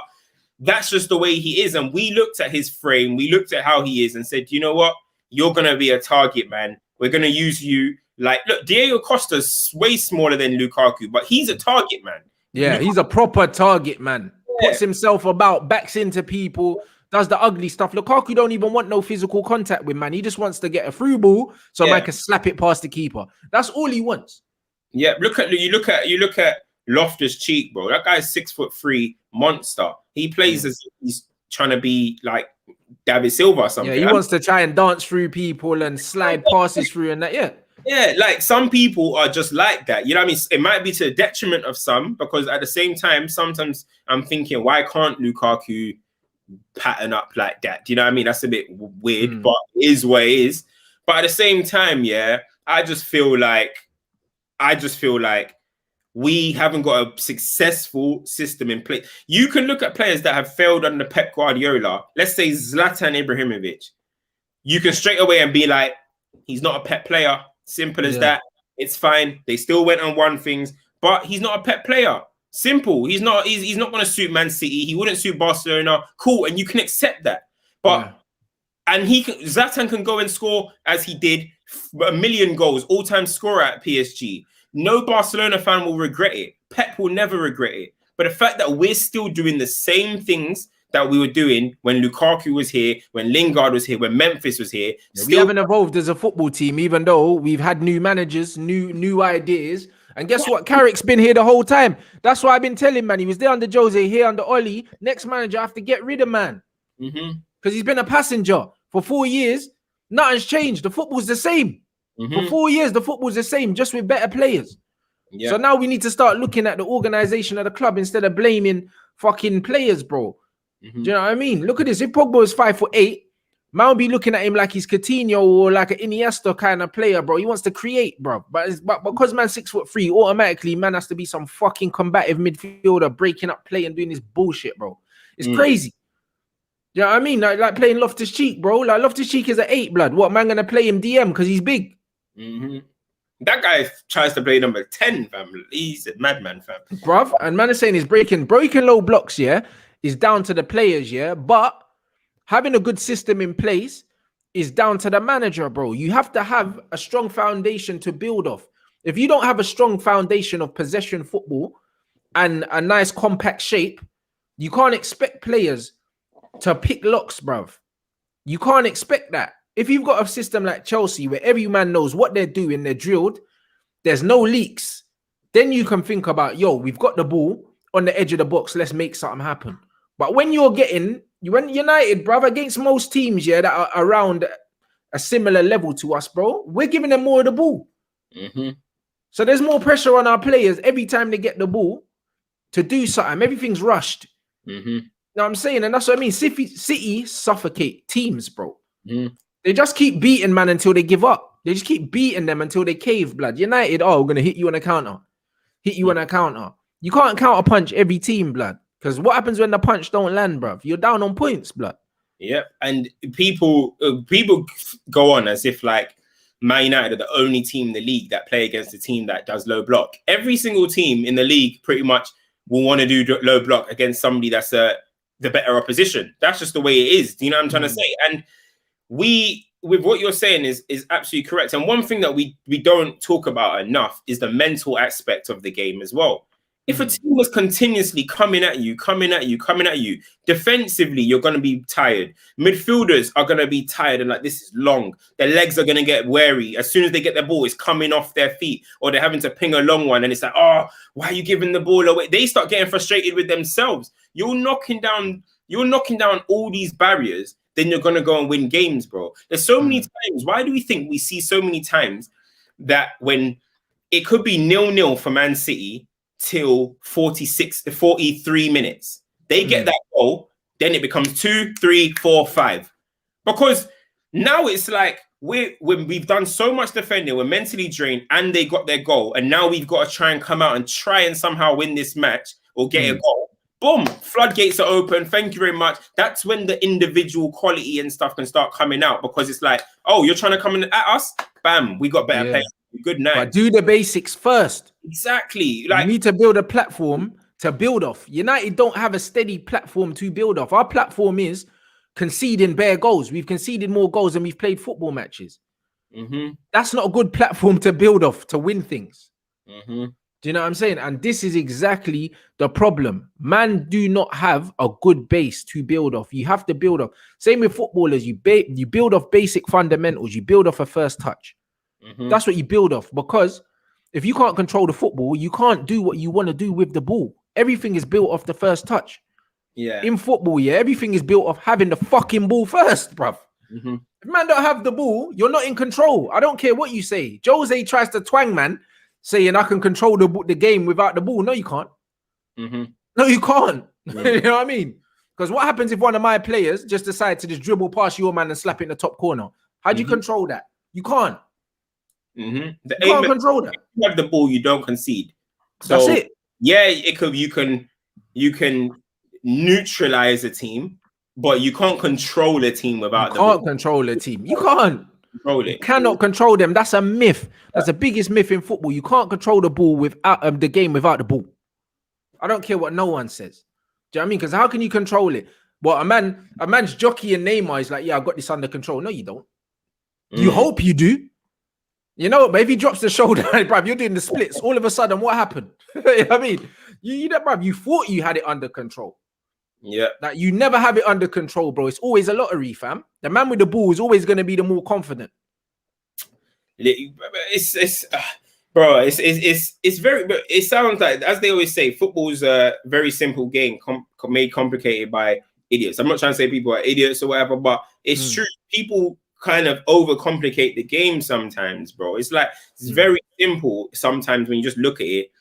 that's just the way he is. And we looked at his frame, we looked at how he is and said, you know what? You're gonna be a target, man. We're gonna use you. Like, look, Diego Costa's way smaller than Lukaku, but he's a target, man. Yeah, he's a proper target, man. Puts himself about, backs into people, does the ugly stuff. Lukaku don't even want no physical contact with, man. He just wants to get a through ball so man can slap it past the keeper. That's all he wants. Yeah, you look at Loftus-Cheek, bro. That guy's 6'3" monster. He plays as if he's trying to be like David Silva or something. Yeah, he wants to try and dance through people and slide passes through and that. Yeah, like some people are just like that. You know what I mean? It might be to the detriment of some, because at the same time, sometimes I'm thinking, why can't Lukaku pattern up like that? Do you know what I mean? That's a bit weird, but it is what it is. But at the same time, I just feel like we haven't got a successful system in place. You can look at players that have failed under Pep Guardiola. Let's say Zlatan Ibrahimovic. You can straight away and be like, he's not a Pep player. Simple as that. It's fine. They still went and won things, but he's not a Pep player. Simple. He's not going to suit Man City. He wouldn't suit Barcelona. Cool, and you can accept that. But and Zlatan can go and score as he did 1 million goals, all-time scorer at PSG. No Barcelona fan will regret it. Pep will never regret it. But the fact that we're still doing the same things that we were doing when Lukaku was here, when Lingard was here, when Memphis was here. We haven't evolved as a football team, even though we've had new managers, new ideas. And guess what? Carrick's been here the whole time. That's why I've been telling, man. He was there under Jose, here under Oli. Next manager, I have to get rid of, man. Because he's been a passenger for 4 years. Nothing's changed. The football's the same. For 4 years, the football's the same, just with better players. So now we need to start looking at the organization of the club instead of blaming fucking players, bro. Do you know what I mean? Look at this. If Pogba is 5'8", man will be looking at him like he's Coutinho or like an Iniesta kind of player, bro. He wants to create, bro. But because man's 6'3", automatically man has to be some fucking combative midfielder, breaking up play and doing this bullshit, bro. It's crazy. Do you know what I mean? Like playing Loftus-Cheek, bro. Like Loftus-Cheek is an 8, blood. What, man gonna play him DM because he's big? That guy tries to play number 10, fam. He's a madman, fam. Bruv, and man is saying he's breaking low blocks, is down to the players, but having a good system in place is down to the manager, bro. You have to have a strong foundation to build off. If you don't have a strong foundation of possession football and a nice compact shape, you can't expect players to pick locks, bruv. You can't expect that. If you've got a system like Chelsea where every man knows what they're doing, they're drilled, there's no leaks, then you can think about, we've got the ball on the edge of the box, let's make something happen. But when you're United, bruv, against most teams, that are around a similar level to us, bro, we're giving them more of the ball. So there's more pressure on our players every time they get the ball to do something. Everything's rushed. You know what I'm saying? And that's what I mean. City suffocate teams, bro. They just keep beating, man, until they give up. They just keep beating them until they cave, blood. United, we're going to hit you on a counter. You can't counter punch every team, blood. Because what happens when the punch don't land, bruv? You're down on points, blood. Yep. And people go on as if like Man United are the only team in the league that play against a team that does low block. Every single team in the league pretty much will want to do low block against somebody that's the better opposition. That's just the way it is. Do you know what I'm trying to say? And with what you're saying is absolutely correct. And one thing that we don't talk about enough is the mental aspect of the game as well. If a team was continuously coming at you, defensively, you're going to be tired. Midfielders are going to be tired and like, this is long. Their legs are going to get weary. As soon as they get the ball, it's coming off their feet, or they're having to ping a long one. And it's like, oh, why are you giving the ball away? They start getting frustrated with themselves. You're knocking down all these barriers. Then you're going to go and win games, bro. There's so many times. Why do we think we see so many times that when it could be 0-0 for Man City till 43 minutes, they get that goal, then it becomes 2, 3, 4, 5. Because now it's like we've done so much defending, we're mentally drained, and they got their goal, and now we've got to try and come out and try and somehow win this match or get a goal. Boom, floodgates are open. Thank you very much. That's when the individual quality and stuff can start coming out, because it's like, oh, you're trying to come in at us? Bam, we got better players. Good night. But do the basics first. Exactly. Like, you need to build a platform to build off. United don't have a steady platform to build off. Our platform is conceding bare goals. We've conceded more goals than we've played football matches. That's not a good platform to build off, to win things. Do you know what I'm saying? And this is exactly the problem. Man do not have a good base to build off. You have to build off. Same with footballers. You build off basic fundamentals. You build off a first touch. That's what you build off. Because if you can't control the football, you can't do what you want to do with the ball. Everything is built off the first touch. In football, everything is built off having the fucking ball first, bruv. If man don't have the ball, you're not in control. I don't care what you say. Jose tries to twang, man, saying I can control the game without the ball. No, you can't. No, you can't. You know what I mean? Because what happens if one of my players just decides to just dribble past your man and slap it in the top corner? How do you control that? You can't. You can't control that. If you have the ball, you don't concede. So, that's it. Yeah, you can neutralize a team, but you can't control a team without the ball. You can't control a team. You can't. Control it. You cannot control them. That's a myth. That's the biggest myth in football. You can't control the ball without the game without the ball. I don't care what no one says. Do you know what I mean? Because how can you control it? Well, a man's jockey and Neymar is like, yeah, I got this under control. No, you don't. You hope you do. You know, but if he drops the shoulder, bruv, you're doing the splits. All of a sudden, what happened? You know what I mean? Bruv, you thought you had it under control. Yeah. Like, you never have it under control, bro. It's always a lottery, fam. The man with the ball is always going to be the more confident. It's very, it sounds like, as they always say, football's a very simple game made complicated by idiots. I'm not trying to say people are idiots or whatever, but it's true. People kind of overcomplicate the game sometimes, bro. It's like, it's very simple sometimes when you just look at it.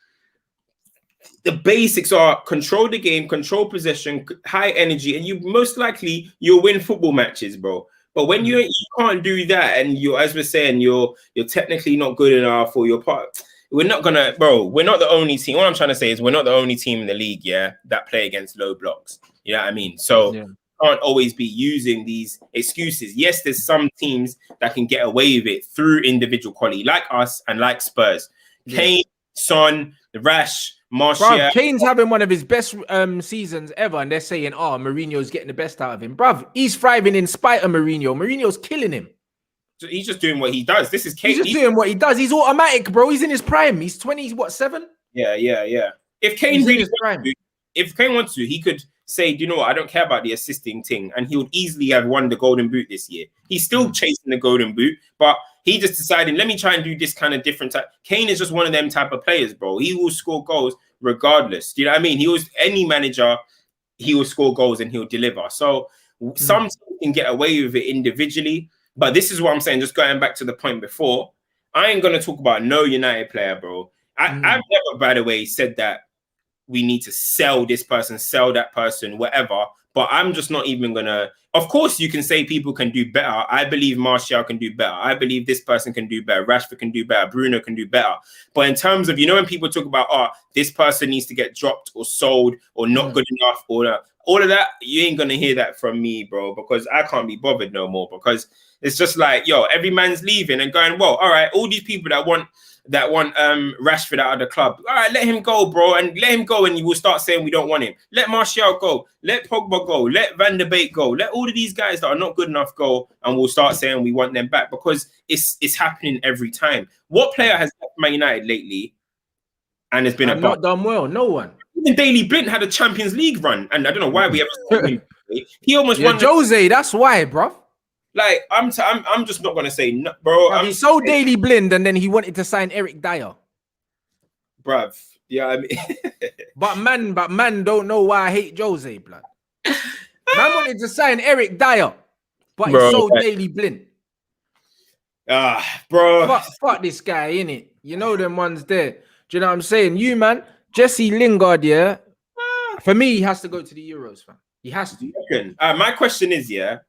The basics are control the game, control possession, high energy, and you'll win football matches, bro. But when you can't do that, and as we're saying, you're technically not good enough, or you're part, we're not the only team. What I'm trying to say is we're not the only team in the league, that play against low blocks. You know what I mean? So can't always be using these excuses. Yes, there's some teams that can get away with it through individual quality, like us and like Spurs. Kane, Son, Rash, Martial. Bruv, Kane's having one of his best seasons ever, and they're saying, oh, Mourinho's getting the best out of him. Bruv, he's thriving in spite of Mourinho. Mourinho's killing him. So he's just doing what he does. This is Kane. He's just doing what he does. He's automatic, bro. He's in his prime. He's 7? Yeah. If Kane wants to, he could say, do you know what? I don't care about the assisting thing. And he would easily have won the Golden Boot this year. He's still chasing the Golden Boot, but he just decided, let me try and do this kind of different type. Kane is just one of them type of players, bro. He will score goals regardless. Do you know what I mean? Any manager, he will score goals and he'll deliver. So some can get away with it individually. But this is what I'm saying, just going back to the point before, I ain't going to talk about no United player, bro. I've never, by the way, said that we need to sell this person, sell that person, whatever. But I'm just not even going to... Of course, you can say people can do better. I believe Martial can do better. I believe this person can do better. Rashford can do better. Bruno can do better. But in terms of, when people talk about, this person needs to get dropped or sold or not good enough, or all of that, you ain't going to hear that from me, bro, because I can't be bothered no more, because it's just like, every man's leaving and going, well, all right, all these people that want Rashford out of the club. All right, let him go, bro, and let him go, and you will start saying we don't want him. Let Martial go, let Pogba go, let Van der Beek go, let all of these guys that are not good enough go, and we'll start saying we want them back because it's happening every time. What player has left Man United lately and has been not done well? No one. Even Daley Blind had a Champions League run, and I don't know why we ever him. He almost won. Jose, that's why, bro. Like I'm just not gonna say no, bro. He sold Daley Blind and then he wanted to sign Eric Dyer, bruv. Yeah, I mean, but man don't know why I hate Jose, blood. Man wanted to sign Eric Dyer, but he sold Daley Blind. Bro. Fuck this guy, innit? You know them ones there. Do you know what I'm saying? You man, Jesse Lingard, yeah. For me, he has to go to the Euros, fam. He has to. My question is, yeah.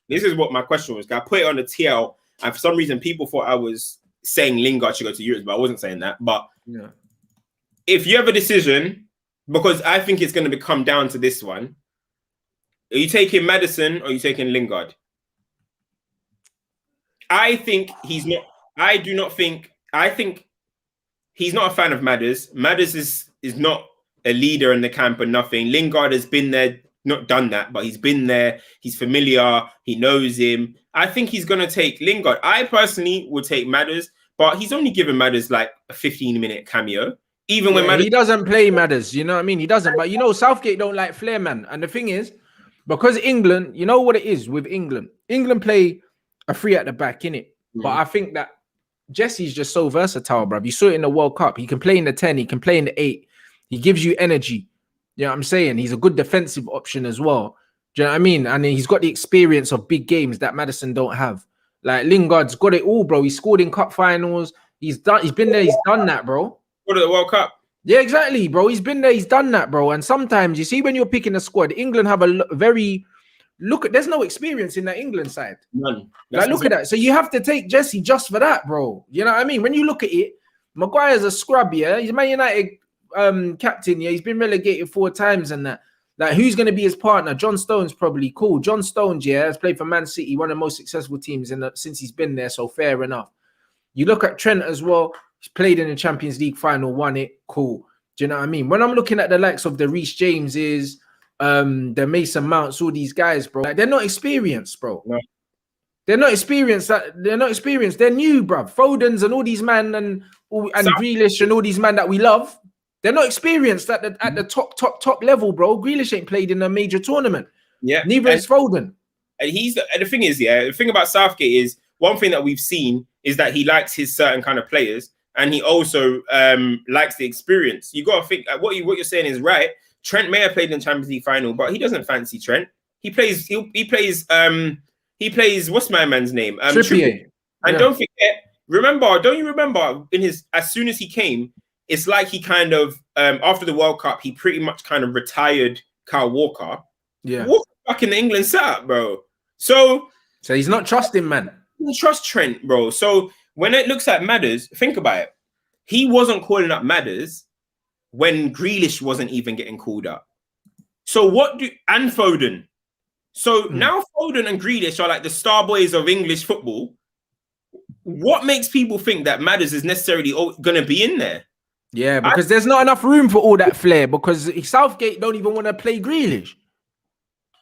This is what my question was. I put it on the TL, and for some reason, people thought I was saying Lingard should go to Euros, but I wasn't saying that. But yeah, if you have a decision, because I think it's going to come down to this one, are you taking Maddison or are you taking Lingard? I think he's not. I think he's not a fan of Madders. Madders is not a leader in the camp or nothing. Lingard has been there. Not done that, but he's been there. He's familiar. He knows him. I think he's going to take Lingard. I personally would take Madders, but he's only given Madders like a 15-minute cameo. Even when Madders... He doesn't play Madders, you know what I mean? He doesn't. But, you know, Southgate don't like flair, man. And the thing is, because England, you know what it is with England? England play a three at the back, innit? But I think that Jesse's just so versatile, bruv. You saw it in the World Cup. He can play in the 10. He can play in the 8. He gives you energy. You know what I'm saying? He's a good defensive option as well. Do you know what I mean? And he's got the experience of big games that Maddison don't have. Like Lingard's got it all, bro. He scored in cup finals. He's been there. He's done that, bro. Go to the World Cup. Yeah, exactly, bro. He's been there. He's done that, bro. And sometimes you see when you're picking a squad, England have a there's no experience in that England side. None. Like, look at that. So you have to take Jesse just for that, bro. You know what I mean? When you look at it, Maguire's a scrub, yeah. He's Man United captain, yeah. He's been relegated 4 times and that. Like, who's going to be his partner? John Stones, probably. Cool. John Stones, yeah, has played for Man City, one of the most successful teams since he's been there, so fair enough. You look at Trent as well. He's played in the Champions League final, won it. Cool. Do you know what I mean? When I'm looking at the likes of the Reece Jameses, the Mason Mounts, all these guys, bro, like, they're not experienced, bro. No. They're not experienced. They're not experienced. They're new, bro. Foden's and all these men and Grealish and all these men that we love. They're not experienced at the top level, bro. Grealish ain't played in a major tournament. Yeah, neither is Foden. And the thing is, yeah, the thing about Southgate is one thing that we've seen is that he likes his certain kind of players, and he also likes the experience. You got to think what you're saying is right. Trent may have played in the Champions League final, but he doesn't fancy Trent. He plays what's my man's name? Trippier. And don't forget, don't you remember as soon as he came, it's like he kind of after the World Cup, he pretty much kind of retired Kyle Walker. Yeah. Walker back in the England setup, bro. So he's not trusting, man. He doesn't trust Trent, bro. So when it looks at Madders, think about it. He wasn't calling up Madders when Grealish wasn't even getting called up. So and Foden. So now Foden and Grealish are like the star boys of English football. What makes people think that Madders is necessarily going to be in there? Yeah, because there's not enough room for all that flair because Southgate don't even want to play Grealish.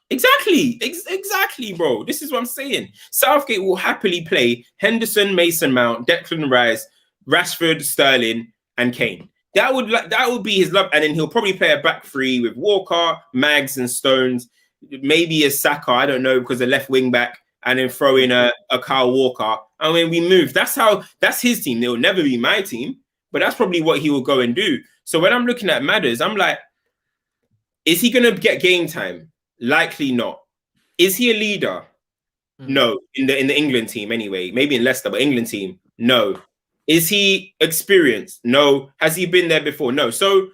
Exactly, bro. This is what I'm saying. Southgate will happily play Henderson, Mason Mount, Declan Rice, Rashford, Sterling, and Kane. That would be his love, and then he'll probably play a back three with Walker, Mags, and Stones. Maybe a Saka, I don't know, because a left wing back, and then throw in a Kyle Walker. And when we move, that's his team. It will never be my team, but that's probably what he will go and do. So when I'm looking at Madders, I'm like, is he going to get game time? Likely not. Is he a leader? No. In the England team anyway. Maybe in Leicester, but England team, no. Is he experienced? No. Has he been there before? No. So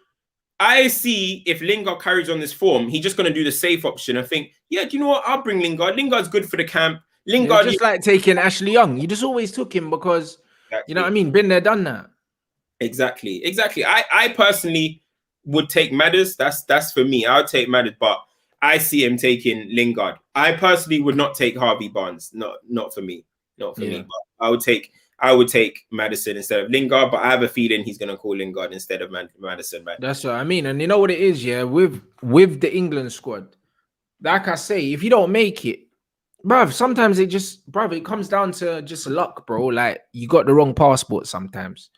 I see if Lingard carries on this form, he's just going to do the safe option. I think, yeah, do you know what? I'll bring Lingard. Lingard's good for the camp. Lingard, just like taking Ashley Young. You just always took him because, you know what I mean? Been there, done that. Exactly. I personally would take Madders. That's for me. I would take Madders, but I see him taking Lingard. I personally would not take Harvey Barnes. Not for me. Not for me. But I would take Maddison instead of Lingard, but I have a feeling he's going to call Lingard instead of Maddison, man. That's what I mean. And you know what it is, yeah, with the England squad, like I say, if you don't make it, bruv, sometimes it comes down to just luck, bro. Like, you got the wrong passport sometimes.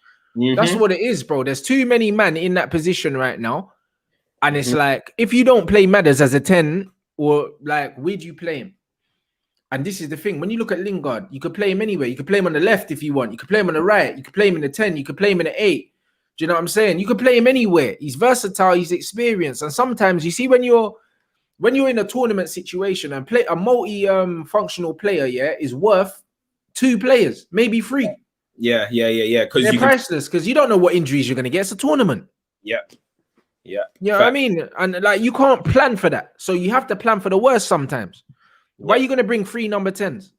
That's what it is, bro. There's too many men in that position right now. And it's like, if you don't play Madders as a 10, or like, where do you play him? And this is the thing. When you look at Lingard, you could play him anywhere. You could play him on the left if you want. You could play him on the right. You could play him in the 10. You could play him in the 8. Do you know what I'm saying? You could play him anywhere. He's versatile. He's experienced. And sometimes you see when you're in a tournament situation and play a multi-functional player, yeah, is worth 2 players, maybe 3. Yeah. Because they're priceless, because you don't know what injuries you're going to get. It's a tournament. Yeah. You know what I mean? And like, you can't plan for that. So you have to plan for the worst sometimes. Why are you going to bring 3 number 10s?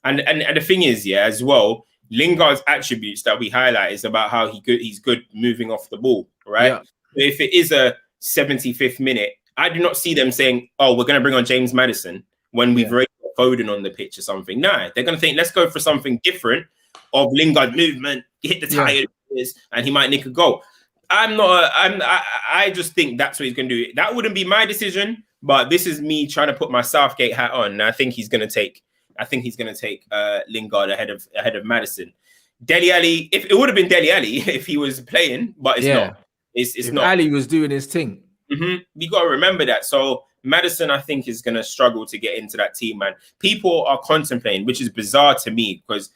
And the thing is, yeah, as well, Lingard's attributes that we highlight is about how he's good moving off the ball, right? Yeah. If it is a 75th minute, I do not see them saying, oh, we're going to bring on James Maddison when we've already got Foden on the pitch or something. No, they're going to think, let's go for something different of Lingard movement, hit the tire, and he might nick a goal. I just think that's what he's going to do. That wouldn't be my decision, but this is me trying to put my Southgate hat on. And I think he's going to take Lingard ahead of Maddison. Dele Alli, if it would have been Dele Alli if he was playing, but it's not. It's not. Ali was doing his thing. You got to remember that. So Maddison, I think, is going to struggle to get into that team, man. People are contemplating, which is bizarre to me, because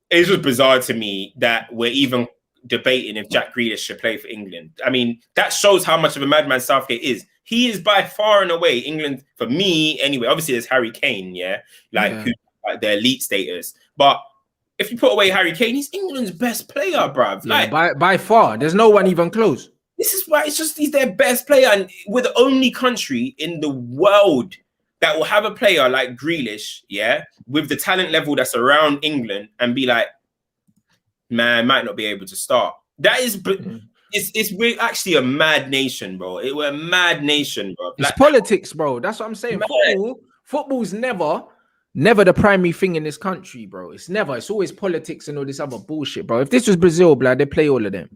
it's just bizarre to me that we're even debating if Jack Grealish should play for England. I mean, that shows how much of a madman Southgate is. He is by far and away England, for me anyway. Obviously, there's Harry Kane, who's like their elite status. But if you put away Harry Kane, he's England's best player, bruv. Like, by far, there's no one even close. This is why he's their best player, and we're the only country in the world that will have a player like Grealish, with the talent level that's around England, and be like, man, might not be able to start. That is, we're actually a mad nation, bro. We're a mad nation, bro. It's politics, bro. That's what I'm saying. Football's never the primary thing in this country, bro. It's never. It's always politics and all this other bullshit, bro. If this was Brazil, blood, they play all of them.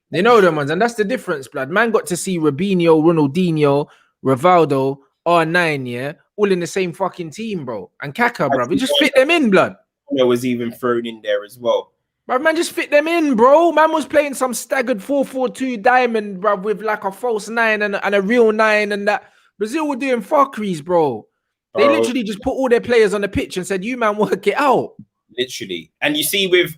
They know them ones, and that's the difference, blood. Man got to see Robinho, Ronaldinho, Rivaldo, R9, all in the same fucking team, bro. And Kaka, bro. We just fit them in, blood. There was even thrown in there as well. Bro, man, just fit them in, bro. Man was playing some staggered 4-4-2 diamond, bro, with like a false 9 and a real 9, and that. Brazil were doing fuckeries, bro. They literally just put all their players on the pitch and said, "You man, work it out." Literally, and you see with,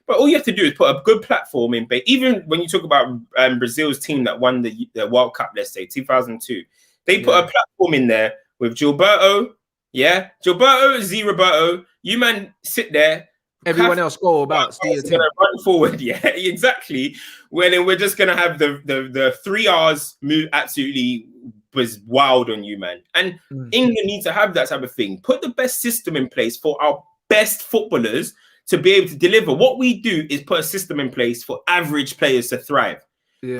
but all you have to do is put a good platform in. But even when you talk about Brazil's team that won the World Cup, let's say 2002, they put a platform in there with Gilberto, Gilberto, Roberto. You man sit there. Everyone else go about. Gonna run forward, exactly. Then we're just gonna have the 3 R's move absolutely was wild on you, man. And England needs to have that type of thing. Put the best system in place for our best footballers to be able to deliver. What we do is put a system in place for average players to thrive.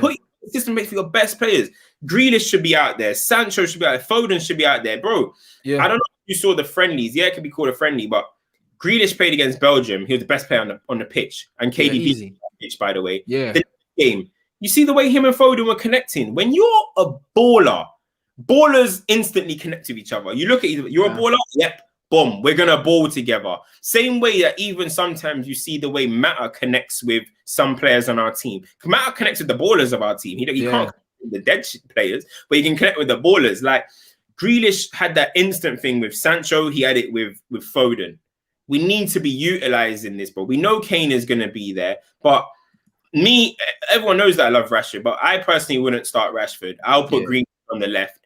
Put a system in place for your best players. Grealish should be out there. Sancho should be out there. Foden should be out there, bro. I don't know if you saw the friendlies. It could be called a friendly, but Grealish played against Belgium. He was the best player on the pitch. And KDB on the pitch, by the way. The game. You see the way him and Foden were connecting. When you're a baller, ballers instantly connect with each other. You look at you're a baller, boom, we're gonna ball together. Same way that even sometimes you see the way Mata connects with some players on our team. Mata connects with the ballers of our team. He can't connect with the dead players, but he can connect with the ballers. Like Grealish had that instant thing with Sancho. He had it with Foden. We need to be utilizing this, but we know Kane is going to be there. But everyone knows that I love Rashford, but I personally wouldn't start Rashford. I'll put Green on the left.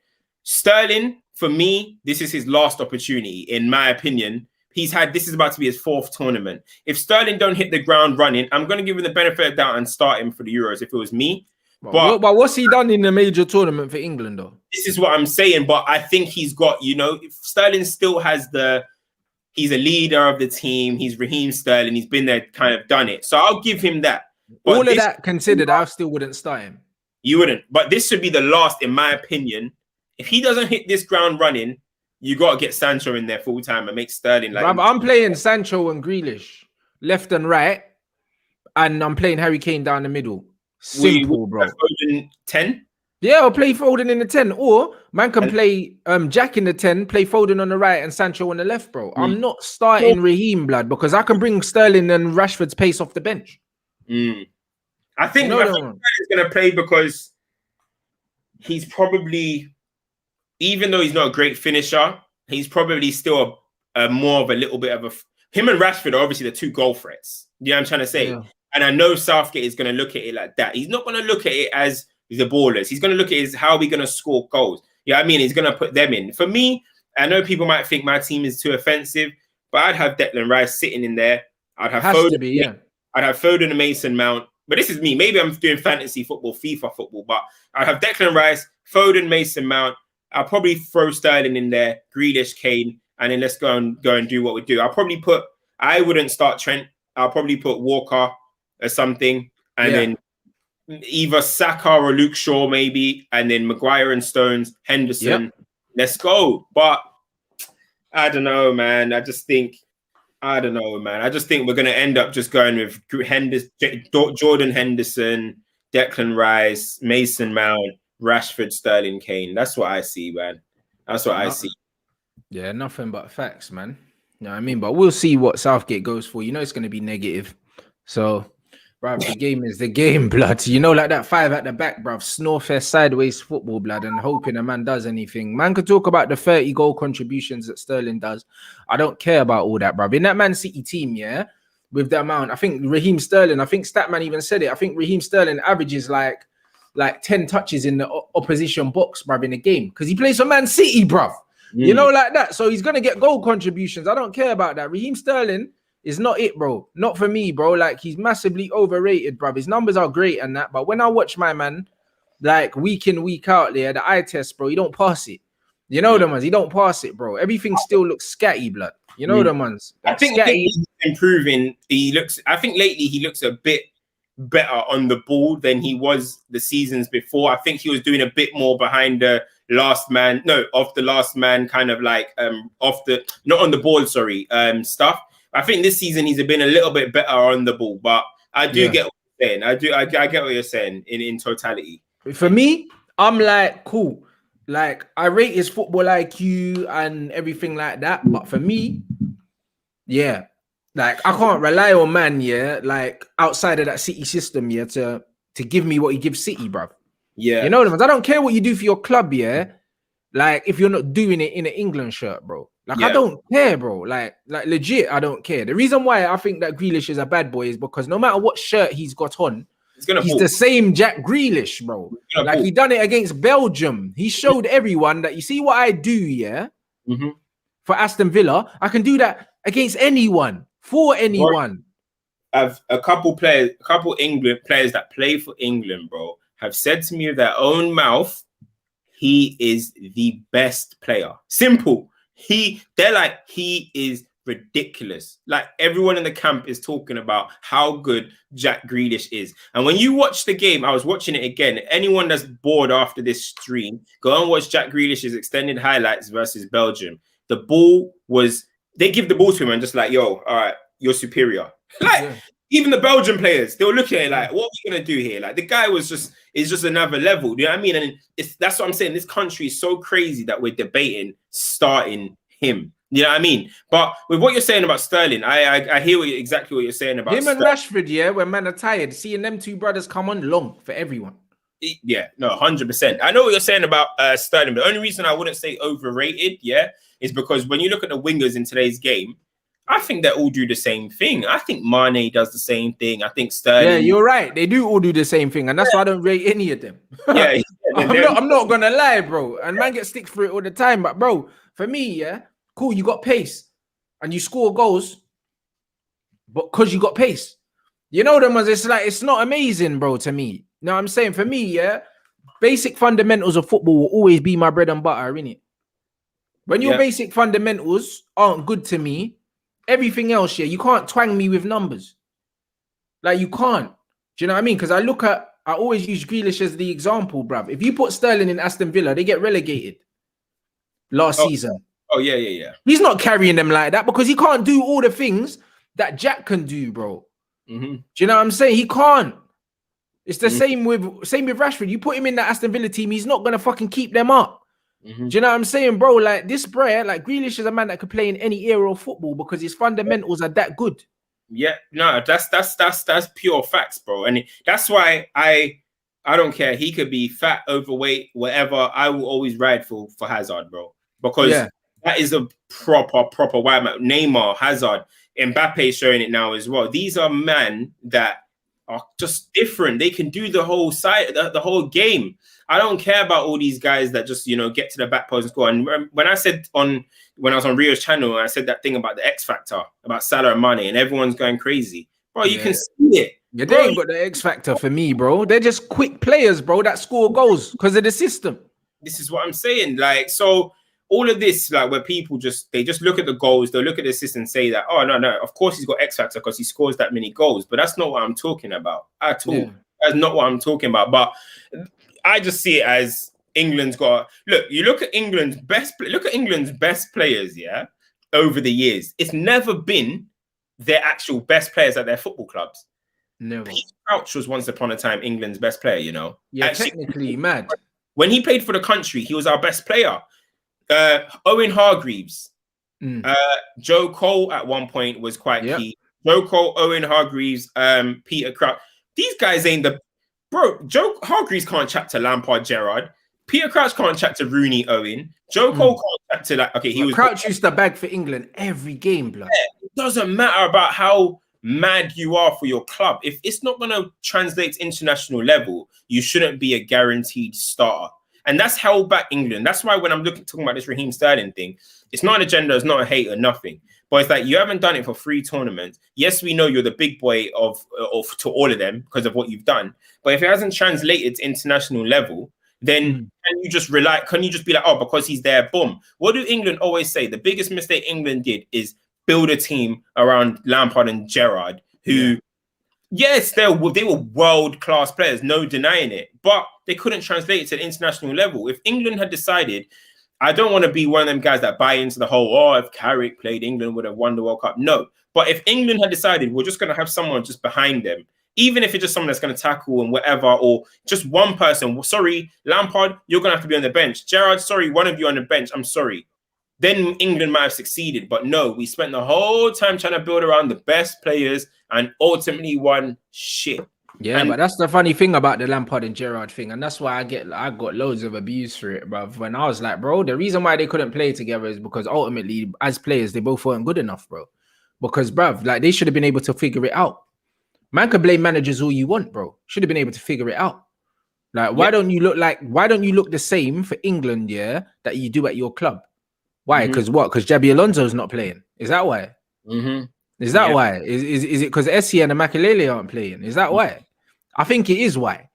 Sterling, for me, this is his last opportunity, in my opinion. This is about to be his 4th tournament. If Sterling don't hit the ground running, I'm going to give him the benefit of the doubt and start him for the Euros if it was me. But what's he done in the major tournament for England, though? This is what I'm saying, but I think he's got, if Sterling still has he's a leader of the team. He's Raheem Sterling. He's been there, kind of done it. So I'll give him that. But all of that considered, I still wouldn't start him. You wouldn't. But this should be the last, in my opinion. If he doesn't hit this ground running, you got to get Sancho in there full time and make Sterling like. Bruv, I'm playing Sancho and Grealish left and right, and I'm playing Harry Kane down the middle. Simple, bro. 10. Yeah, I'll play Foden in the 10, or man can play Jack in the 10, play Foden on the right and Sancho on the left, bro. I'm not starting Raheem, blood, because I can bring Sterling and Rashford's pace off the bench. I think Sterling's going to play because he's probably, even though he's not a great finisher, he's probably still a more of a little bit of a... Him and Rashford are obviously the two goal threats. You know what I'm trying to say? Yeah. And I know Southgate is going to look at it like that. He's not going to look at it as the ballers. He's going to look at it as how are we going to score goals. Yeah, I mean, he's going to put them in. For me, I know people might think my team is too offensive, but I'd have Declan Rice sitting in there. I'd have Foden. I'd have Foden and Mason Mount. But this is me. Maybe I'm doing fantasy football, FIFA football, but I'd have Declan Rice, Foden, Mason Mount. I'll probably throw Sterling in there, Grealish, Kane, and then let's go and do what we do. I wouldn't start Trent. I'll probably put Walker or something, and then either Saka or Luke Shaw maybe, and then Maguire and Stones, Henderson. Let's go. But I don't know, man. I just think we're going to end up just going with Jordan Henderson, Declan Rice, Mason Mount, Rashford, Sterling, Kane. That's what I see, man. That's what I see. Yeah, nothing but facts, man. You know what I mean? But we'll see what Southgate goes for. You know it's going to be negative. So, bruv, the game is the game, blood. You know, like that 5 at the back, bruv. Snorefest sideways football, blood, and hoping a man does anything. Man could talk about the 30 goal contributions that Sterling does. I don't care about all that, bruv. In that Man City team, yeah, with the amount, I think Raheem Sterling, I think Statman even said it. I think Raheem Sterling averages like 10 touches in the opposition box, bruv, in a game. Because he plays for Man City, bruv. You know, like that. So he's going to get goal contributions. I don't care about that. Raheem Sterling is not it, bro. Not for me, bro. Like, he's massively overrated, bruv. His numbers are great and that. But when I watch my man, like, week in, week out there, the eye test, bro, he don't pass it. You know the ones. He don't pass it, bro. Everything still looks scatty, blood. You know the ones. I think he's improving. I think lately he looks a bit better on the ball than he was the seasons before. I think he was doing a bit more behind the last man, off the last man, kind of like not on the ball, stuff. I think this season he's been a little bit better on the ball, but I do get what you're saying. I get what you're saying in totality. For me, I'm like, cool. Like, I rate his football IQ and everything like that, but for me, like, I can't rely on man, like, outside of that City system, to give me what he gives City, bruv. Yeah. You know what I don't care what you do for your club, like, if you're not doing it in an England shirt, bro. Like, I don't care, bro. Like legit, I don't care. The reason why I think that Grealish is a bad boy is because no matter what shirt he's got on, he's the same Jack Grealish, bro. Like, he done it against Belgium. He showed everyone that, you see what I do, for Aston Villa, I can do that against anyone, for anyone. I've a couple England players that play for England, bro, have said to me with their own mouth, he is the best player. Simple. They're like, he is ridiculous. Like, everyone in the camp is talking about how good Jack Grealish is. And when you watch the game, I was watching it again. Anyone that's bored after this stream, go and watch Jack Grealish's extended highlights versus Belgium. The ball was, they give the ball to him and just like, yo, all right, you're superior. Like, even the Belgian players, they were looking at it like, what are we going to do here? Like, the guy is just another level. You know what I mean? And that's what I'm saying. This country is so crazy that we're debating starting him. You know what I mean? But with what you're saying about Sterling, I hear exactly what you're saying about him and Rashford, when man are tired, seeing them two brothers come on long for everyone. Yeah, no, 100%. I know what you're saying about Sterling, but the only reason I wouldn't say overrated, is because when you look at the wingers in today's game, I think they all do the same thing. I think Mane does the same thing. I think Sterling. Yeah, you're right. They do all do the same thing, and that's why I don't rate any of them. I'm not gonna lie, bro. And man gets sticks for it all the time. But bro, for me, cool, you got pace and you score goals, but because you got pace. You know them ones, it's like, it's not amazing, bro, to me. You know what I'm saying? For me, basic fundamentals of football will always be my bread and butter, innit? When your basic fundamentals aren't good to me, everything else, you can't twang me with numbers. Like, you can't. Do you know what I mean? Because I always use Grealish as the example, bruv. If you put Sterling in Aston Villa, they get relegated last season. Oh yeah. He's not carrying them like that because he can't do all the things that Jack can do, bro. Mm-hmm. Do you know what I'm saying? He can't. It's the same with Rashford. You put him in that Aston Villa team, he's not gonna fucking keep them up. Mm-hmm. Do you know what I'm saying, bro? Like this, bro, like Grealish is a man that could play in any era of football because his fundamentals are that good. Yeah, no, that's pure facts, bro. And that's why I don't care. He could be fat, overweight, whatever. I will always ride for Hazard, bro, because that is a proper wide man. Neymar, Hazard, Mbappe showing it now as well. These are men that are just different. They can do the whole side, the whole game. I don't care about all these guys that just, you know, get to the back post and score. And when I said when I was on Rio's channel, I said that thing about the X factor, about Salah and Mane, and everyone's going crazy. Bro, you can see it. Yeah, they ain't got the X factor for me, bro. They're just quick players, bro, that score goals because of the system. This is what I'm saying. Like, so all of this, like, where people they just look at the goals, they'll look at the assist and say that, oh, no, of course he's got X factor because he scores that many goals. But that's not what I'm talking about at all. Yeah. That's not what I'm talking about. But I just see it as England's got look at England's best players, yeah, over the years. It's never been their actual best players at their football clubs. Never. Pete Crouch was once upon a time England's best player, you know. Yeah, actually, technically mad. When he played for the country, he was our best player. Owen Hargreaves, Joe Cole at one point was quite key. Joe Cole, Owen Hargreaves, Peter Crouch. These guys ain't the bro. Joe Hargreaves can't chat to Lampard, Gerrard. Peter Crouch can't chat to Rooney, Owen. Joe Cole can't chat to like. Okay, Crouch used to bag for England every game, blood. Yeah, it doesn't matter about how mad you are for your club. If it's not going to translate to international level, you shouldn't be a guaranteed starter. And that's held back England. That's why when I'm talking about this Raheem Sterling thing, it's not an agenda, it's not a hate or nothing. But it's like you haven't done it for 3 tournaments. Yes, we know you're the big boy of to all of them because of what you've done. But if it hasn't translated to international level, then can you just be like, oh, because he's there, boom. What do England always say? The biggest mistake England did is build a team around Lampard and Gerrard, who, yes, they were world-class players, no denying it, but they couldn't translate it to the international level. If England had decided, I don't want to be one of them guys that buy into the whole, oh, if Carrick played, England would have won the World Cup. No. But if England had decided we're just going to have someone just behind them, even if it's just someone that's going to tackle and whatever, or just one person, sorry, Lampard, you're going to have to be on the bench. Gerrard, sorry, one of you on the bench, I'm sorry. Then England might have succeeded. But no, we spent the whole time trying to build around the best players and ultimately won shit. Yeah, but that's the funny thing about the Lampard and Gerrard thing. And that's why I got loads of abuse for it, bruv. When I was like, bro, the reason why they couldn't play together is because ultimately, as players, they both weren't good enough, bro. Because, bruv, like, they should have been able to figure it out. Man can blame managers all you want, bro. Should have been able to figure it out. Like, why don't you look the same for England, that you do at your club? Why? Because what? Because Xabi Alonso's not playing. Is that why? Is that why? Is it because Essie and Makelele aren't playing? Is that why? I think it is why.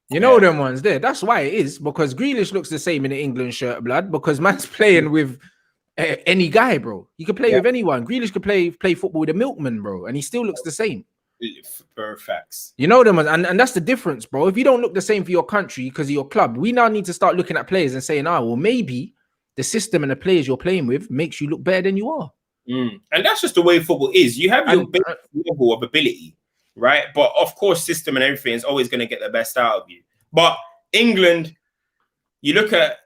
You know them ones there. That's why it is. Because Grealish looks the same in the England shirt, blood. Because man's playing with any guy, bro. He could play with anyone. Grealish could play football with a milkman, bro, and he still looks the same. Perfect. You know them, and that's the difference, bro. If you don't look the same for your country because of your club, we now need to start looking at players and saying, well, maybe the system and the players you're playing with makes you look better than you are. And that's just the way football is. You have your basic level of ability, right? But of course, system and everything is always going to get the best out of you. But England, you look at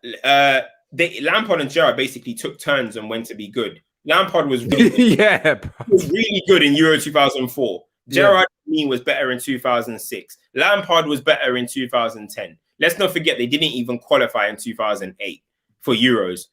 Lampard and Gerrard basically took turns on when to be good. Lampard was really was really good in Euro 2004. Gerrard was better in 2006. Lampard was better in 2010. Let's not forget they didn't even qualify in 2008 for Euros.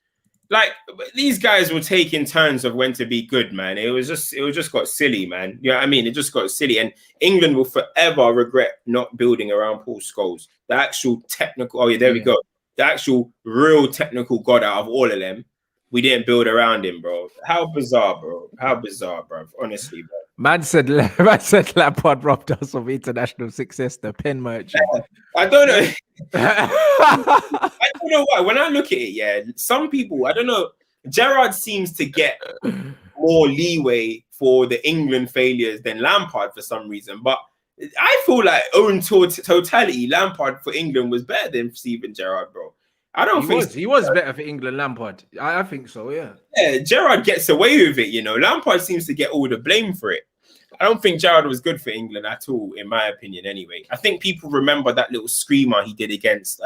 Like, these guys were taking turns of when to be good, man. It just got silly, man. You know what I mean? It just got silly. And England will forever regret not building around Paul Scholes. The actual technical, we go. The actual real technical god out of all of them. We didn't build around him, bro. How bizarre, bro. How bizarre, bro. Honestly, bro. Man said Lampard robbed us of international success, the pen merchant. I don't know. I don't know why. When I look at it, some people, I don't know. Gerrard seems to get more leeway for the England failures than Lampard for some reason. But I feel like totality, Lampard for England was better than Steven Gerrard, bro. I don't think He was better for England, Lampard. I think so, yeah. Yeah, Gerrard gets away with it, you know. Lampard seems to get all the blame for it. I don't think Gerrard was good for England at all, in my opinion, anyway. I think people remember that little screamer he did against,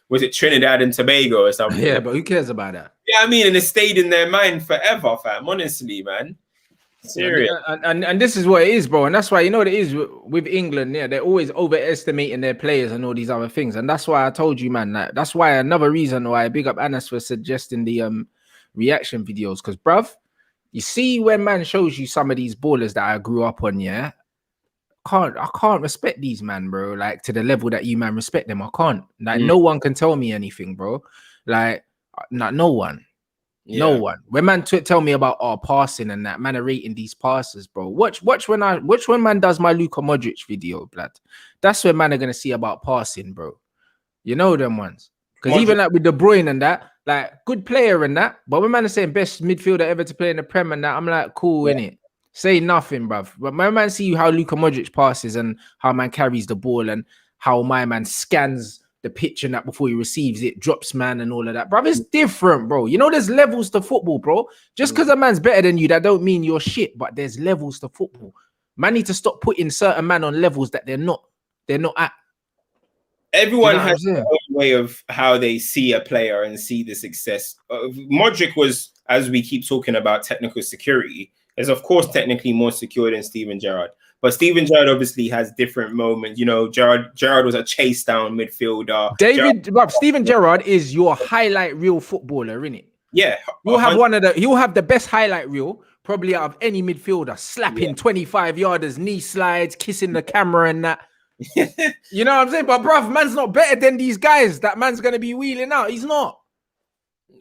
was it Trinidad and Tobago or something? Yeah, but who cares about that? Yeah, I mean, and it stayed in their mind forever, fam. Honestly, man. Serious. And this is what it is, bro. And that's why, you know what it is with England, yeah, they're always overestimating their players and all these other things. And that's why I told you, man, that's why another reason why I big up Anas for suggesting the reaction videos. Because, bruv, you see when man shows you some of these ballers that I grew up on, yeah, I can't respect these, man, bro. Like, to the level that you, man, respect them. I can't. Like, no one can tell me anything, bro. Like, no one. Yeah. No one. When man tell me about our passing and that, man are rating these passes, bro. Watch when man does my Luka Modric video, blood. That's when man are gonna see about passing, bro. You know them ones. Because even like with De Bruyne and that, like good player and that, but when man is saying best midfielder ever to play in the Prem and that, I'm like, cool, innit? Say nothing, bruv. But my man see how Luka Modric passes and how man carries the ball and how my man scans the pitch and that before he receives it, drops man and all of that, bro. It's different, bro. You know, there's levels to football, bro. Just because a man's better than you, that don't mean you're shit, but there's levels to football. Man need to stop putting certain man on levels that they're not at. Everyone has their own way of how they see a player and see the success. Modric was, as we keep talking about technical security, is of course technically more secure than Steven Gerrard. But Steven Gerrard obviously has different moments. You know, Gerrard was a chase down midfielder. Steven Gerrard is your highlight reel footballer, innit? Yeah. He'll have the best highlight reel probably out of any midfielder, slapping 25 yarders, knee slides, kissing the camera and that. You know what I'm saying? But bruv, man's not better than these guys. That man's gonna be wheeling out. He's not.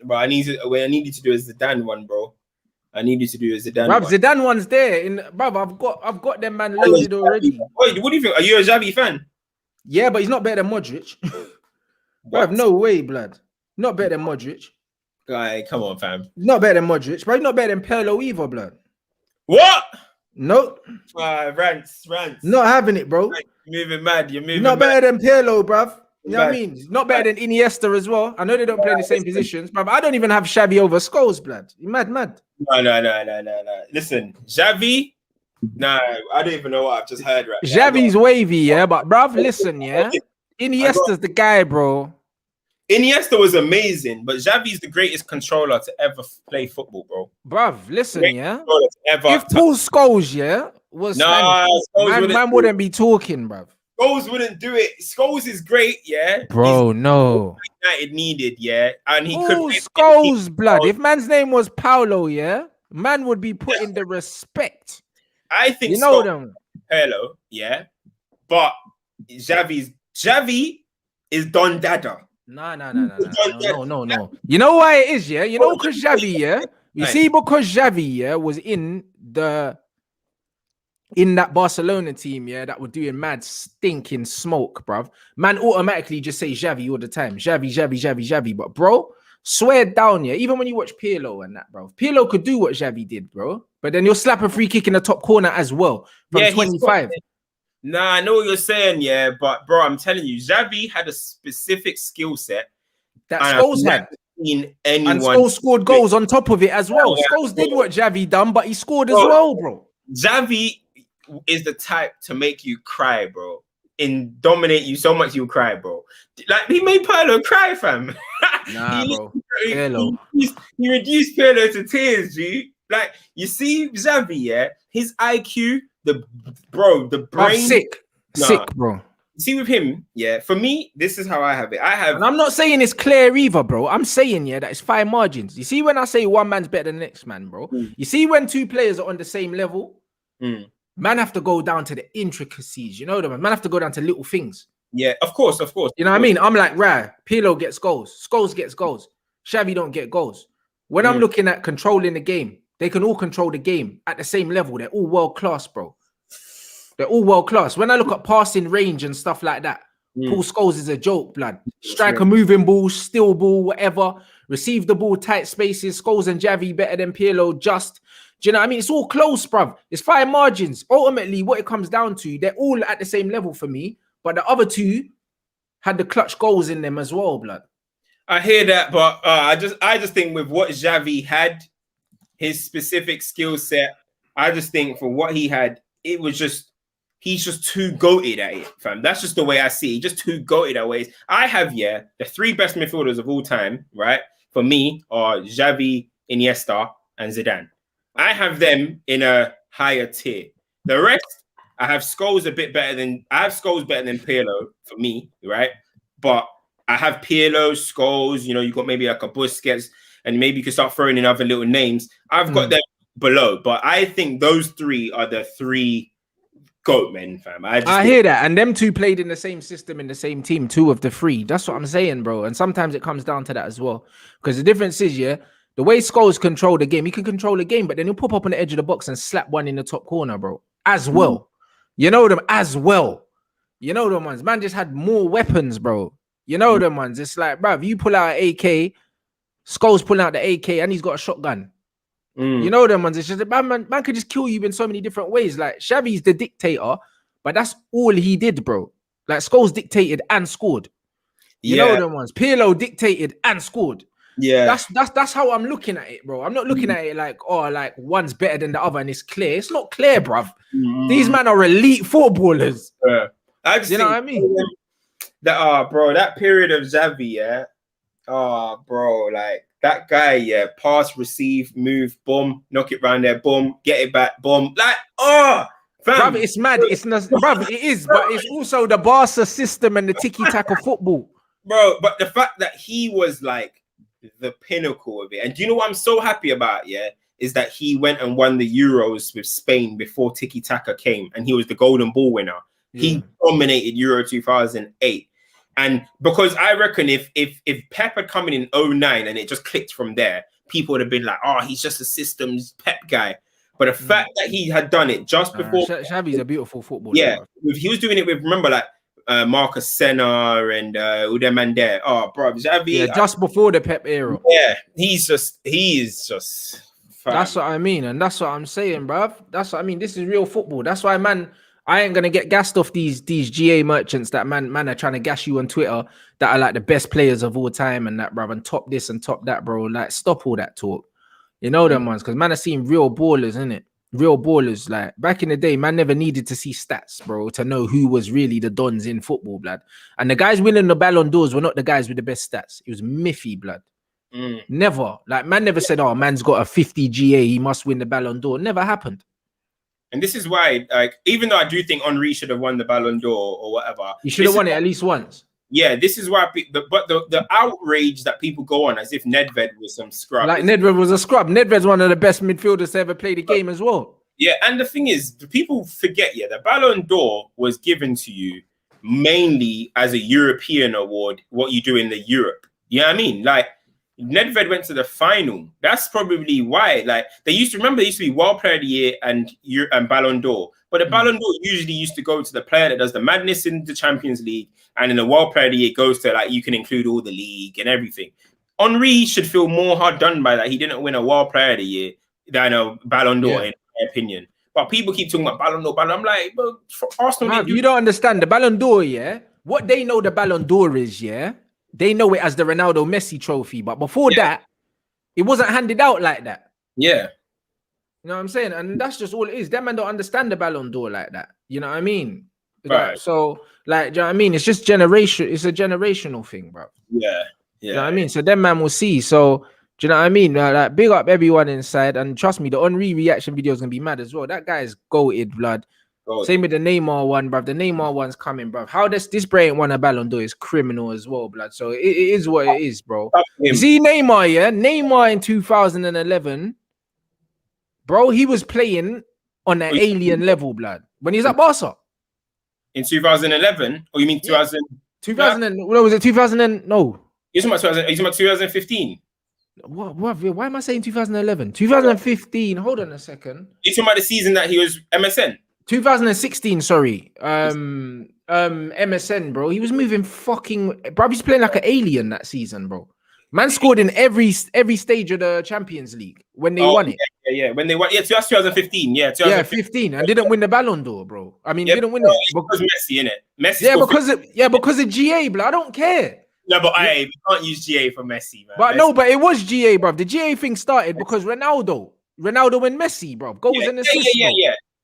But I need you to do is the Dan one, bro. I need you to do is Zidane. Bruv, Zidane one's there. I've got them man loaded already. Wait, what do you think? Are you a Xavi fan? Yeah, but he's not better than Modric. Bruv, no way, blood. Not better than Modric. Guy, come on, fam. Not better than Modric, but he's not better than Pirlo either, blood. What? Nope. Rants. Not having it, bro. You're moving mad. Not better than Pirlo, bruv. You know what I mean? Not better than Iniesta as well. I know they don't play in the same positions, but I don't even have Xavi over Scholes, blood. You mad. No. Listen, Xavi. Nah, I don't even know what I've just heard right now. Xavi's wavy, yeah, but bruv, listen, yeah. Iniesta's the guy, bro. Iniesta was amazing, but Xavi's the greatest controller to ever play football, bro. Bruv, listen, yeah. If Paul Scholes, yeah, was man wouldn't be talking, bruv. Scholes wouldn't do it. Scholes is great, yeah. Bro, no. United needed, yeah. And he could. Scholes, blood. If man's name was Paulo, yeah, man would be putting the respect. I think you know them. Hello, yeah. But Xavi is Don Dada. No. You know why it is, yeah? You know, because Xavi, yeah? You see, because Xavi, yeah, was in that Barcelona team, yeah, that were doing mad stinking smoke, bruv. Man automatically just say Xavi all the time. Xavi. But, bro, swear down, yeah, even when you watch Pirlo and that, bro. Pirlo could do what Xavi did, bro. But then he'll slap a free kick in the top corner as well from 25. Nah, I know what you're saying, yeah, but, bro, I'm telling you, Xavi had a specific skill set that Scholes had. And Scholes scored goals on top of it as well. Scholes did what Xavi done, but he scored as well, bro. Xavi is the type to make you cry, bro. And dominate you so much you'll cry, bro. Like, he made Pirlo cry, fam. Nah, bro. He reduced Pirlo to tears, G. Like, you see Xavi, yeah? His IQ, the brain. Sick, bro. See, with him, yeah, for me, this is how I have it. And I'm not saying it's clear either, bro. I'm saying, yeah, that it's fine margins. You see, when I say one man's better than the next man, bro, you see when two players are on the same level, man have to go down to the intricacies, you know them. Man have to go down to little things. Yeah, of course. You know what I mean? I'm like, right, Pirlo gets goals, Scholes gets goals, Xavi don't get goals. When I'm looking at controlling the game, they can all control the game at the same level. They're all world class, bro. They're all world class. When I look at passing range and stuff like that, Paul Scholes is a joke, blood. Strike a moving ball, still ball, whatever. Receive the ball, tight spaces. Scholes and Xavi better than Pirlo, just. Do you know what I mean? It's all close, bruv. It's fine margins. Ultimately, what it comes down to, they're all at the same level for me. But the other two had the clutch goals in them as well, blood. I hear that, but I just think with what Xavi had, his specific skill set, I just think for what he had, it was just he's just too goated at it, fam. That's just the way I see it. Just too goated at ways. I have, the three best midfielders of all time, right? For me are Xavi, Iniesta, and Zidane. I have them in a higher tier. The rest, I have Scholes better than Pirlo for me, right? But I have Pirlo, Scholes, you got maybe like a Busquets, and maybe you can start throwing in other little names. I've got them below, but I think those three are the three GOAT men, fam. I hear that. And them two played in the same system, in the same team, two of the three. That's what I'm saying, bro. And sometimes it comes down to that as well. Because the difference is, the way Scholes control the game, he can control the game, but then he'll pop up on the edge of the box and slap one in the top corner, bro. As well. You know them as well. You know them ones. Man just had more weapons, bro. You know them ones. It's like, bruv, you pull out an AK, Scholes pulling out the AK, and he's got a shotgun. You know them ones. It's just man could just kill you in so many different ways. Like Xavi's the dictator, but that's all he did, bro. Like Scholes dictated and scored. You know them ones. Pirlo dictated and scored. Yeah, that's how I'm looking at it, bro. I'm not looking at it like, like one's better than the other and it's clear. It's not clear, bruv. These men are elite footballers. You know what I mean? That period of Xavi, bro, like that guy, pass, receive, move, boom, knock it round there, boom, get it back, boom, like, fam. Bruv, it's mad. It's not, bruv, it is, but it's also the Barca system and the tiki-taka football, bro. But the fact that he was like the pinnacle of it, and do you know what I'm so happy about? Is that he went and won the Euros with Spain before tiki-taka came, and he was the Golden Ball winner. He dominated Euro 2008. And because I reckon if Pep had come in 09 and it just clicked from there, people would have been like, he's just a systems Pep guy. But the fact that he had done it just before... Xavi's a beautiful footballer. Yeah, he was doing it with, remember, like, Marcus Senna and all them man there. Bro, Xavi... Yeah, just before the Pep era. Yeah, he is just... Fam. That's what I mean, and that's what I'm saying, bruv. That's what I mean. This is real football. That's why, man... I ain't gonna get gassed off these GA merchants that man are trying to gas you on Twitter that are like the best players of all time and that, bro, and top this and top that, bro. Like, stop all that talk. You know them ones, because man are seeing real ballers, innit? Real ballers. Like back in the day, man never needed to see stats, bro, to know who was really the dons in football, blood. And the guys winning the Ballon d'Ors were not the guys with the best stats. It was Miffy, blood. Never. Like, man never said, man's got a 50 GA, he must win the Ballon d'Or. Never happened. And this is why, like, even though I do think Henry should have won the Ballon d'Or or whatever, he should have won it at least once. Yeah, this is why. The outrage that people go on as if Nedved was some scrub. Like Nedved was a scrub. Nedved's one of the best midfielders to ever play the game as well. Yeah, and the thing is, people forget. The Ballon d'Or was given to you mainly as a European award. What you do in the Europe, you know what I mean? Like, Nedved went to the final. That's probably why. Like, they used to be World Player of the Year and Ballon d'Or. But the Ballon d'Or usually used to go to the player that does the madness in the Champions League, and in the World Player of the Year goes to, like, you can include all the league and everything. Henry should feel more hard done by that. He didn't win a World Player of the Year than a Ballon d'Or, in my opinion. But people keep talking about Ballon d'Or. I'm like, but for Arsenal, you don't understand the Ballon d'Or. What they know the Ballon d'Or is, they know it as the Ronaldo Messi trophy, but before that, it wasn't handed out like that. Yeah. You know what I'm saying? And that's just all it is. Them man don't understand the Ballon d'Or like that. You know what I mean? Right. Like, so, like, do you know what I mean? It's just generation. It's a generational thing, bro. Yeah. You know what I mean? So them man will see. So, do you know what I mean? Like, big up everyone inside. And trust me, the Henry reaction video is going to be mad as well. That guy is goated, blood. Same with the Neymar one, bruv. The Neymar one's coming, bruv. How this bray ain't won a Ballon d'Or is criminal as well, blood. So it is what it is, bro. You see Neymar, Neymar in 2011, bro, he was playing on an alien level, blood. When he's at Barca. In 2011? Or you mean 2000? 2000 no, was it 2000 no. You're talking about 2015? What? Why am I saying 2011? 2015. Hold on a second. You're talking about the season that he was MSN? 2016, sorry. MSN, bro. He was moving fucking... Bro, he's playing like an alien that season, bro. Man scored in every stage of the Champions League when they won it. Yeah. When they won... Yeah, 2015. Yeah, 15. And didn't win the Ballon d'Or, bro. I mean, didn't win it. Because Messi, innit? Messi because of GA, bro. I don't care. No, but we can't use GA for Messi, man. But no, but it was GA, bro. The GA thing started because Ronaldo and Messi, bro, goals and assists.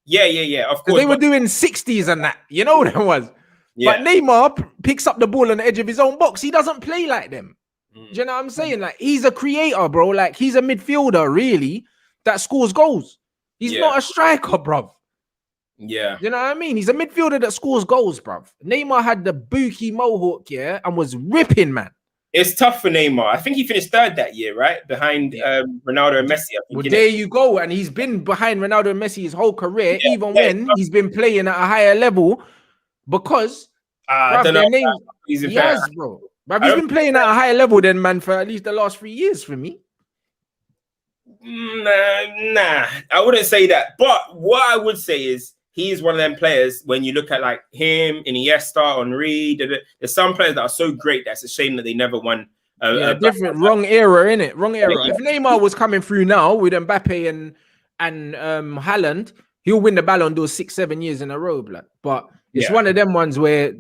Yeah. Of course, they were doing 60s and that. You know what it was. Yeah. But Neymar picks up the ball on the edge of his own box. He doesn't play like them. Do you know what I'm saying? Like, he's a creator, bro. Like, he's a midfielder, really, that scores goals. He's not a striker, bro. Yeah. You know what I mean? He's a midfielder that scores goals, bro. Neymar had the bookie mohawk, and was ripping, man. It's tough for Neymar. I think he finished third that year, right? Behind Ronaldo and Messi. I think, well, there you go. And he's been behind Ronaldo and Messi his whole career, even when he's been playing at a higher level. Because I don't know. He has, bro. But he's been playing at a higher level than man for at least the last 3 years for me. Nah, I wouldn't say that. But what I would say is he's one of them players. When you look at like him, Iniesta, Henry, there's some players that are so great that's a shame that they never won. Wrong era, innit? Wrong era. If Neymar was coming through now with Mbappe and Haaland, he'll win the Ballon d'Or 6-7 years in a row, blood. But it's one of them ones where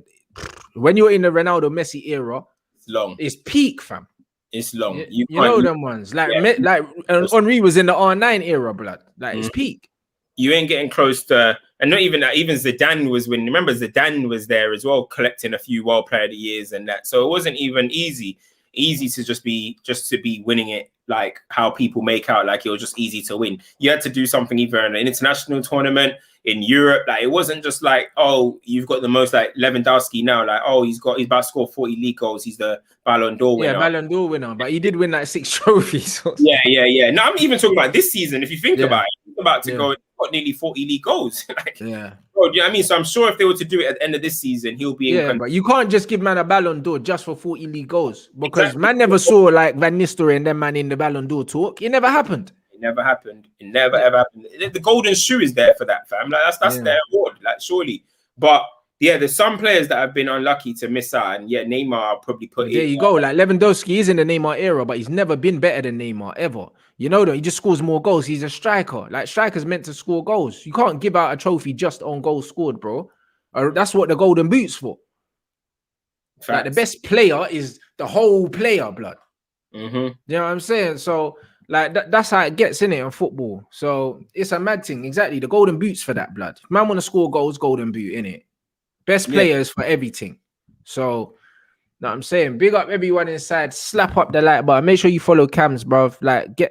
when you're in the Ronaldo Messi era, it's long. It's peak, fam. It's long. You know them ones. Like Henry was in the R9 era, blood. Like it's peak. You ain't getting close to, and not even that. Even Zidane was winning. Remember, Zidane was there as well, collecting a few World Player of the Years and that. So it wasn't even easy to just be winning it like how people make out like it was just easy to win. You had to do something either in an international tournament in Europe. Like it wasn't just like, oh, you've got the most like Lewandowski now. Like, oh, he's about to score 40 league goals. He's the Ballon d'Or winner. Yeah, Ballon d'Or winner. But he did win like 6 trophies. Yeah. No, I'm even talking about this season. If you think about it, he's about to go got nearly 40 league goals. Bro, do you know what I mean? So I'm sure if they were to do it at the end of this season, he'll be in. But you can't just give man a Ballon d'Or just for 40 league goals because man never saw like Van Nistelrooy and them man in the Ballon d'Or talk. It never happened. It never happened. It never ever happened. The golden shoe is there for that, fam. Like that's their award, like surely. But yeah, there's some players that have been unlucky to miss out, and Neymar I'll probably put there you go. Like Lewandowski is in the Neymar era, but he's never been better than Neymar ever. You know that he just scores more goals. He's a striker. Like strikers meant to score goals. You can't give out a trophy just on goals scored, bro. That's what the golden boot's for. Like the best player is the whole player, blood. You know what I'm saying? So like that's how it gets in it in football. So it's a mad thing. Exactly. The golden boot's for that, blood. If man want to score goals, golden boot in it. Best players for everything. So, know what I'm saying? Big up everyone inside. Slap up the like button. Make sure you follow Cams, bro. Like, get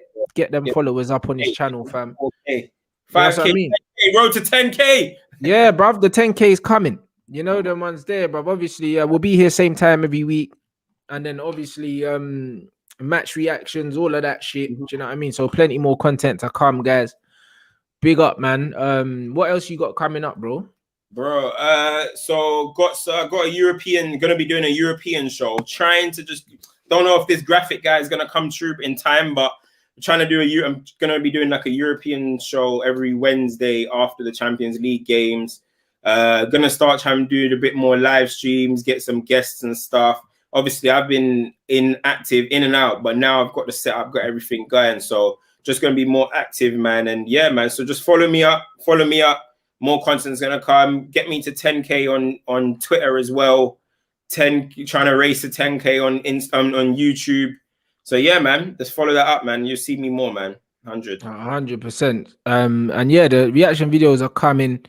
them followers up on his channel, fam. Okay. 5K, I mean? 10K, road to 10K. Yeah, bro. The 10K is coming. You know the ones there, bro. Obviously, we'll be here same time every week. And then, obviously, match reactions, all of that shit. Do you know what I mean? So, plenty more content to come, guys. Big up, man. What else you got coming up, bro? Bro, so got a European, gonna be doing a European show, trying to just don't know if this graphic guy is gonna come true in time, but I'm trying to do I'm gonna be doing like a European show every Wednesday after the Champions League games. Gonna start trying to do a bit more live streams, get some guests and stuff. Obviously, I've been inactive in and out, but now I've got the setup, got everything going, so just gonna be more active, man. And yeah, man, so just follow me up. More content's gonna come. Get me to 10K on Twitter as well. Trying to race to 10K on YouTube. So yeah, man, just follow that up, man. You'll see me more, man. 100%. And yeah, the reaction videos are coming.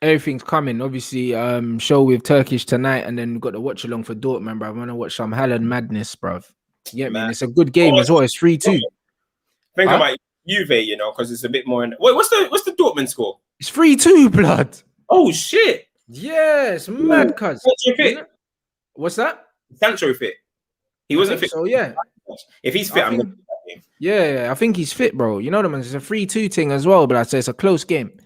Everything's coming. Obviously, show with Turkish tonight, and then we've got the watch along for Dortmund, bro. I want to watch some Haaland madness, bro. Yeah, man, it's a good game as well. It's 3-2. Think about Juve, you know, because it's a bit more. Wait, what's the Dortmund score? It's 3-2, blood. Oh shit! Yes, mad cuz. What's that? Sancho fit. He wasn't fit. So yeah, if he's fit, I'm gonna. Yeah, I think he's fit, bro. You know them, it's a 3-2 thing as well, but I'd say it's a close game.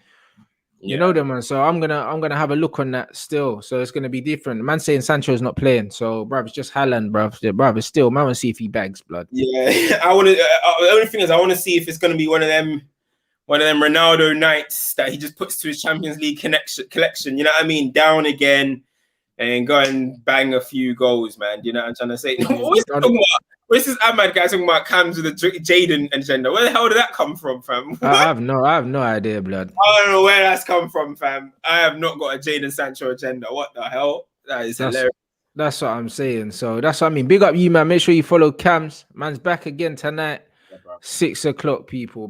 You know them, man. So I'm gonna have a look on that still. So it's gonna be different. Man saying Sancho's not playing, so bruv, it's just Haaland, bruv. Yeah, bruv, it's still. Man, want to see if he bags, blood. Yeah, I want to. The only thing is, I want to see if it's gonna be one of them Ronaldo nights that he just puts to his Champions League collection. You know what I mean? Down again and go and bang a few goals, man. You know what I'm trying to say? What's this Ahmad guy talking about Cams with the Jaden agenda? Where the hell did that come from, fam? I have no idea, blood. I don't know where that's come from, fam. I have not got a Jaden Sancho agenda. What the hell? That is hilarious. That's what I'm saying. So that's what I mean. Big up you, man. Make sure you follow Cams. Man's back again tonight, Yeah, bro. 6 o'clock, people.